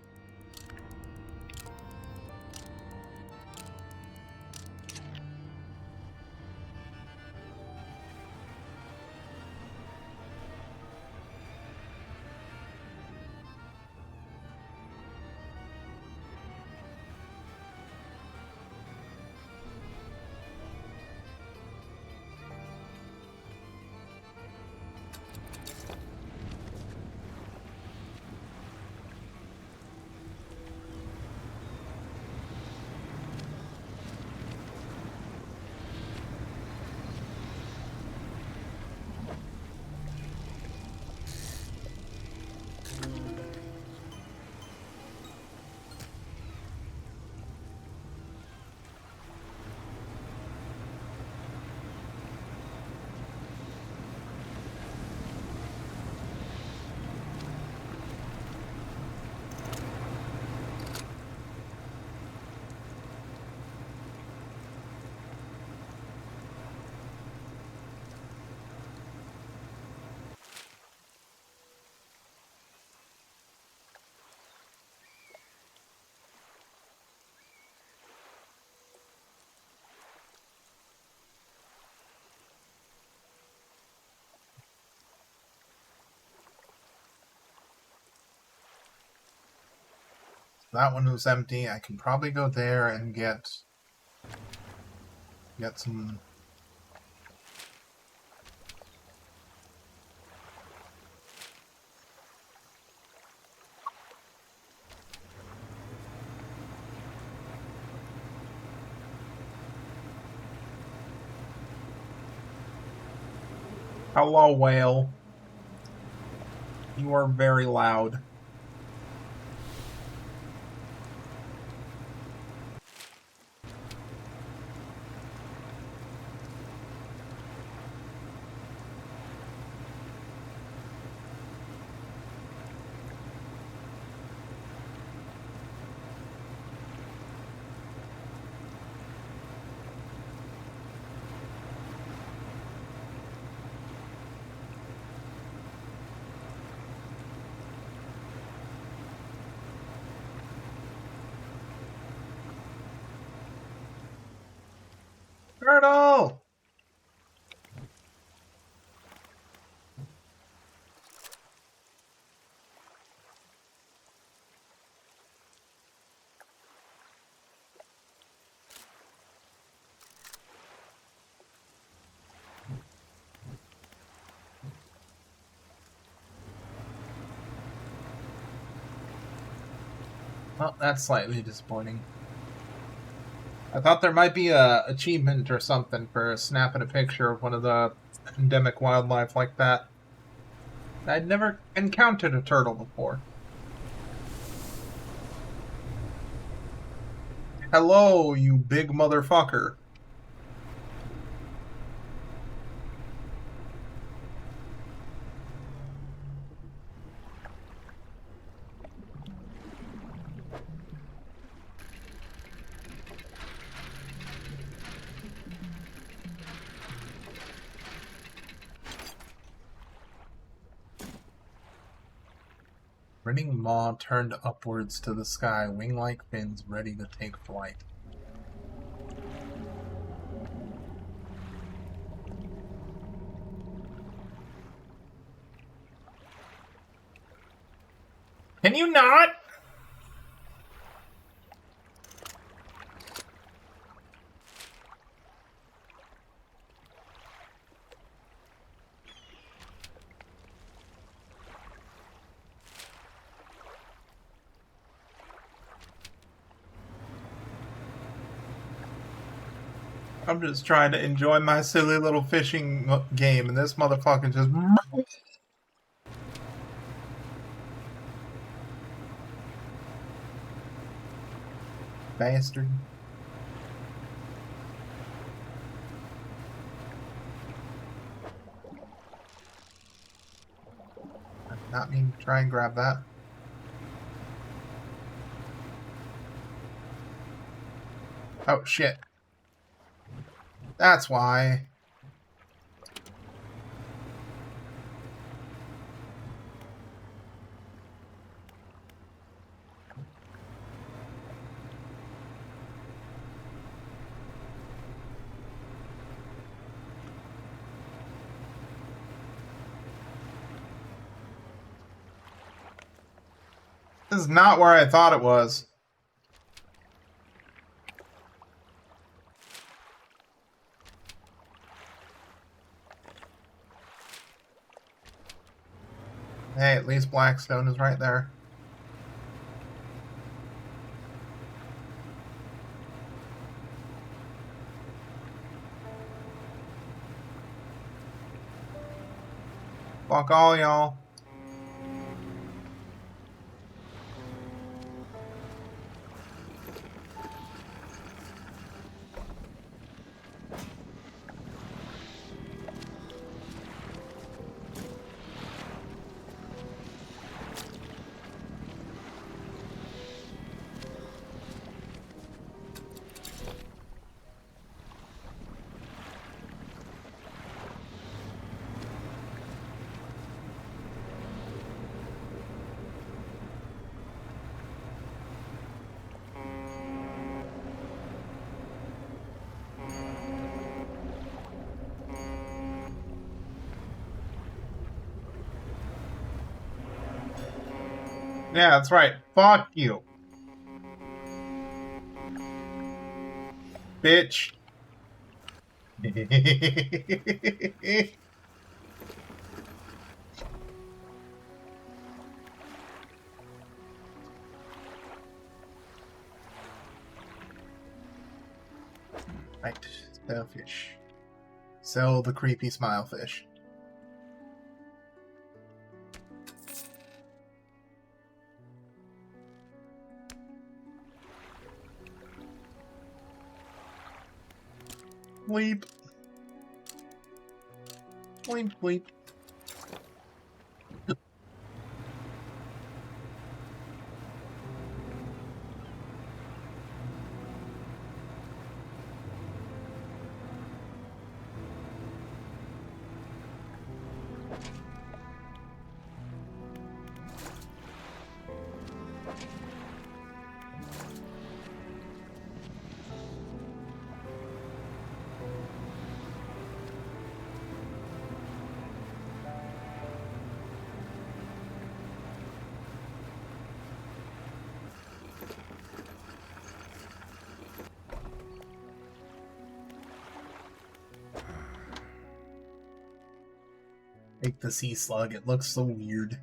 That one was empty. I can probably go there and get some... Hello, whale. You are very loud. Turtle! Well, that's slightly disappointing. I thought there might be a achievement or something for snapping a picture of one of the endemic wildlife like that. I'd never encountered a turtle before. Hello, you big motherfucker. Grinning maw turned upwards to the sky, wing-like fins ready to take flight. Can you not? I'm just trying to enjoy my silly little fishing game, and this motherfucker just... Bastard. not mean to try and grab that. Oh, shit. That's why. This is not where I thought it was. Hey, at least Blackstone is right there. Fuck all y'all. Yeah, that's right. Fuck you. Bitch. Right, sell fish. Sell the creepy smile fish. Bleep. Bleep, bleep. Take the sea slug, it looks so weird.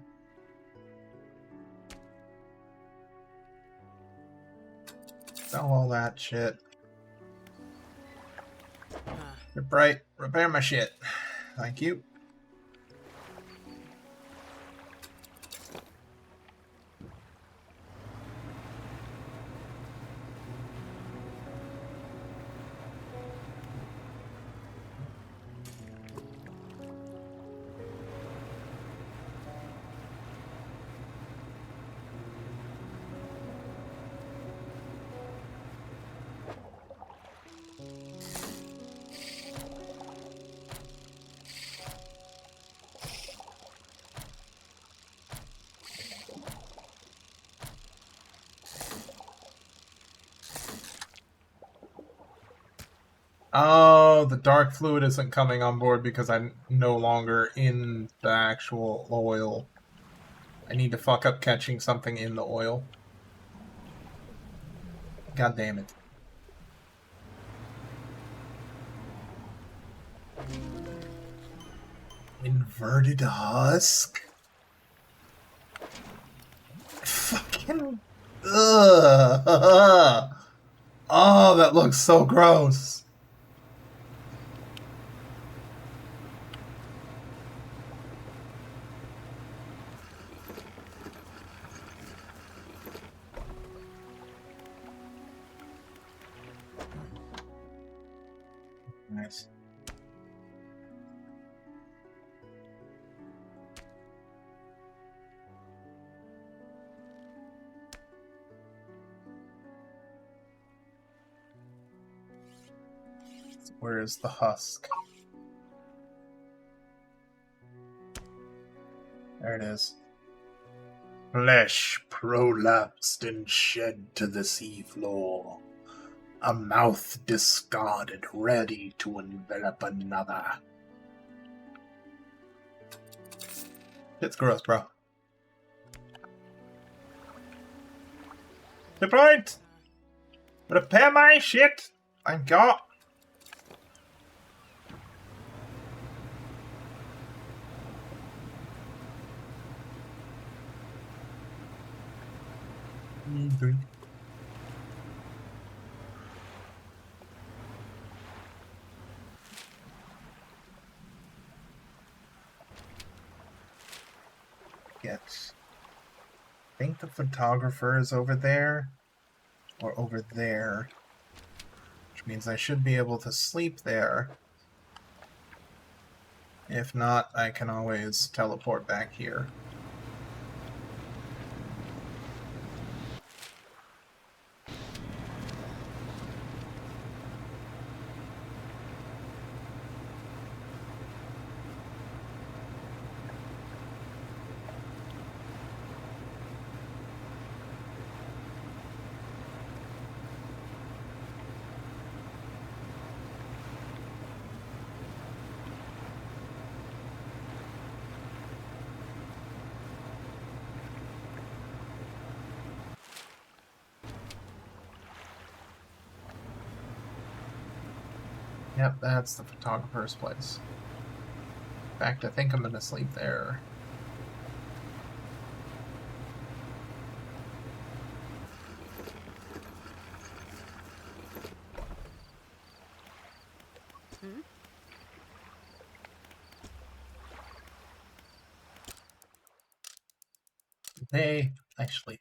Sell all that shit. You're bright. Repair my shit. Thank you. Oh, the dark fluid isn't coming on board because I'm no longer in the actual oil. I need to fuck up catching something in the oil. God damn it. Inverted husk? Fucking... Ugh. Oh, that looks so gross. Nice. Where is the husk? There it is. Flesh prolapsed and shed to the seafloor. A mouth discarded, ready to envelop another. It's gross, bro. The point! Repair my shit! I got. Drink. Get. I think the photographer is over there. Or over there. Which means I should be able to sleep there. If not, I can always teleport back here. Yep, that's the photographer's place. In fact, I think I'm gonna sleep there. They actually.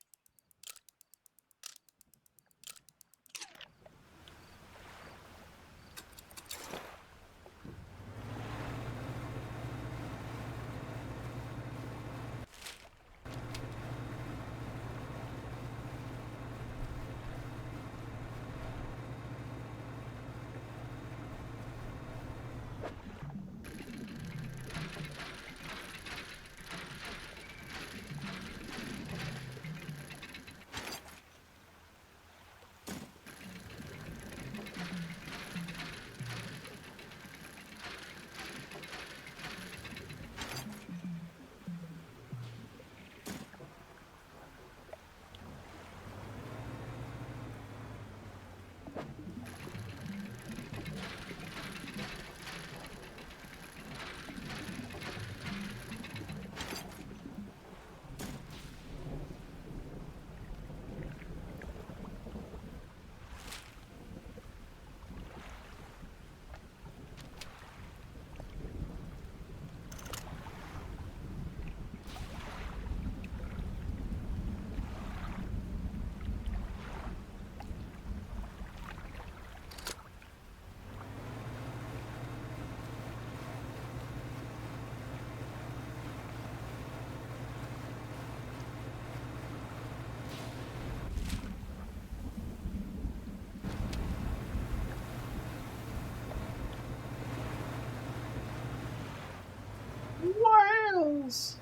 Whales!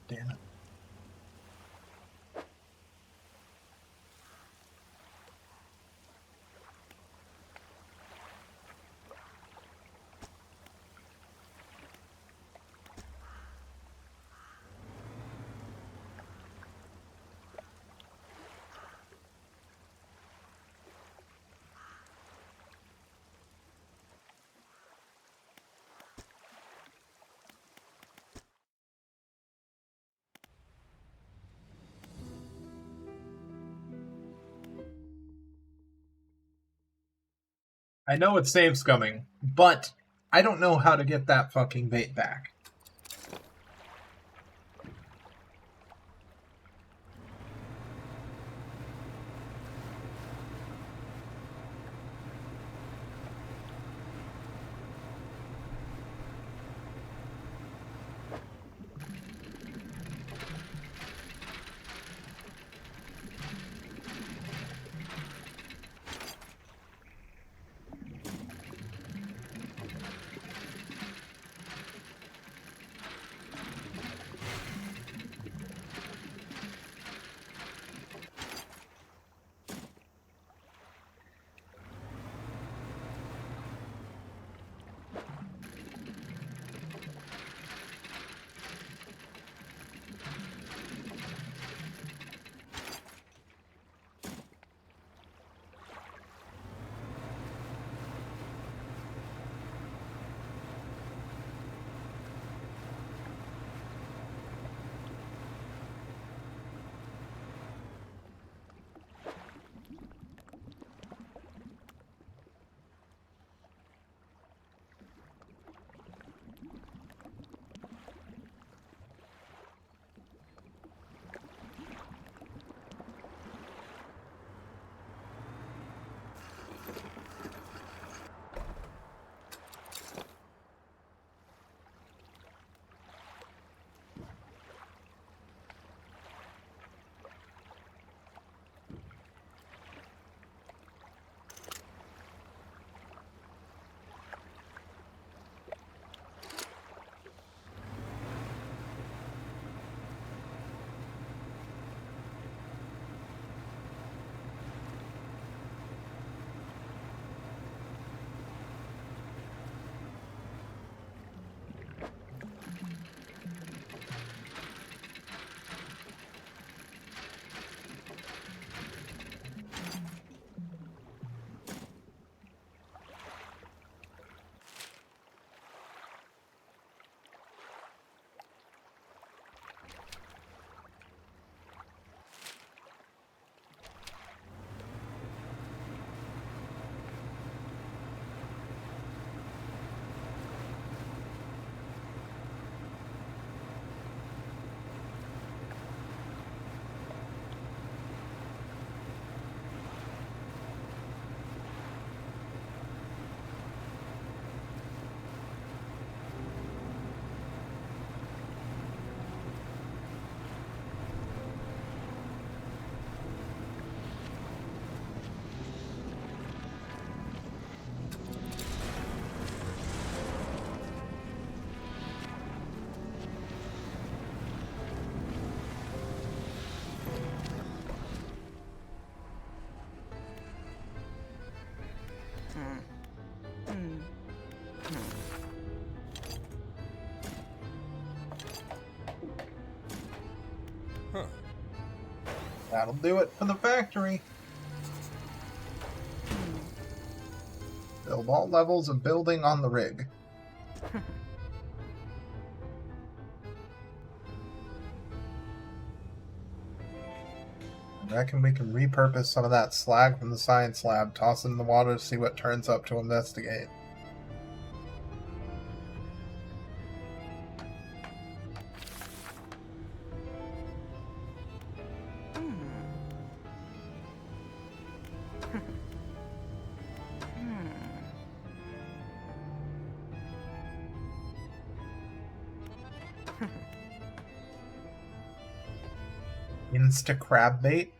Damn it. I know it's save scumming, but I don't know how to get that fucking bait back. Huh. That'll do it for the factory. Build all levels of building on the rig. I reckon we can repurpose some of that slag from the science lab, toss it in the water to see what turns up to investigate. Insta crab bait?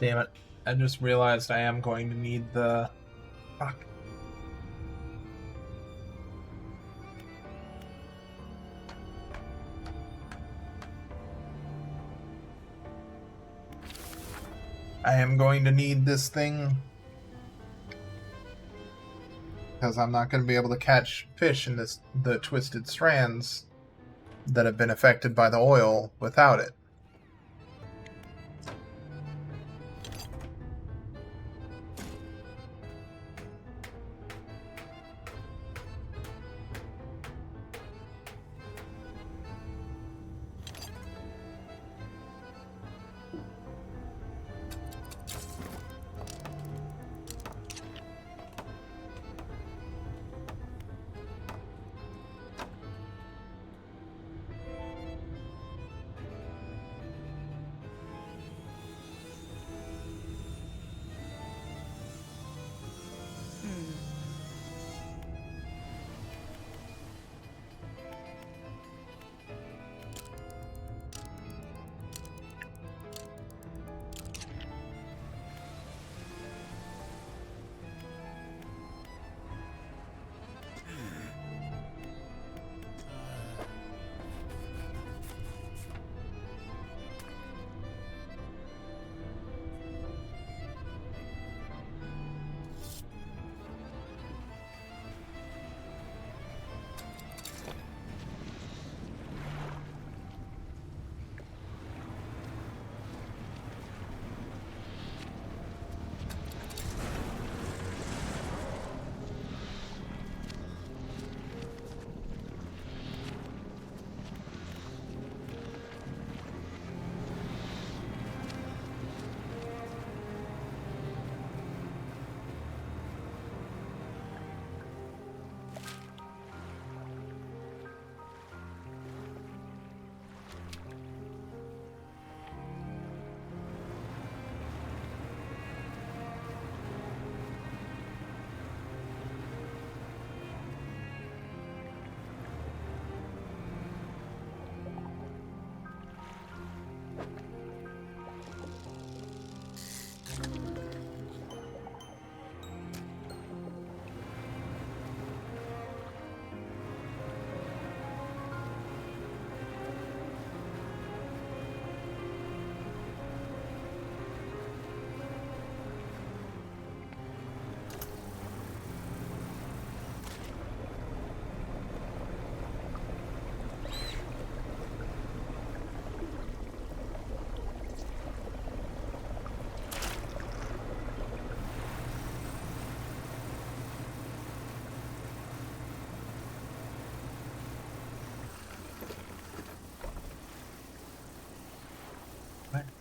Damn it. I just realized I am going to need the... Fuck. I am going to need this thing because I'm not going to be able to catch fish in the twisted strands that have been affected by the oil without it.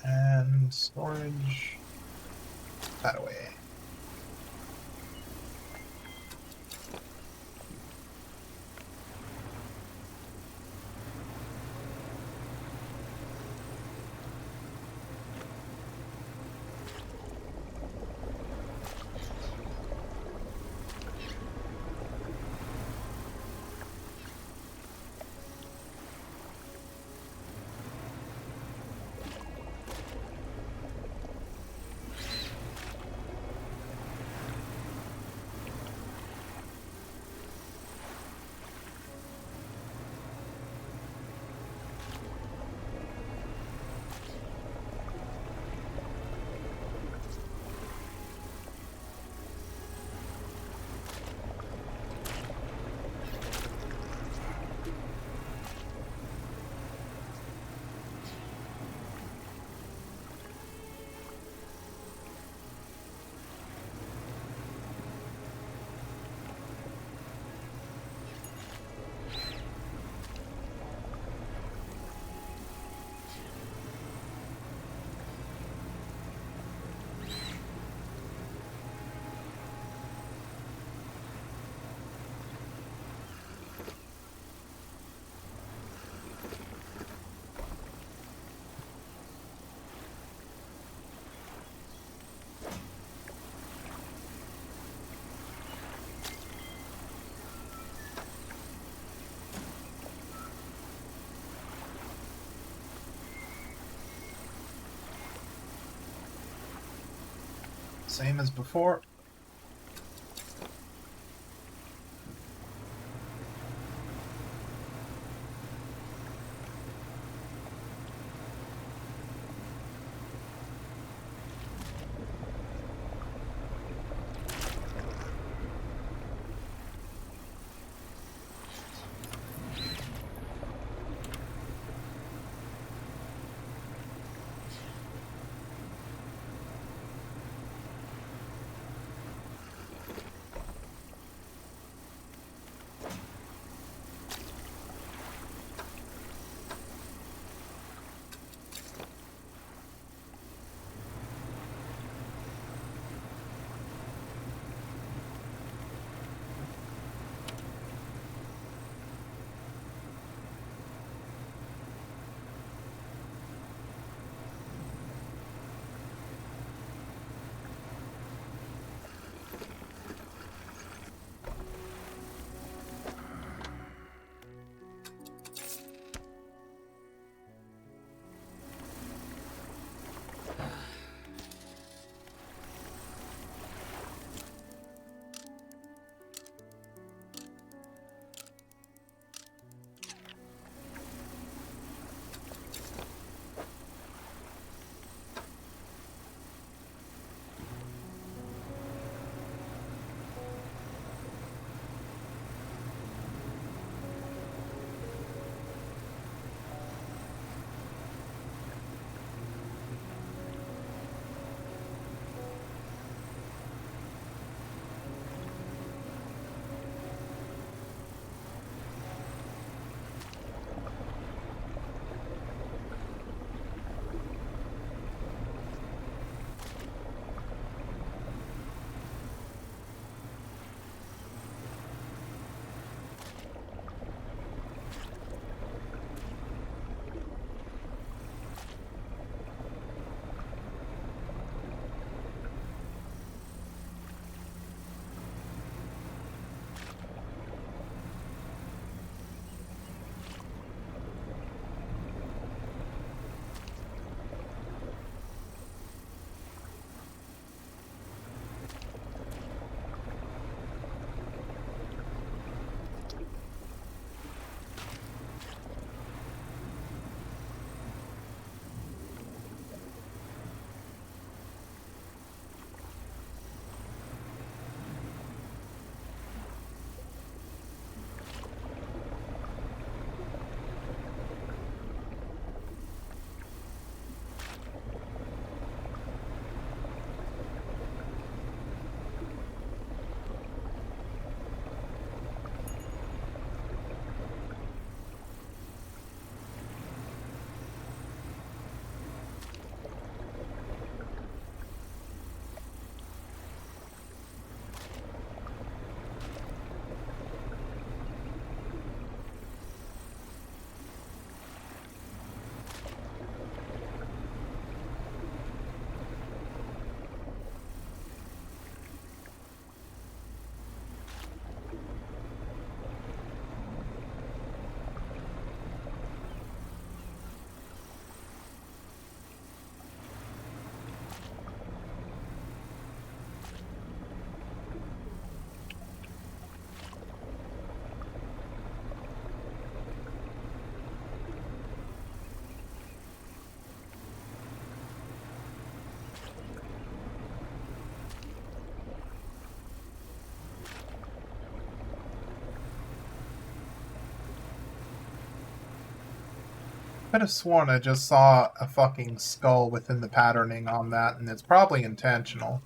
And storage that away. Same as before. could have sworn I just saw a fucking skull within the patterning on that, and it's probably intentional.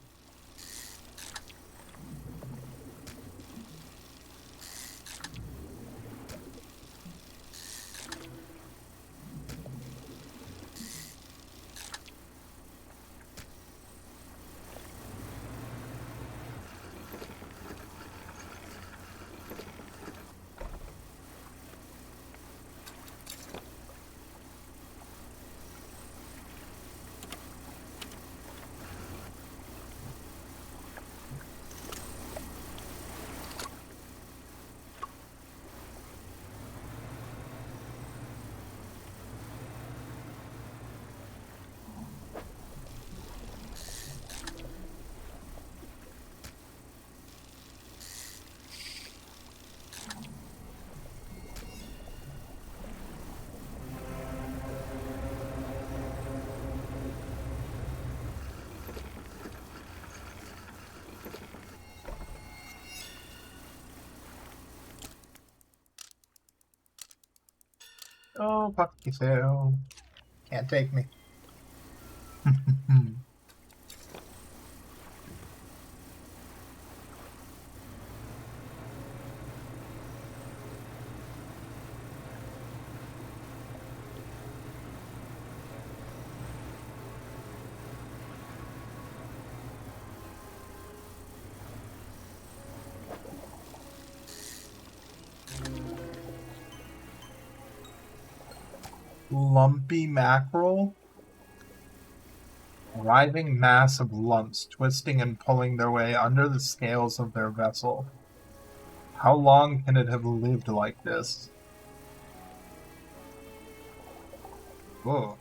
Oh, fuck yourself. Can't take me. Lumpy mackerel? Writhing mass of lumps twisting and pulling their way under the scales of their vessel. How long can it have lived like this? Whoa.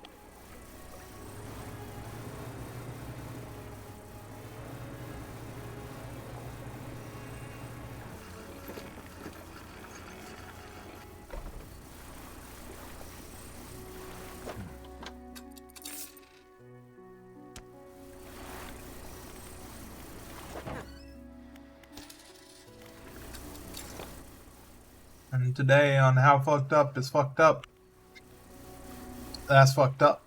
And today on How Fucked Up is Fucked Up. That's fucked up.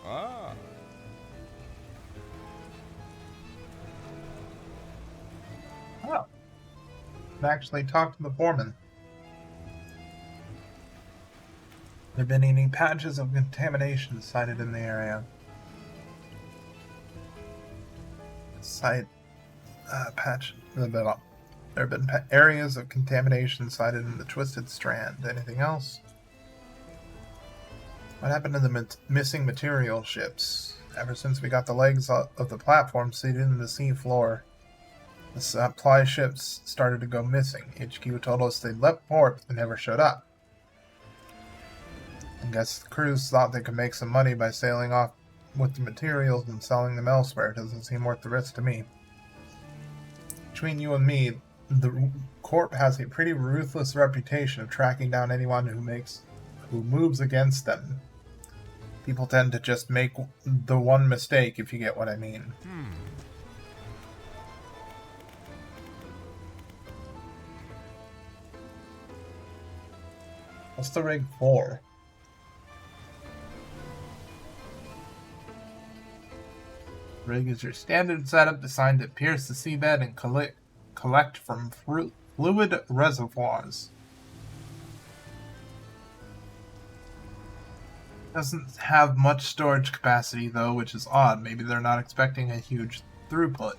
Ah. Oh. I actually talked to the foreman. There have been any patches of contamination sighted in the area. There have been areas of contamination sighted in the Twisted Strand. Anything else? What happened to the missing material ships? Ever since we got the legs of the platform seated in the sea floor, the supply ships started to go missing. HQ told us they left port and never showed up. I guess the crews thought they could make some money by sailing off with the materials and selling them elsewhere. Doesn't seem worth the risk to me. Between you and me, the Corp has a pretty ruthless reputation of tracking down anyone who moves against them. People tend to just make the one mistake, if you get what I mean. What's the rig for? Rig is your standard setup designed to pierce the seabed and collect from fluid reservoirs. Doesn't have much storage capacity though, which is odd. Maybe they're not expecting a huge throughput.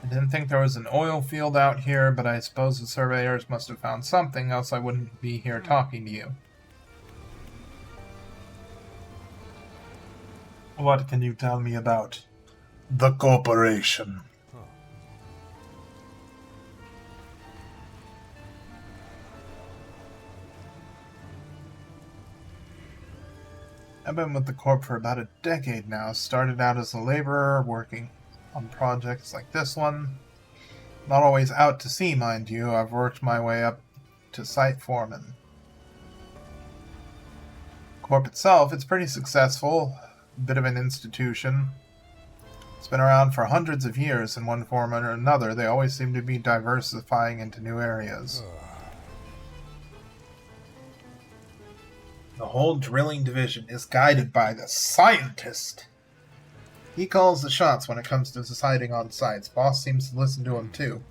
I didn't think there was an oil field out here, but I suppose the surveyors must have found something, else I wouldn't be here talking to you. What can you tell me about the corporation? I've been with the Corp for about a decade now. Started out as a laborer, working on projects like this one. Not always out to sea, mind you. I've worked my way up to site foreman. Corp itself, it's pretty successful. A bit of an institution. It's been around for hundreds of years in one form or another. They always seem to be diversifying into new areas. The whole drilling division is guided by the scientist. He calls the shots when it comes to deciding on sites. Boss seems to listen to him too.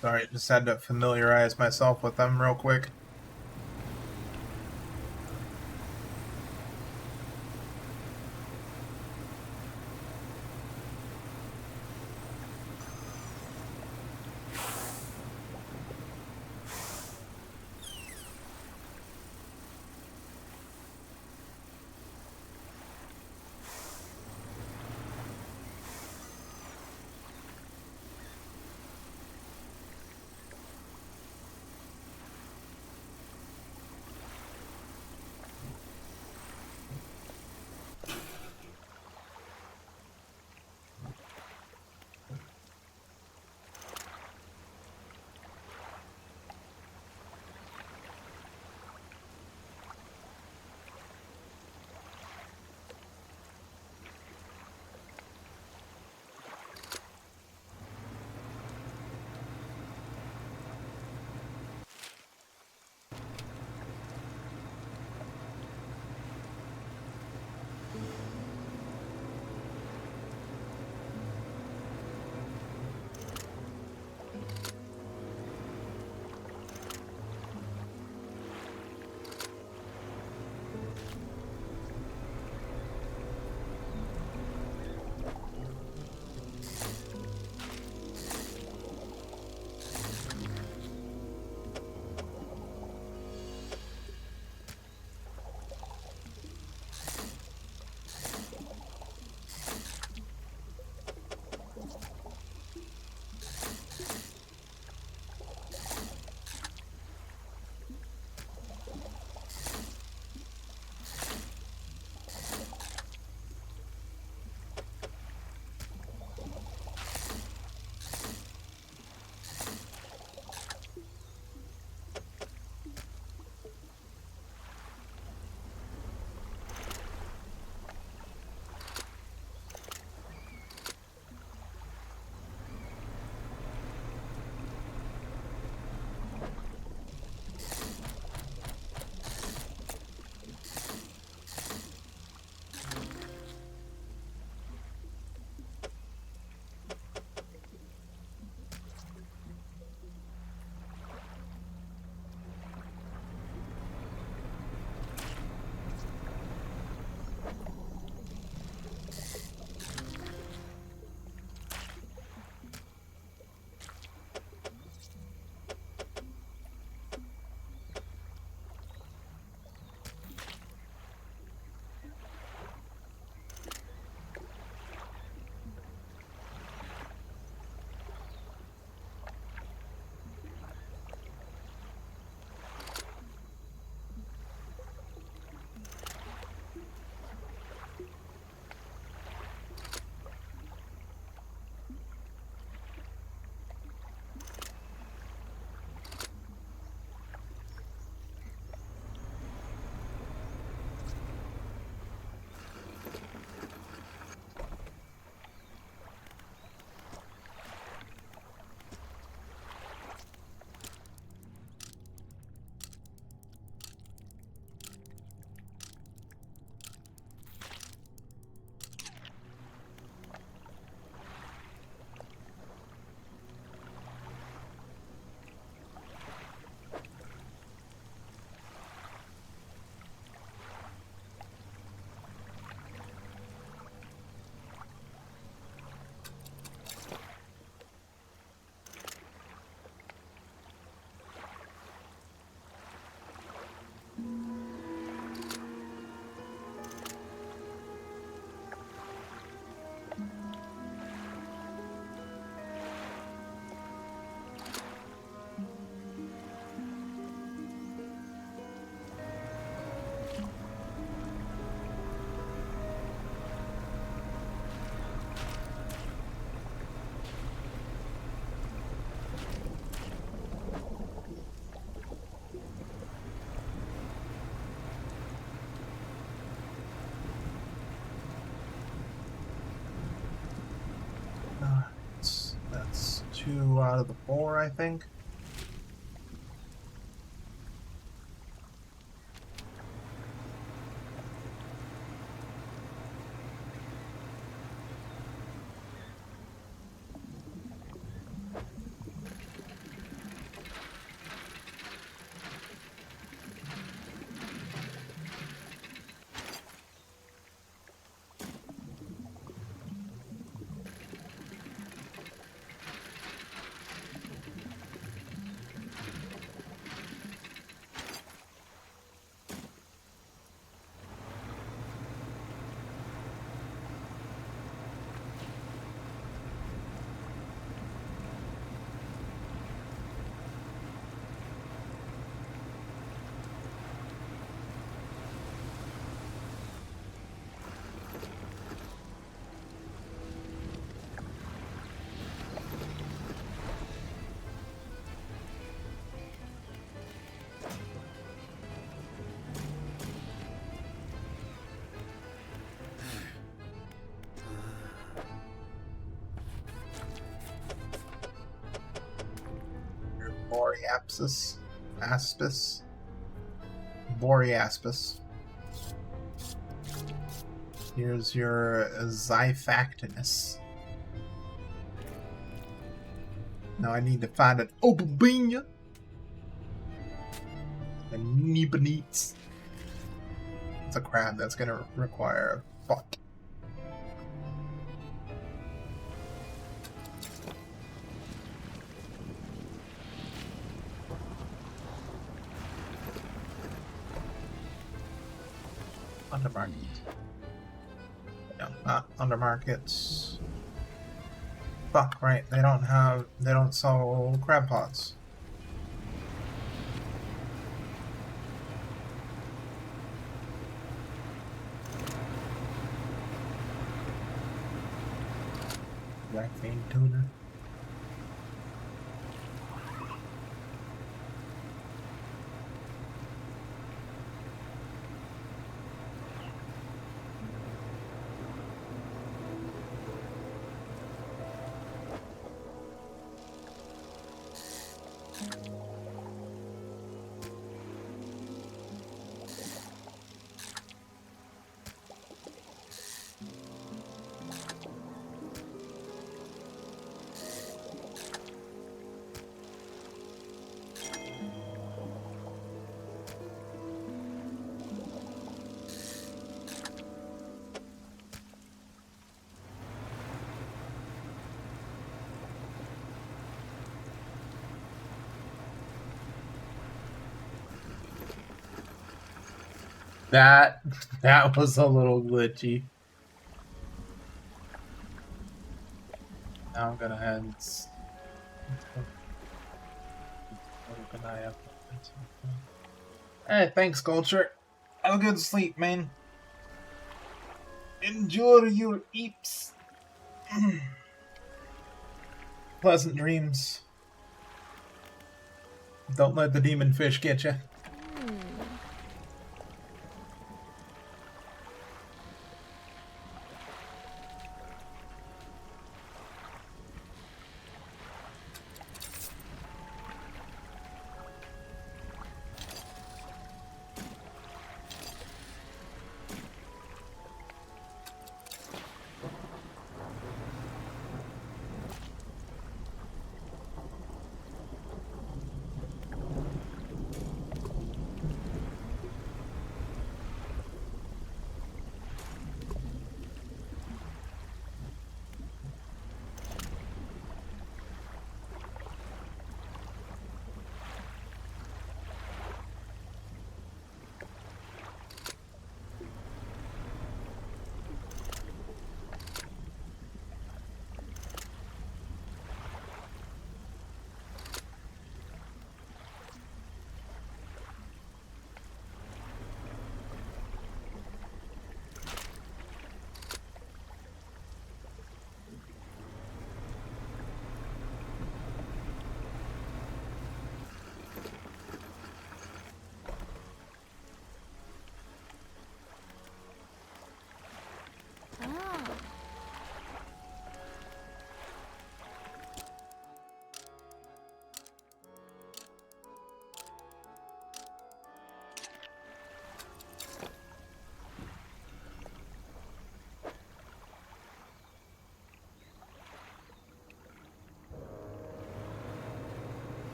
Sorry, just had to familiarize myself with them real quick. 2 out of the 4, I think. Boreapsis. Aspis. Boreaspis. Here's your Xiphactinus. Now I need to find an Opalbina. And Nebanese. It's a crab that's going to require a butt. Undermarket. No, not undermarkets. Fuck, right. They don't sell crab pots. Blackfin tuna. That was a little glitchy. Now I'm gonna head and open eye up. Hey, thanks, Culture. Have a good sleep, man. Enjoy your eeps. Pleasant dreams. Don't let the demon fish get you.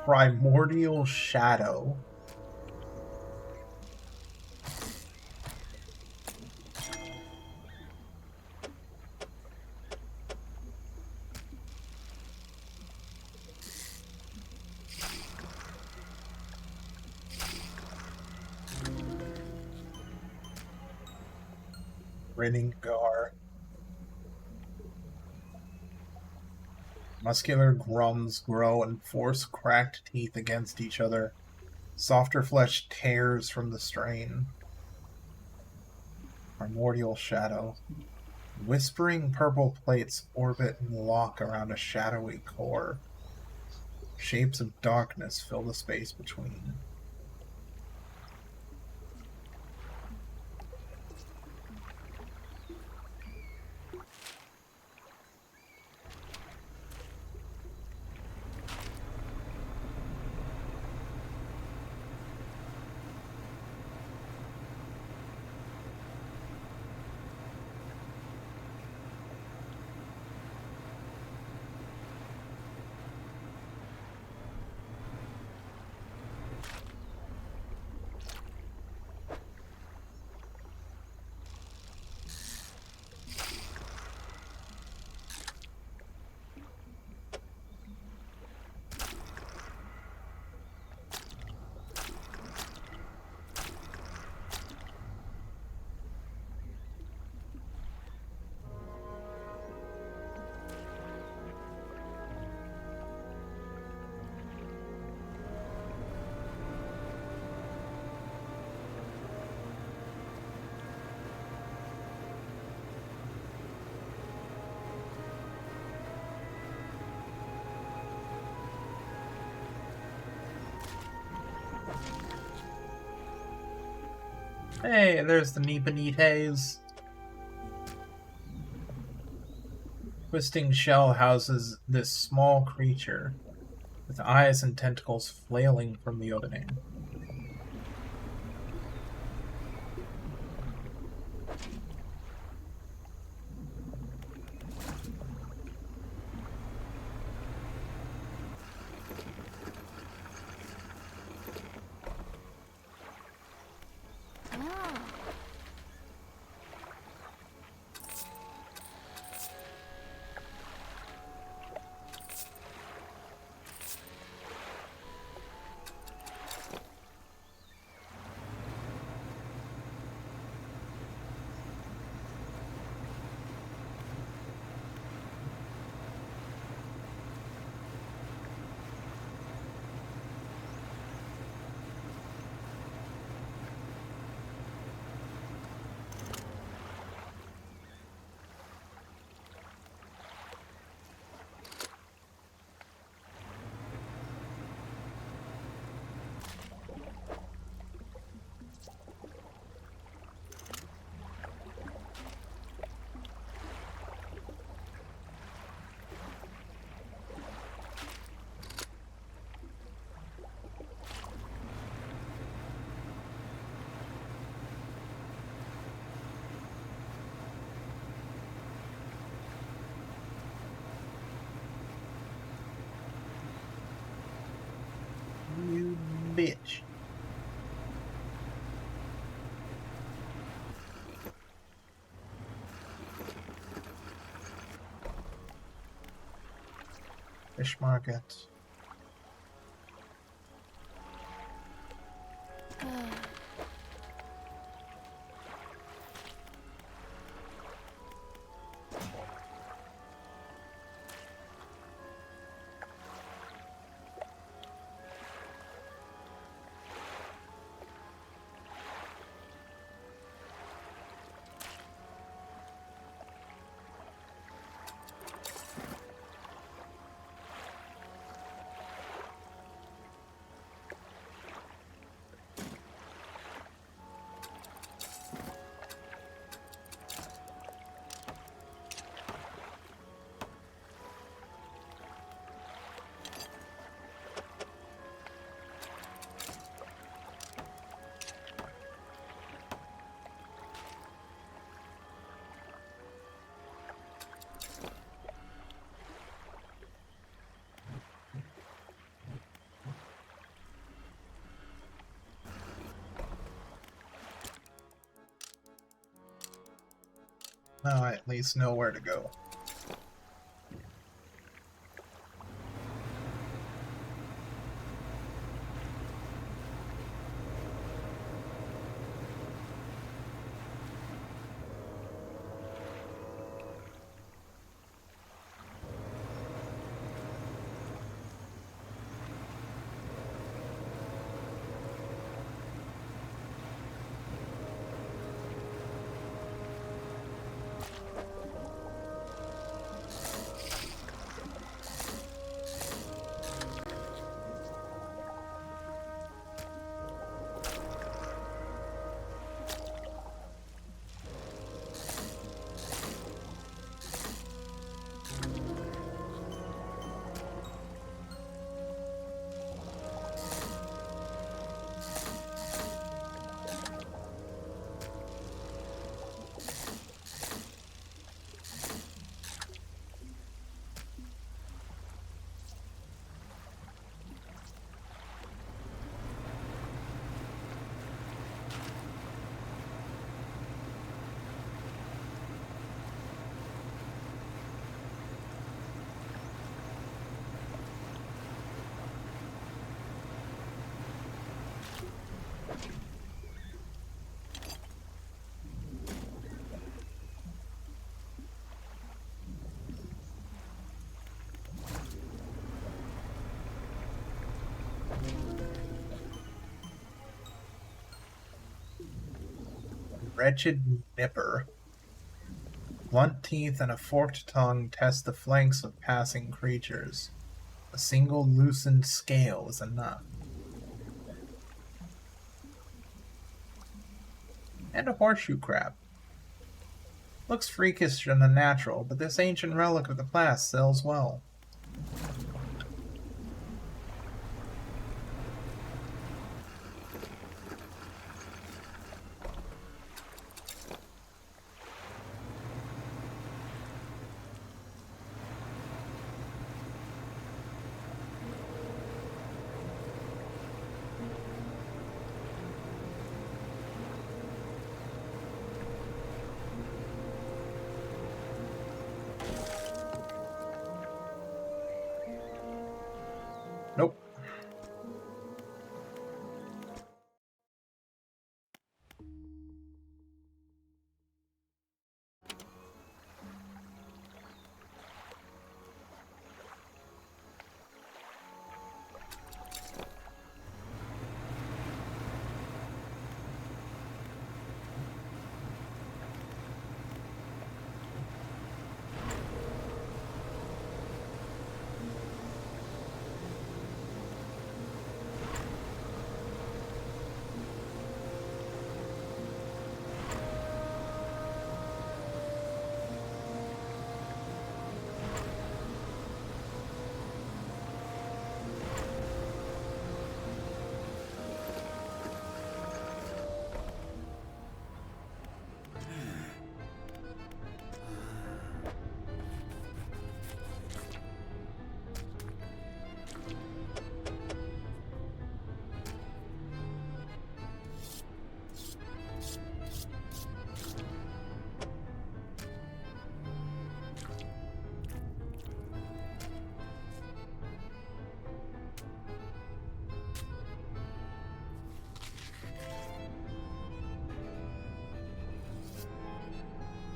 Primordial Shadow. Grinning Gar. Muscular grums grow and force cracked teeth against each other. Softer flesh tears from the strain. Primordial Shadow. Whispering purple plates orbit and lock around a shadowy core. Shapes of darkness fill the space between. Hey, there's the Nipanites. Twisting shell houses this small creature, with eyes and tentacles flailing from the opening. You bitch. Fish market. Now I at least know where to go. Wretched Nipper. Blunt teeth and a forked tongue test the flanks of passing creatures. A single loosened scale is enough. And a horseshoe crab. Looks freakish and unnatural, but this ancient relic of the past sells well. Nope.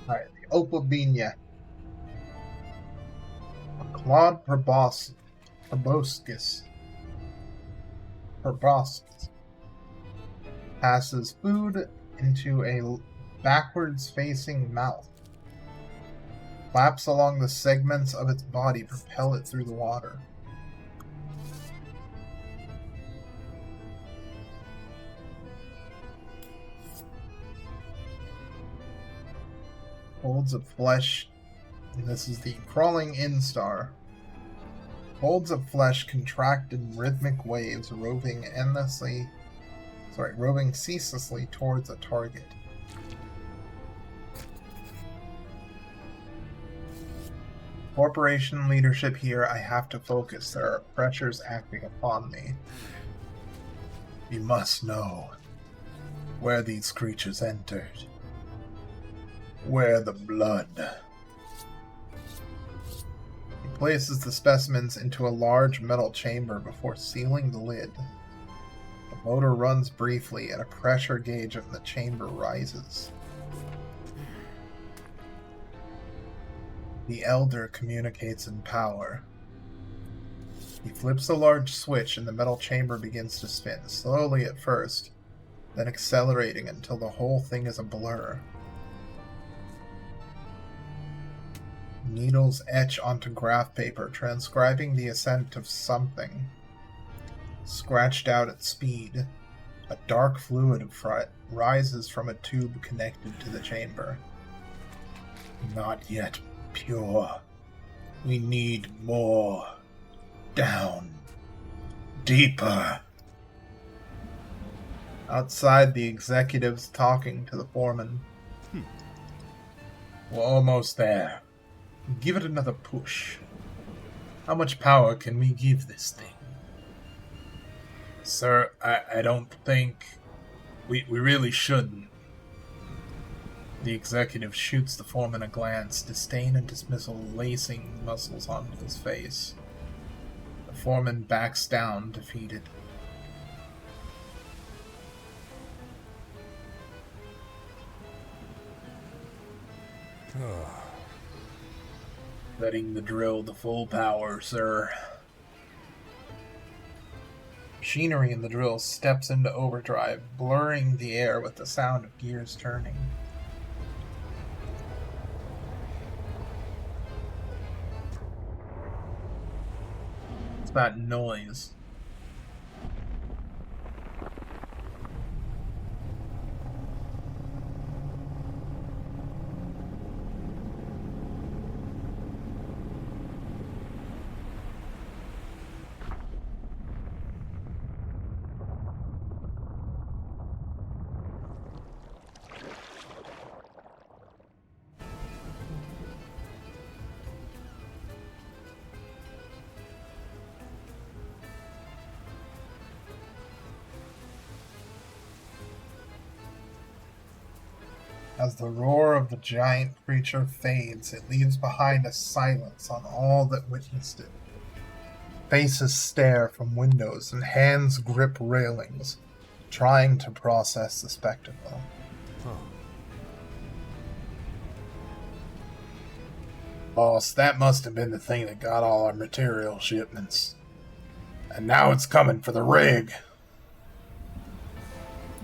Alright, the Opabinia. A Claude proboscis. Passes food into a backwards facing mouth. Flaps along the segments of its body propel it through the water. Folds of flesh, and this is the crawling instar. Folds of flesh contract in rhythmic waves, roving ceaselessly towards a target. Corporation leadership here, I have to focus. There are pressures acting upon me. You must know where these creatures entered. Where the blood? He places the specimens into a large metal chamber before sealing the lid. The motor runs briefly and a pressure gauge in the chamber rises. The Elder communicates in power. He flips a large switch and the metal chamber begins to spin, slowly at first, then accelerating until the whole thing is a blur. Needles etch onto graph paper, transcribing the ascent of something. Scratched out at speed, a dark fluid rises from a tube connected to the chamber. Not yet pure. We need more. Down. Deeper. Outside, the executive's talking to the foreman. We're almost there. Give it another push. How much power can we give this thing? Sir, I don't think... We really shouldn't. The executive shoots the foreman a glance, disdain and dismissal lacing muscles onto his face. The foreman backs down, defeated. Letting the drill to full power, sir. Machinery in the drill steps into overdrive, blurring the air with the sound of gears turning. It's that noise. As the roar of the giant creature fades, it leaves behind a silence on all that witnessed it. Faces stare from windows and hands grip railings, trying to process the spectacle. Boss, that must have been the thing that got all our material shipments. And now it's coming for the rig.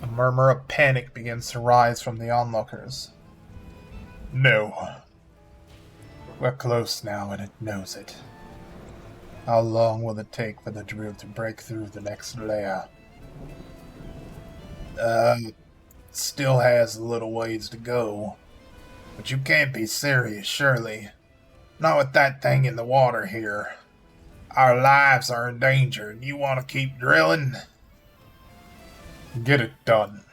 A murmur of panic begins to rise from the onlookers. No. We're close now and it knows it. How long will it take for the drill to break through the next layer? Still has a little ways to go. But you can't be serious, surely. Not with that thing in the water here. Our lives are in danger and you want to keep drilling? Get it done.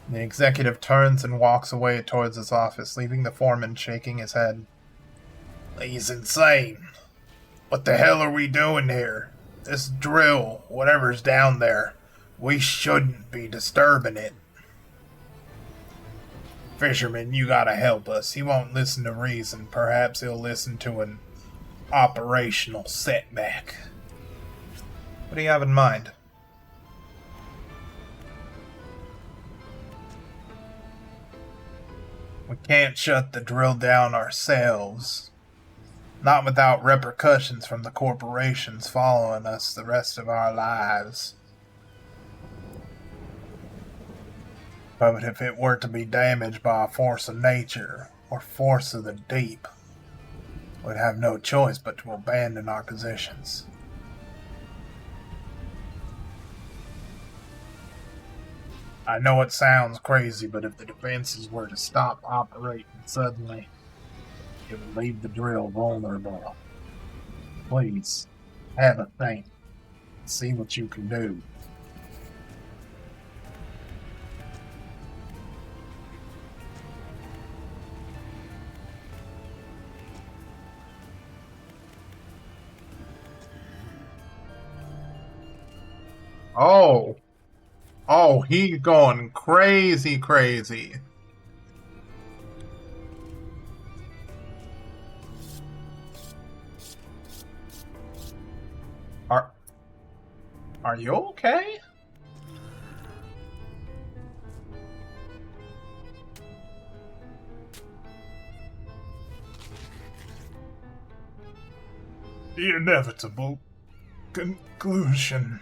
The executive turns and walks away towards his office, leaving the foreman shaking his head. He's insane. What the hell are we doing here? This drill, whatever's down there, we shouldn't be disturbing it. Fisherman, you gotta help us. He won't listen to reason. Perhaps he'll listen to an operational setback. What do you have in mind? We can't shut the drill down ourselves. Not without repercussions from the corporations following us the rest of our lives. But if it were to be damaged by a force of nature, or force of the deep, we'd have no choice but to abandon our positions. I know it sounds crazy, but if the defenses were to stop operating suddenly, it would leave the drill vulnerable. Please, have a think. See what you can do. Oh, he's going crazy. Are you okay? The inevitable conclusion.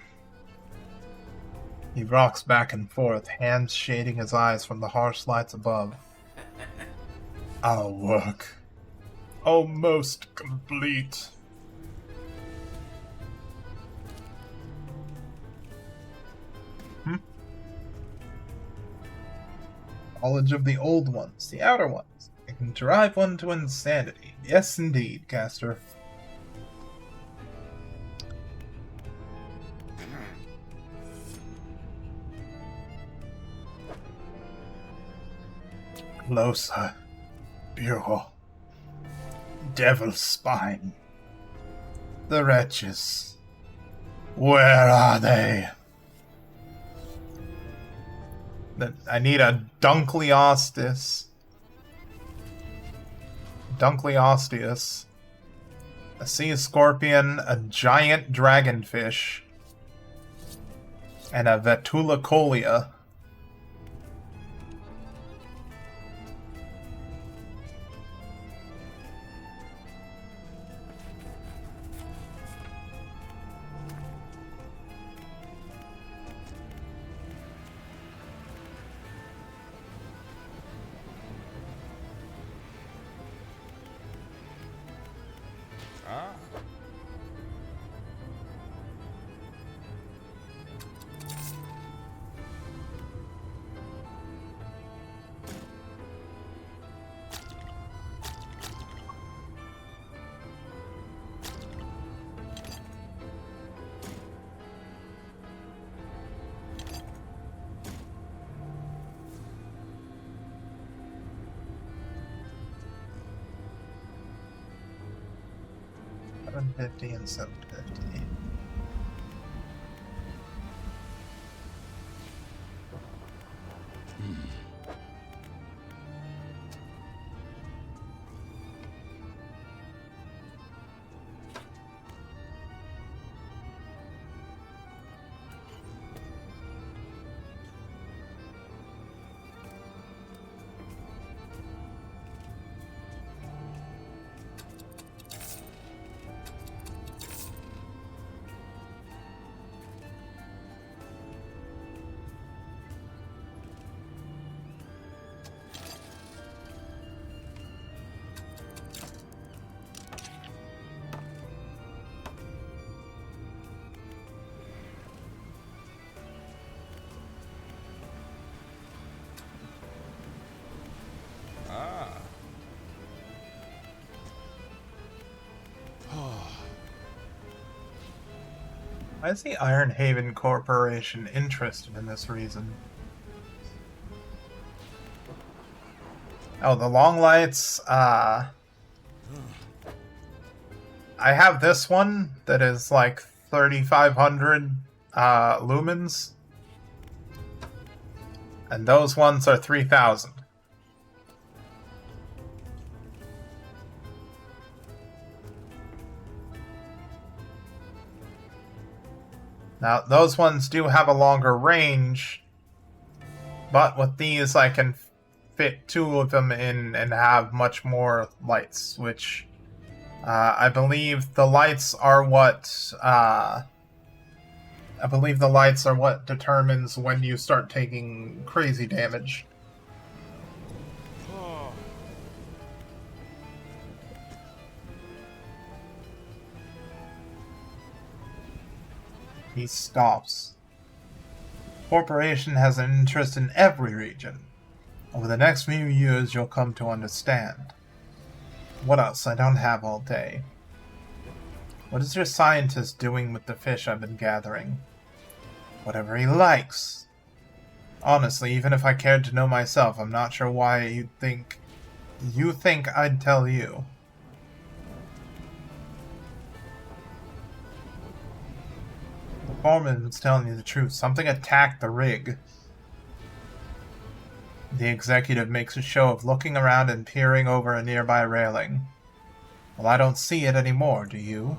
He rocks back and forth, hands shading his eyes from the harsh lights above. Our work. Almost complete. Knowledge of the old ones, the outer ones. It can drive one to insanity. Yes, indeed, Caster. Closer. Bureau. Devil's spine. The wretches. Where are they? I need a Dunkleostis. Dunkleosteus. A sea scorpion, a giant dragonfish, and a Vetulicolia. Ah. $750 and $750. Why is the Ironhaven Corporation interested in this reason? Oh, the long lights, I have this one that is like 3,500 lumens. And those ones are 3,000. Now, those ones do have a longer range, but with these I can fit 2 of them in and have much more lights, which I believe the lights are what determines when you start taking crazy damage. He stops. Corporation has an interest in every region. Over the next few years, you'll come to understand. What else? I don't have all day. What is your scientist doing with the fish I've been gathering? Whatever he likes. Honestly, even if I cared to know myself, I'm not sure why you think I'd tell you. The foreman was telling you the truth. Something attacked the rig. The executive makes a show of looking around and peering over a nearby railing. Well, I don't see it anymore, do you?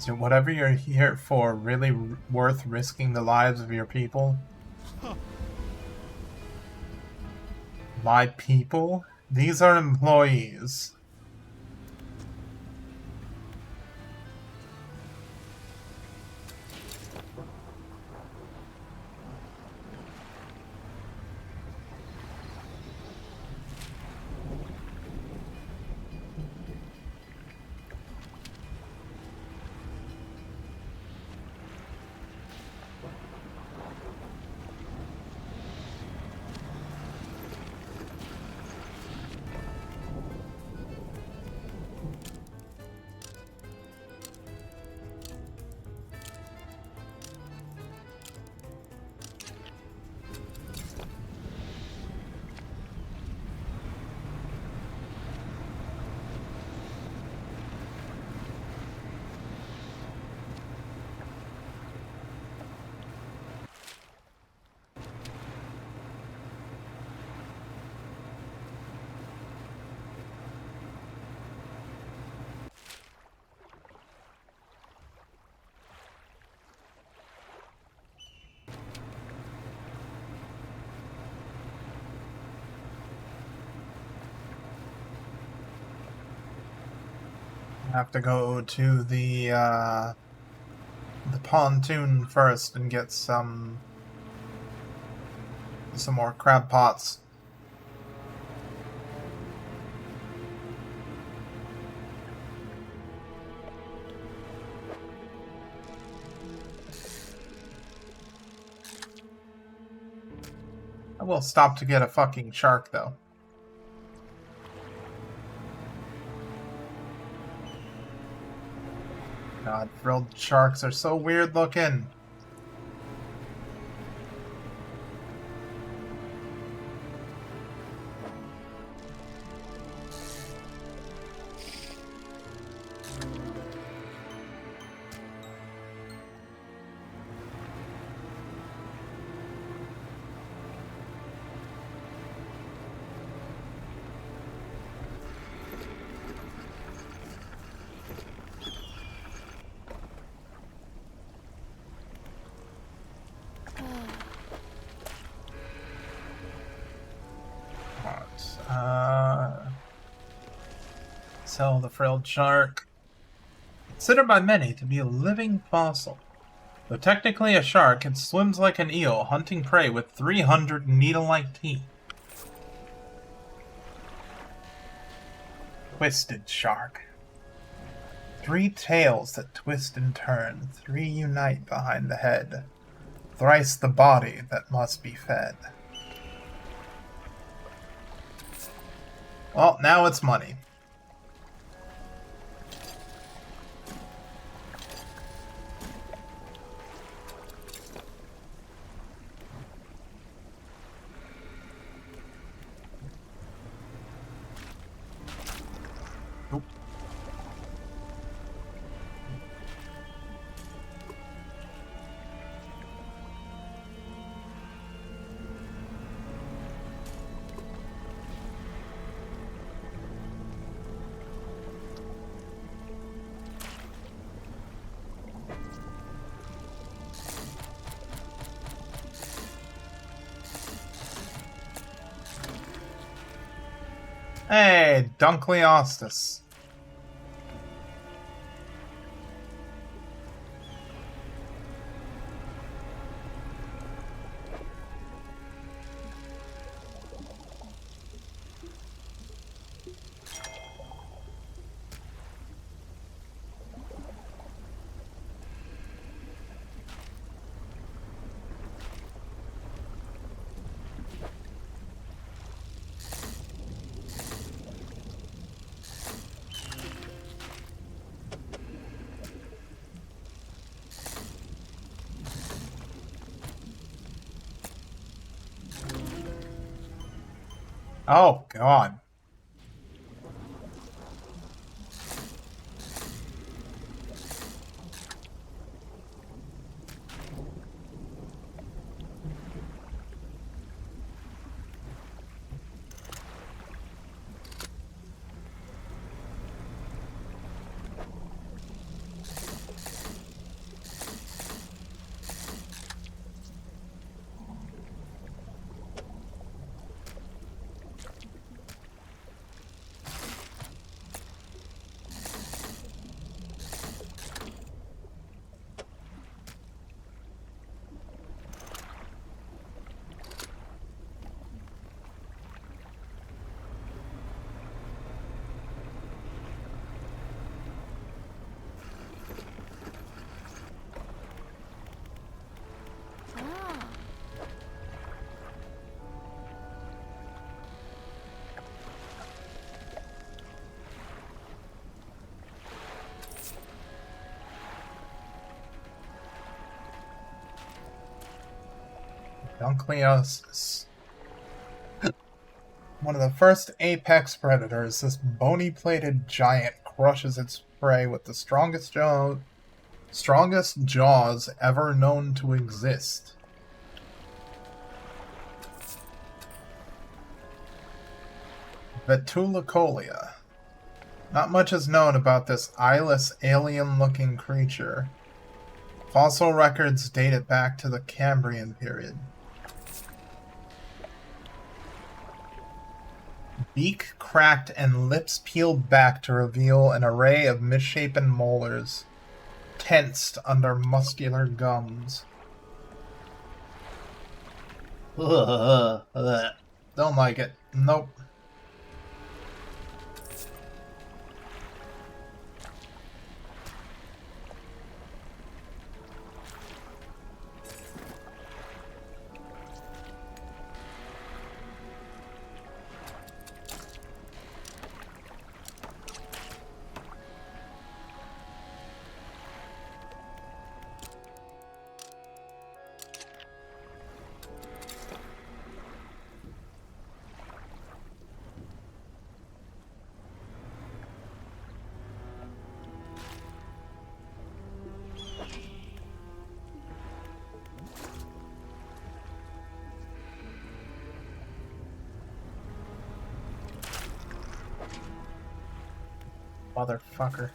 Is it whatever you're here for really worth risking the lives of your people? My people? These are employees. I have to go to the pontoon first and get some more crab pots. I will stop to get a fucking shark, though. God, frilled sharks are so weird looking. Sell the frilled shark. Considered by many to be a living fossil. Though technically a shark, it swims like an eel, hunting prey with 300 needle-like teeth. Twisted shark. 3 tails that twist and turn, 3 unite behind the head. Thrice the body that must be fed. Well, now it's money. Nope. Hey, Dunkleostus. Oh, God. Dunkleosis. One of the first apex predators, this bony-plated giant crushes its prey with the strongest jaws ever known to exist. Vetulicolia. Not much is known about this eyeless, alien-looking creature. Fossil records date it back to the Cambrian period. Beak cracked and lips peeled back to reveal an array of misshapen molars, tensed under muscular gums. Don't like it. Nope. Motherfucker.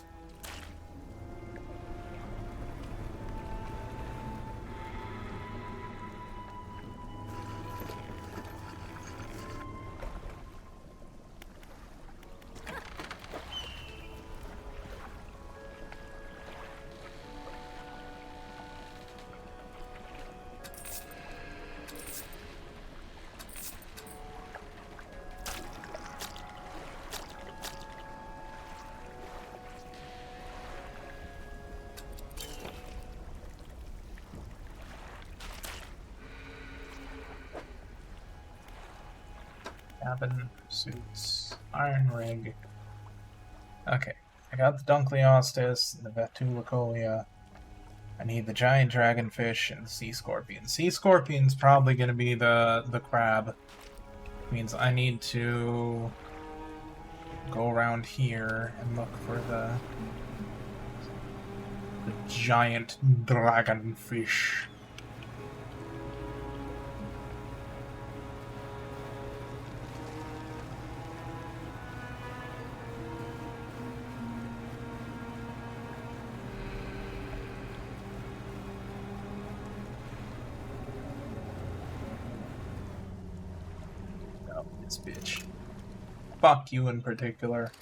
Cabin, suits, iron rig. Okay, I got the Dunkleosteus and the Vetulicolia. I need the giant dragonfish and the sea scorpion. Sea scorpion's probably going to be the crab. Means I need to go around here and look for the giant dragonfish. This bitch. Fuck you in particular.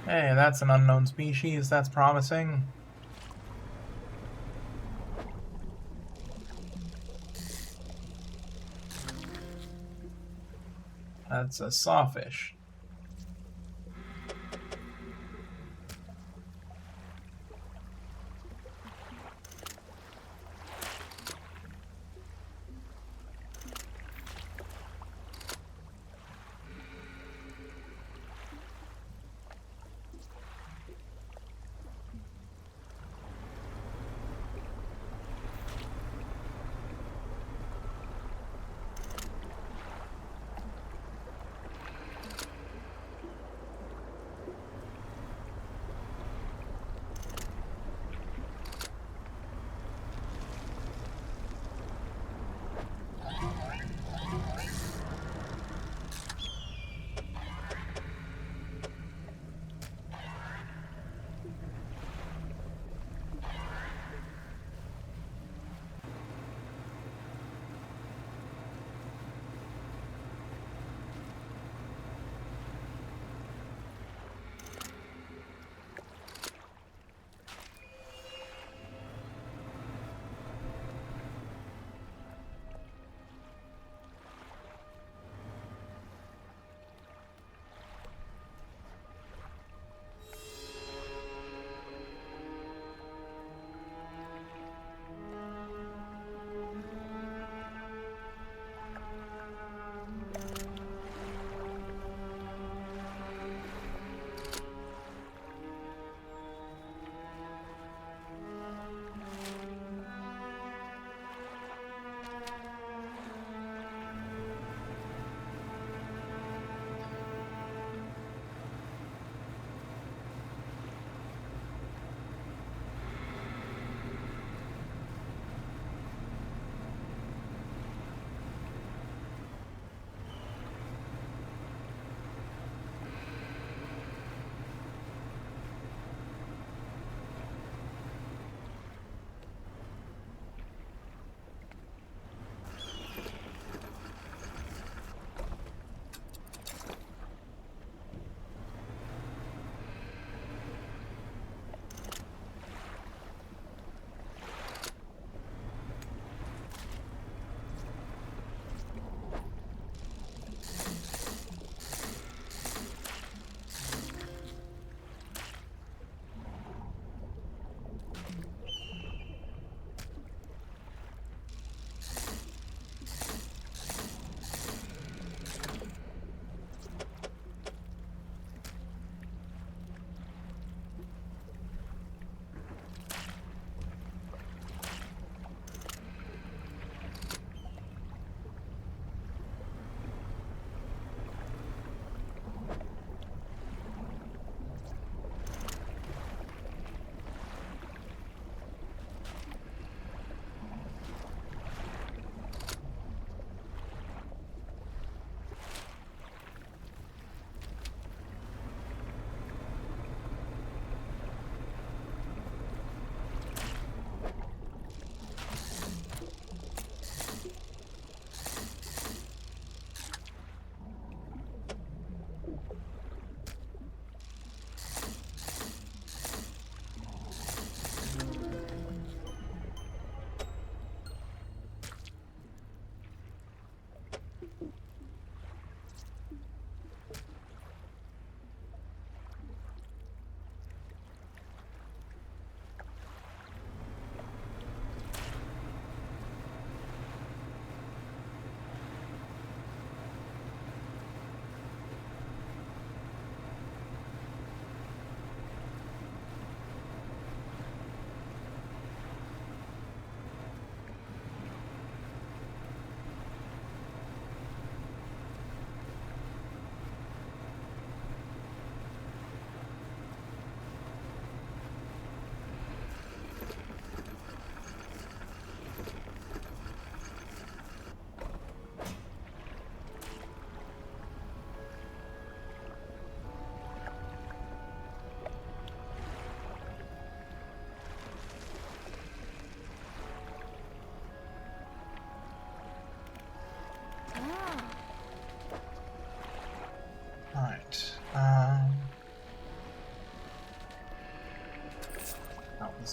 Hey, that's an unknown species. That's promising. That's a sawfish.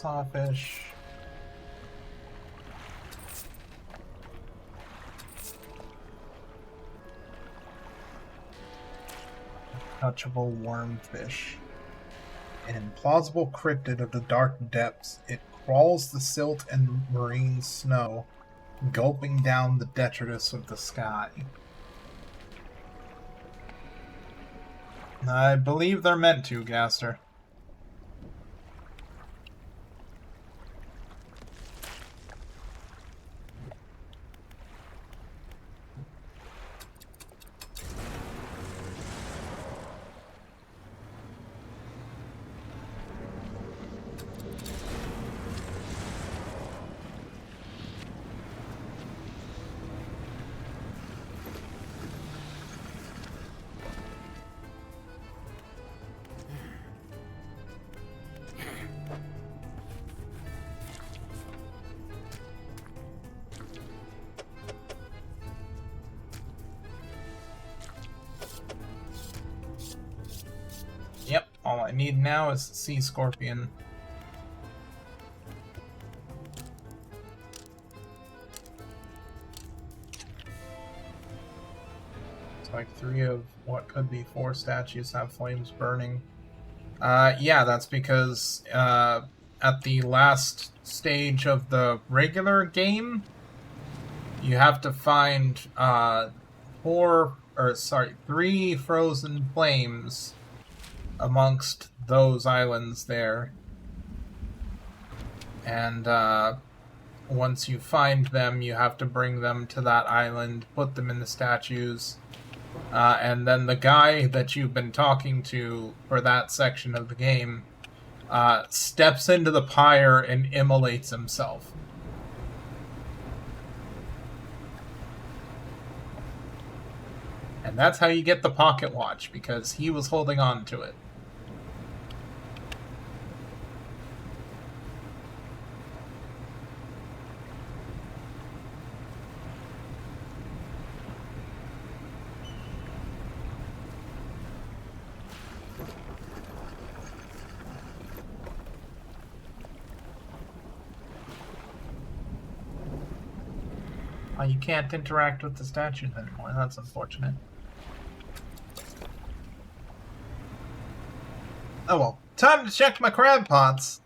sawfish. Touchable wormfish. An implausible cryptid of the dark depths, it crawls the silt and marine snow, gulping down the detritus of the sky. I believe they're meant to, Gaster. Yep, all I need now is the sea scorpion. It's like 3 of what could be 4 statues have flames burning. Yeah, that's because at the last stage of the regular game, you have to find 3 frozen flames amongst those islands there. And once you find them, you have to bring them to that island, put them in the statues, and then the guy that you've been talking to for that section of the game steps into the pyre and immolates himself. And that's how you get the pocket watch, because he was holding on to it. You can't interact with the statues anymore. That's unfortunate. Oh well. Time to check my crab pots.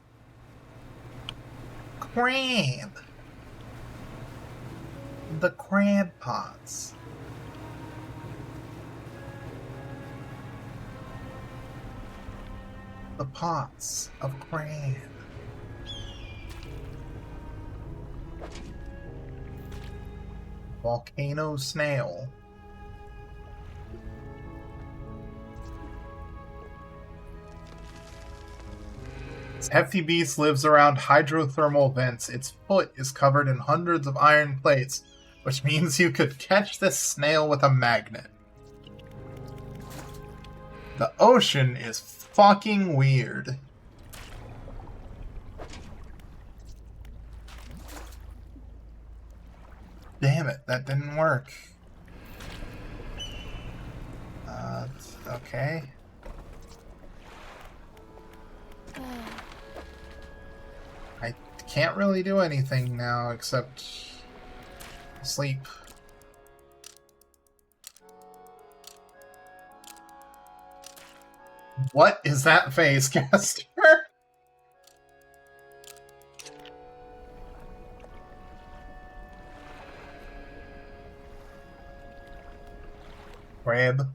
Crab. The crab pots. The pots of crab. Volcano snail. This hefty beast lives around hydrothermal vents. Its foot is covered in hundreds of iron plates, which means you could catch this snail with a magnet. The ocean is fucking weird. Damn it, that didn't work. Okay. I can't really do anything now except sleep. What is that face, Caster? Crab.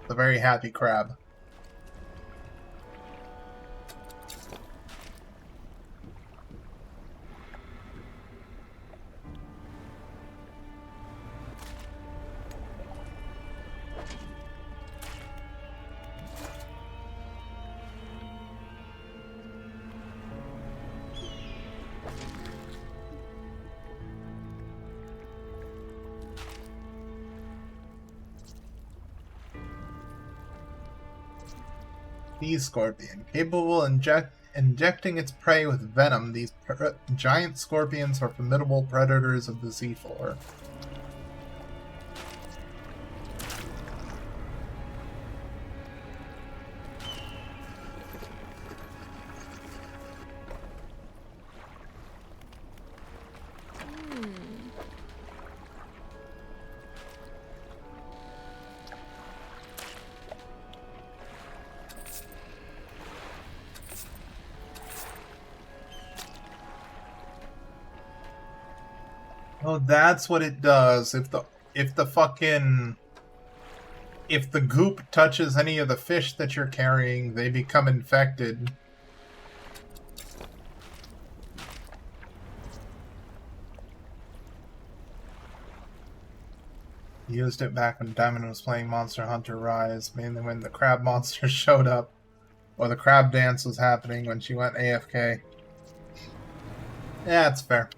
The very happy crab. Sea scorpion, capable of injecting its prey with venom. These giant scorpions are formidable predators of the seafloor. Oh, that's what it does. If the goop touches any of the fish that you're carrying, they become infected. Used it back when Diamond was playing Monster Hunter Rise, mainly when the crab monster showed up, or the crab dance was happening when she went AFK. Yeah, it's fair.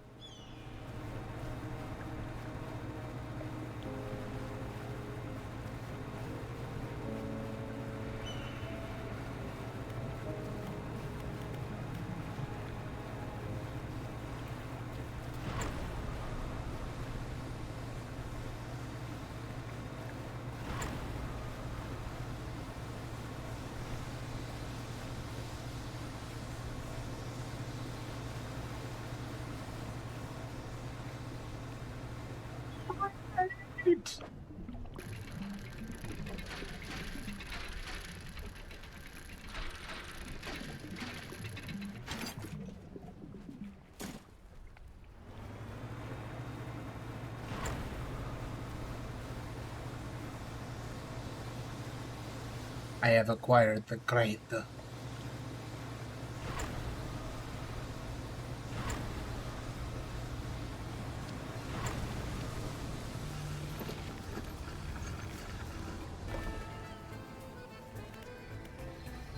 I have acquired the great.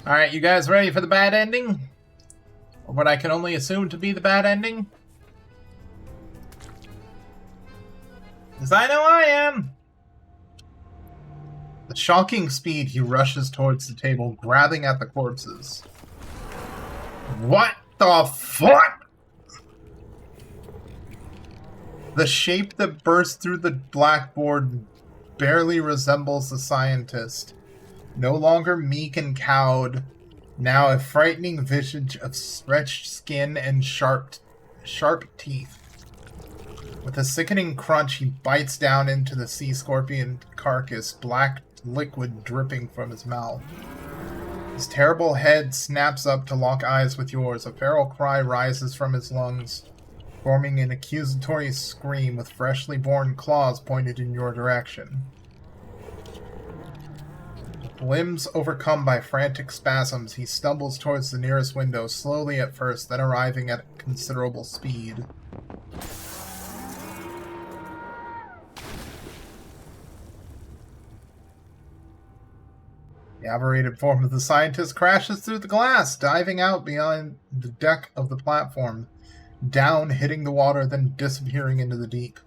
Alright, you guys ready for the bad ending? Or what I can only assume to be the bad ending? Because I know I am! With shocking speed, he rushes towards the table, grabbing at the corpses. What the fuck? The shape that burst through the blackboard barely resembles the scientist. No longer meek and cowed, now a frightening visage of stretched skin and sharp teeth. With a sickening crunch, he bites down into the sea scorpion carcass, black liquid dripping from his mouth. His terrible head snaps up to lock eyes with yours. A feral cry rises from his lungs, forming an accusatory scream with freshly born claws pointed in your direction. With limbs overcome by frantic spasms, he stumbles towards the nearest window, slowly at first, then arriving at considerable speed. The aberrated form of the scientist crashes through the glass, diving out beyond the deck of the platform, down, hitting the water, then disappearing into the deep.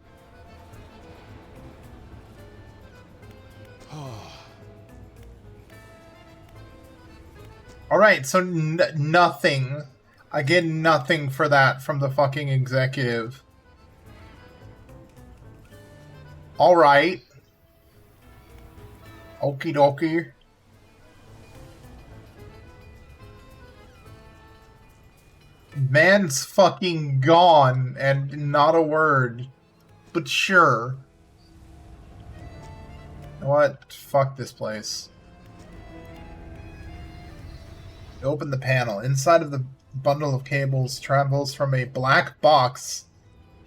Alright, so nothing. I get nothing for that from the fucking executive. Alright. Okie dokie. Man's fucking gone, and not a word. But sure. You know what? Fuck this place. Open the panel. Inside of the bundle of cables travels from a black box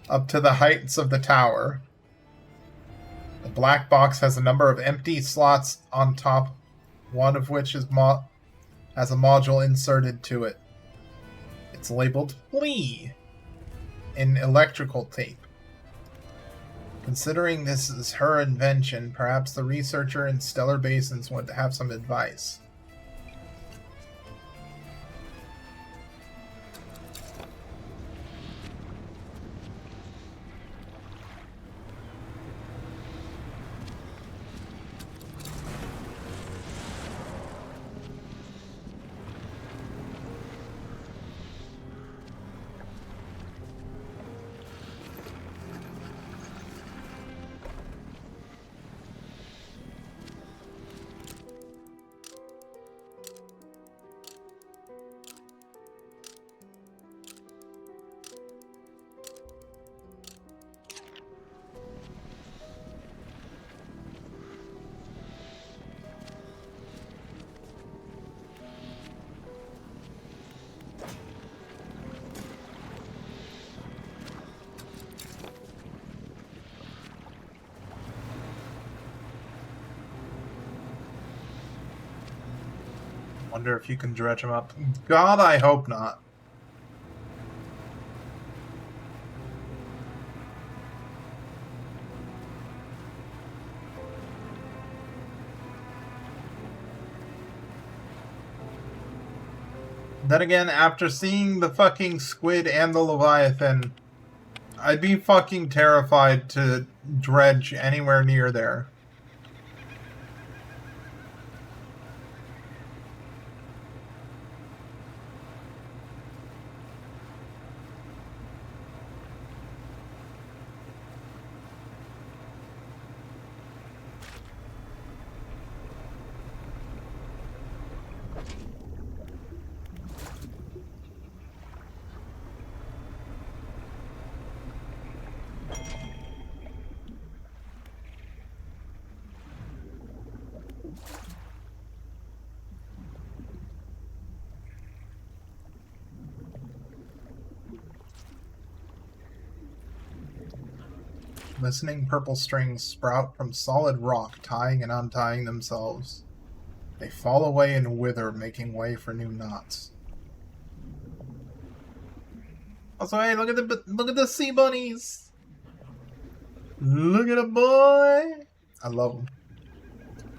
up to the heights of the tower. The black box has a number of empty slots on top, one of which is has a module inserted to it. It's labeled Flee in electrical tape. Considering this is her invention, perhaps the researcher in Stellar Basins would have some advice. Wonder if you can dredge them up. God, I hope not. Then again, after seeing the fucking squid and the Leviathan, I'd be fucking terrified to dredge anywhere near there. Listening purple strings sprout from solid rock, tying and untying themselves. They fall away and wither, making way for new knots. Also, hey, look at the sea bunnies! Look at a boy! I love them.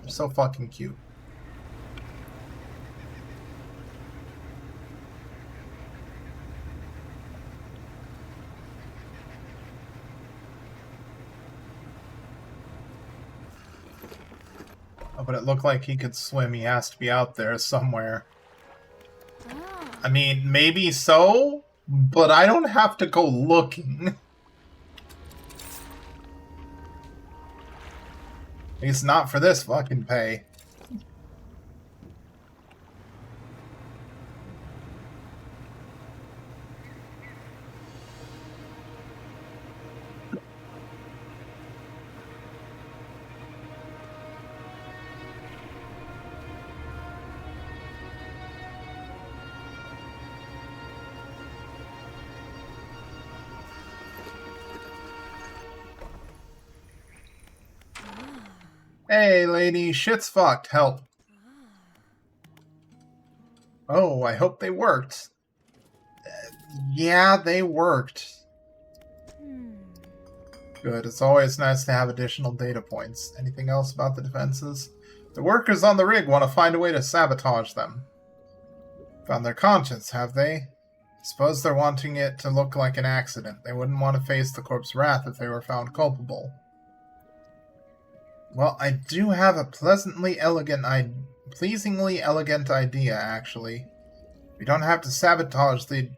They're so fucking cute. Oh, but it looked like he could swim. He has to be out there somewhere. I mean, maybe so, but I don't have to go looking. At least not for this fucking pay. Hey, lady, shit's fucked. Help. Oh, I hope they worked. Yeah, they worked. Good. It's always nice to have additional data points. Anything else about the defenses? The workers on the rig want to find a way to sabotage them. Found their conscience, have they? Suppose they're wanting it to look like an accident. They wouldn't want to face the corp's wrath if they were found culpable. Well, I do have a pleasingly elegant idea, actually. We don't have to sabotage the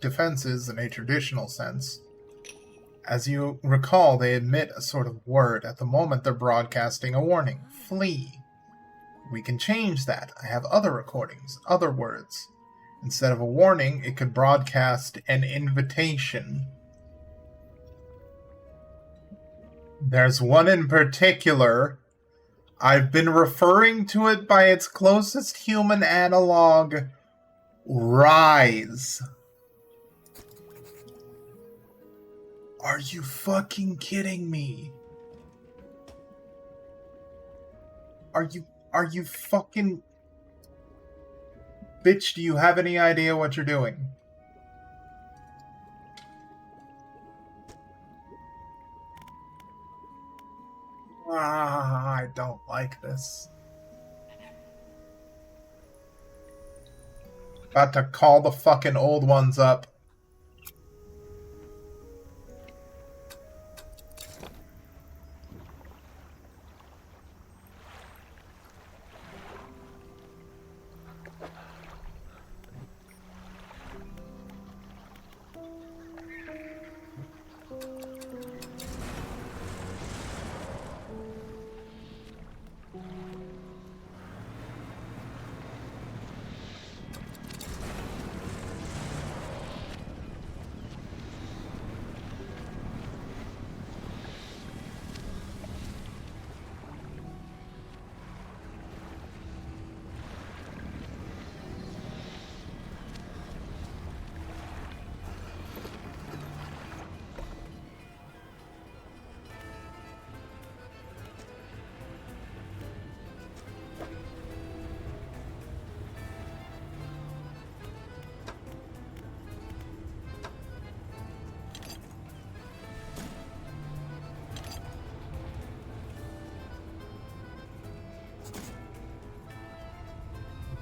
defenses in a traditional sense. As you recall, they emit a sort of word. At the moment, they're broadcasting a warning. Flee. We can change that. I have other recordings, other words. Instead of a warning, it could broadcast an invitation. There's one in particular. I've been referring to it by its closest human analog, Rise. Are you fucking kidding me? Are you fucking... Bitch, do you have any idea what you're doing? I don't like this. About to call the fucking old ones up.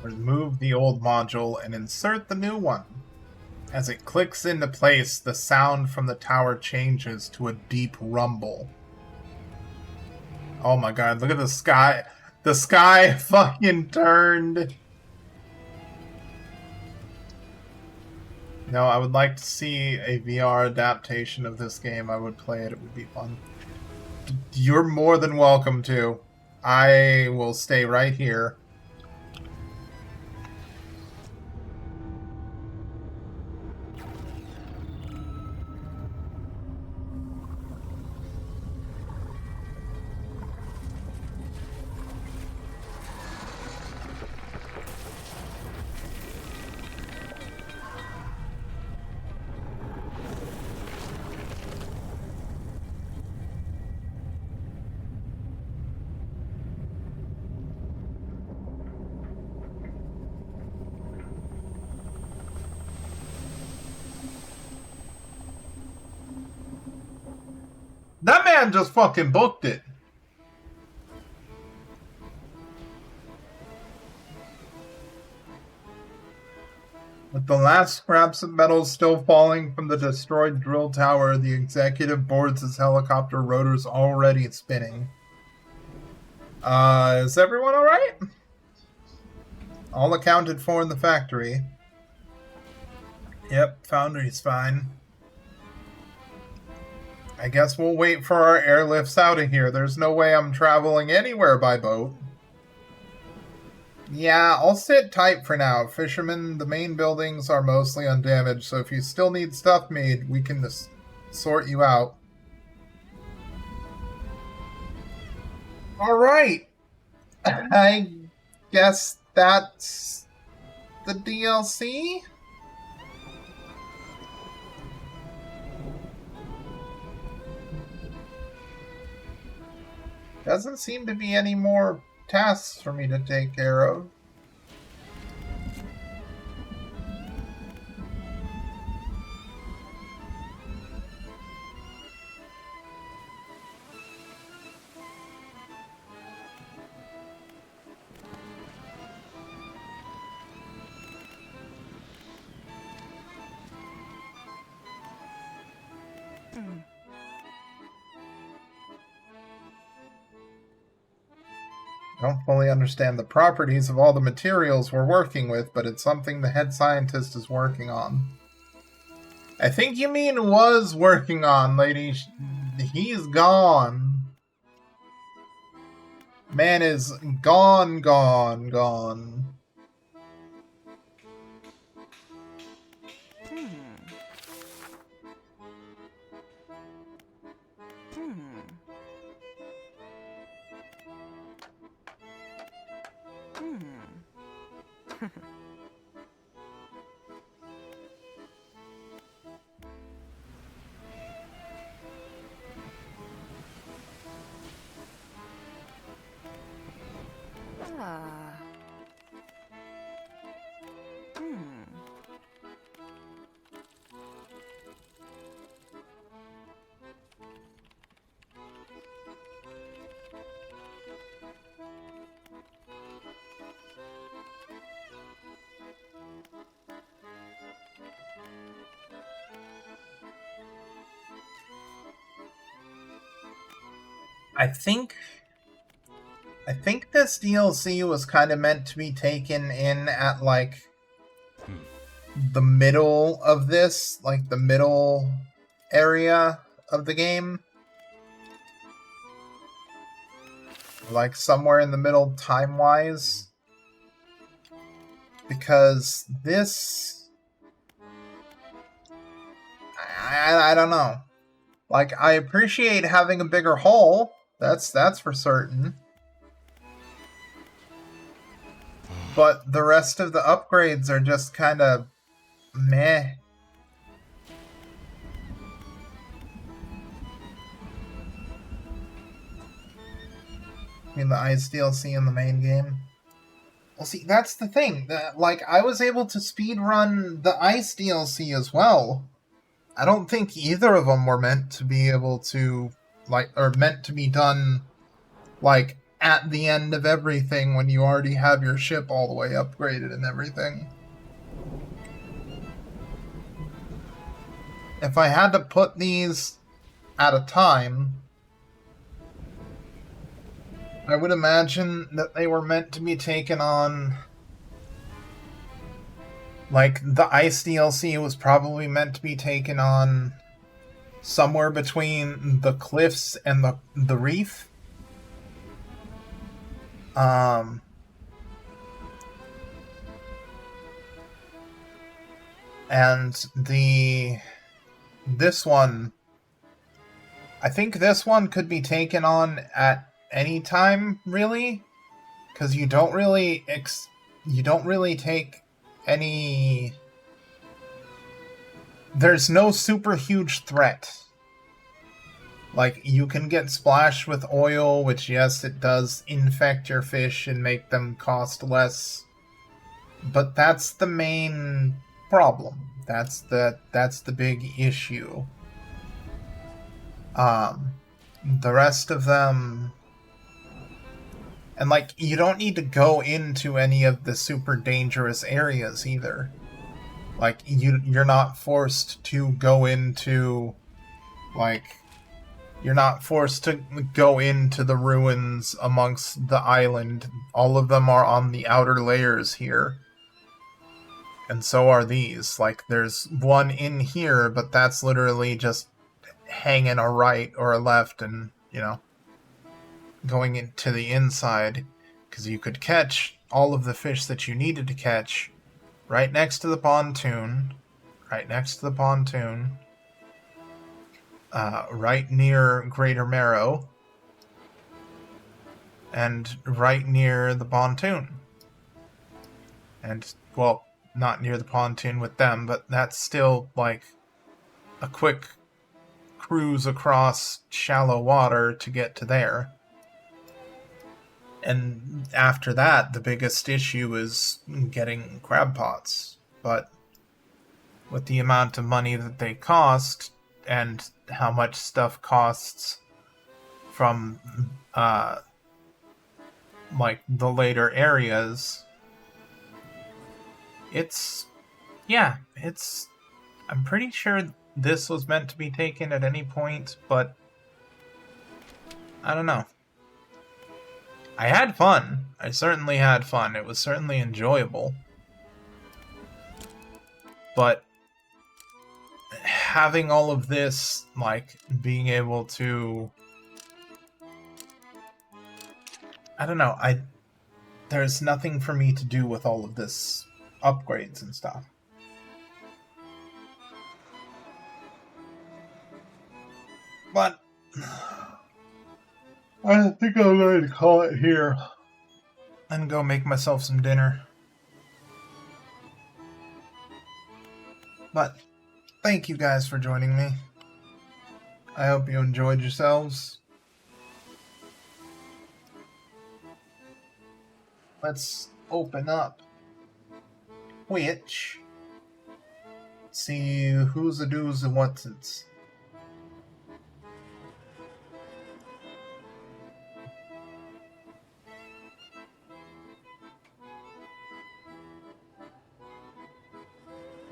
Remove the old module and insert the new one. As it clicks into place, the sound from the tower changes to a deep rumble. Oh my god, look at the sky. The sky fucking turned. No, I would like to see a VR adaptation of this game. I would play it. It would be fun. You're more than welcome to. I will stay right here. That man just fucking booked it. With the last scraps of metal still falling from the destroyed drill tower, the executive boards his helicopter rotors already spinning. Is everyone alright? All accounted for in the factory. Yep, foundry's fine. I guess we'll wait for our airlifts out of here. There's no way I'm traveling anywhere by boat. Yeah, I'll sit tight for now. Fishermen, the main buildings are mostly undamaged, so if you still need stuff made, we can just sort you out. Alright. I guess that's the DLC? Doesn't seem to be any more tasks for me to take care of. I don't fully understand the properties of all the materials we're working with, but it's something the head scientist is working on. I think you mean was working on, lady. He's gone. Man is gone. I think this DLC was kind of meant to be taken in at, like, the middle of this, like, the middle area of the game. Like, somewhere in the middle time-wise. Because this... I don't know. Like, I appreciate having a bigger hull. That's for certain. But the rest of the upgrades are just kind of meh. I mean, the Ice DLC in the main game. Well, see, that's the thing. Like, I was able to speedrun the Ice DLC as well. I don't think either of them were meant to be able to, like, or meant to be done, like, at the end of everything when you already have your ship all the way upgraded and everything. If I had to put these at a time, I would imagine that they were meant to be taken on... Like, the Ice DLC was probably meant to be taken on somewhere between the cliffs and the reef. And this one, I think this one could be taken on at any time, really, because you don't really take any... There's no super huge threat. Like, you can get splashed with oil, which, yes, it does infect your fish and make them cost less. But that's the main problem. That's the big issue. The rest of them... And, like, you don't need to go into any of the super dangerous areas, either. Like, you're not forced to go into, like... You're not forced to go into the ruins amongst the island. All of them are on the outer layers here. And so are these. Like, there's one in here, but that's literally just hanging a right or a left and, you know, going into the inside. Because you could catch all of the fish that you needed to catch right next to the pontoon. Right next to the pontoon. Right near Greater Marrow, and right near the pontoon. And, well, not near the pontoon with them, but that's still, like, a quick cruise across shallow water to get to there. And after that, the biggest issue is getting crab pots. But with the amount of money that they cost, and how much stuff costs from, like, the later areas, I'm pretty sure this was meant to be taken at any point, but I don't know. I had fun. I certainly had fun. It was certainly enjoyable. But having all of this, like, being able to... I don't know, there's nothing for me to do with all of this upgrades and stuff. But I think I'm going to call it here and go make myself some dinner. But thank you guys for joining me. I hope you enjoyed yourselves. Let's open up Twitch. See who's the do's and what's it's.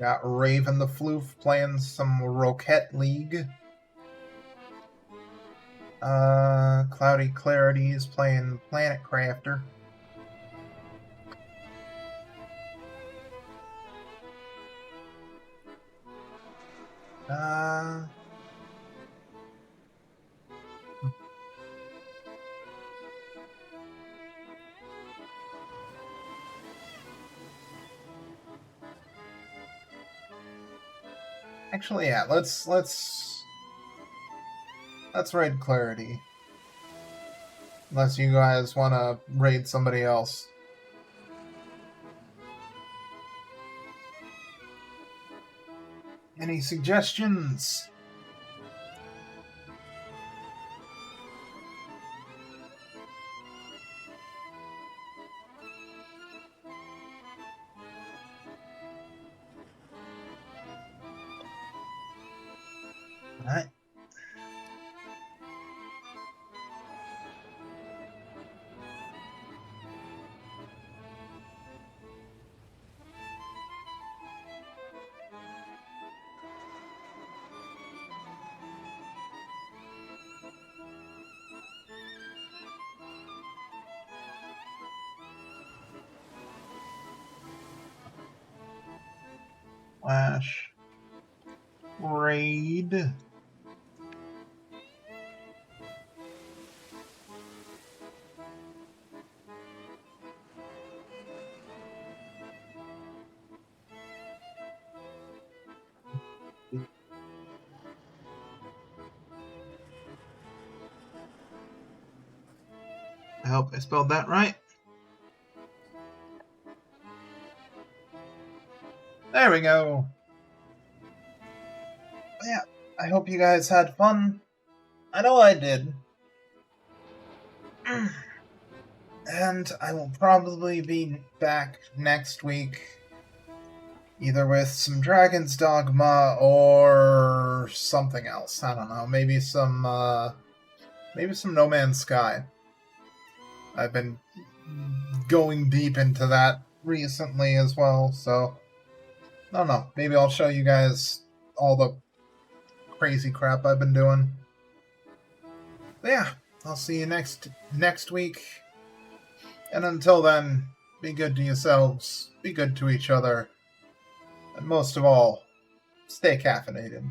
Got Raven the Floof playing some Roquette League. Cloudy Clarity is playing Planet Crafter. Actually, yeah, let's raid Clarity. Unless you guys want to raid somebody else. Any suggestions? Alright. /raid. I hope I spelled that right. There we go. Yeah, I hope you guys had fun. I know I did. And I will probably be back next week, either with some Dragon's Dogma or something else. I don't know. Maybe some No Man's Sky. I've been going deep into that recently as well, so I don't know. Maybe I'll show you guys all the crazy crap I've been doing. But yeah, I'll see you next week. And until then, be good to yourselves, be good to each other, and most of all, stay caffeinated.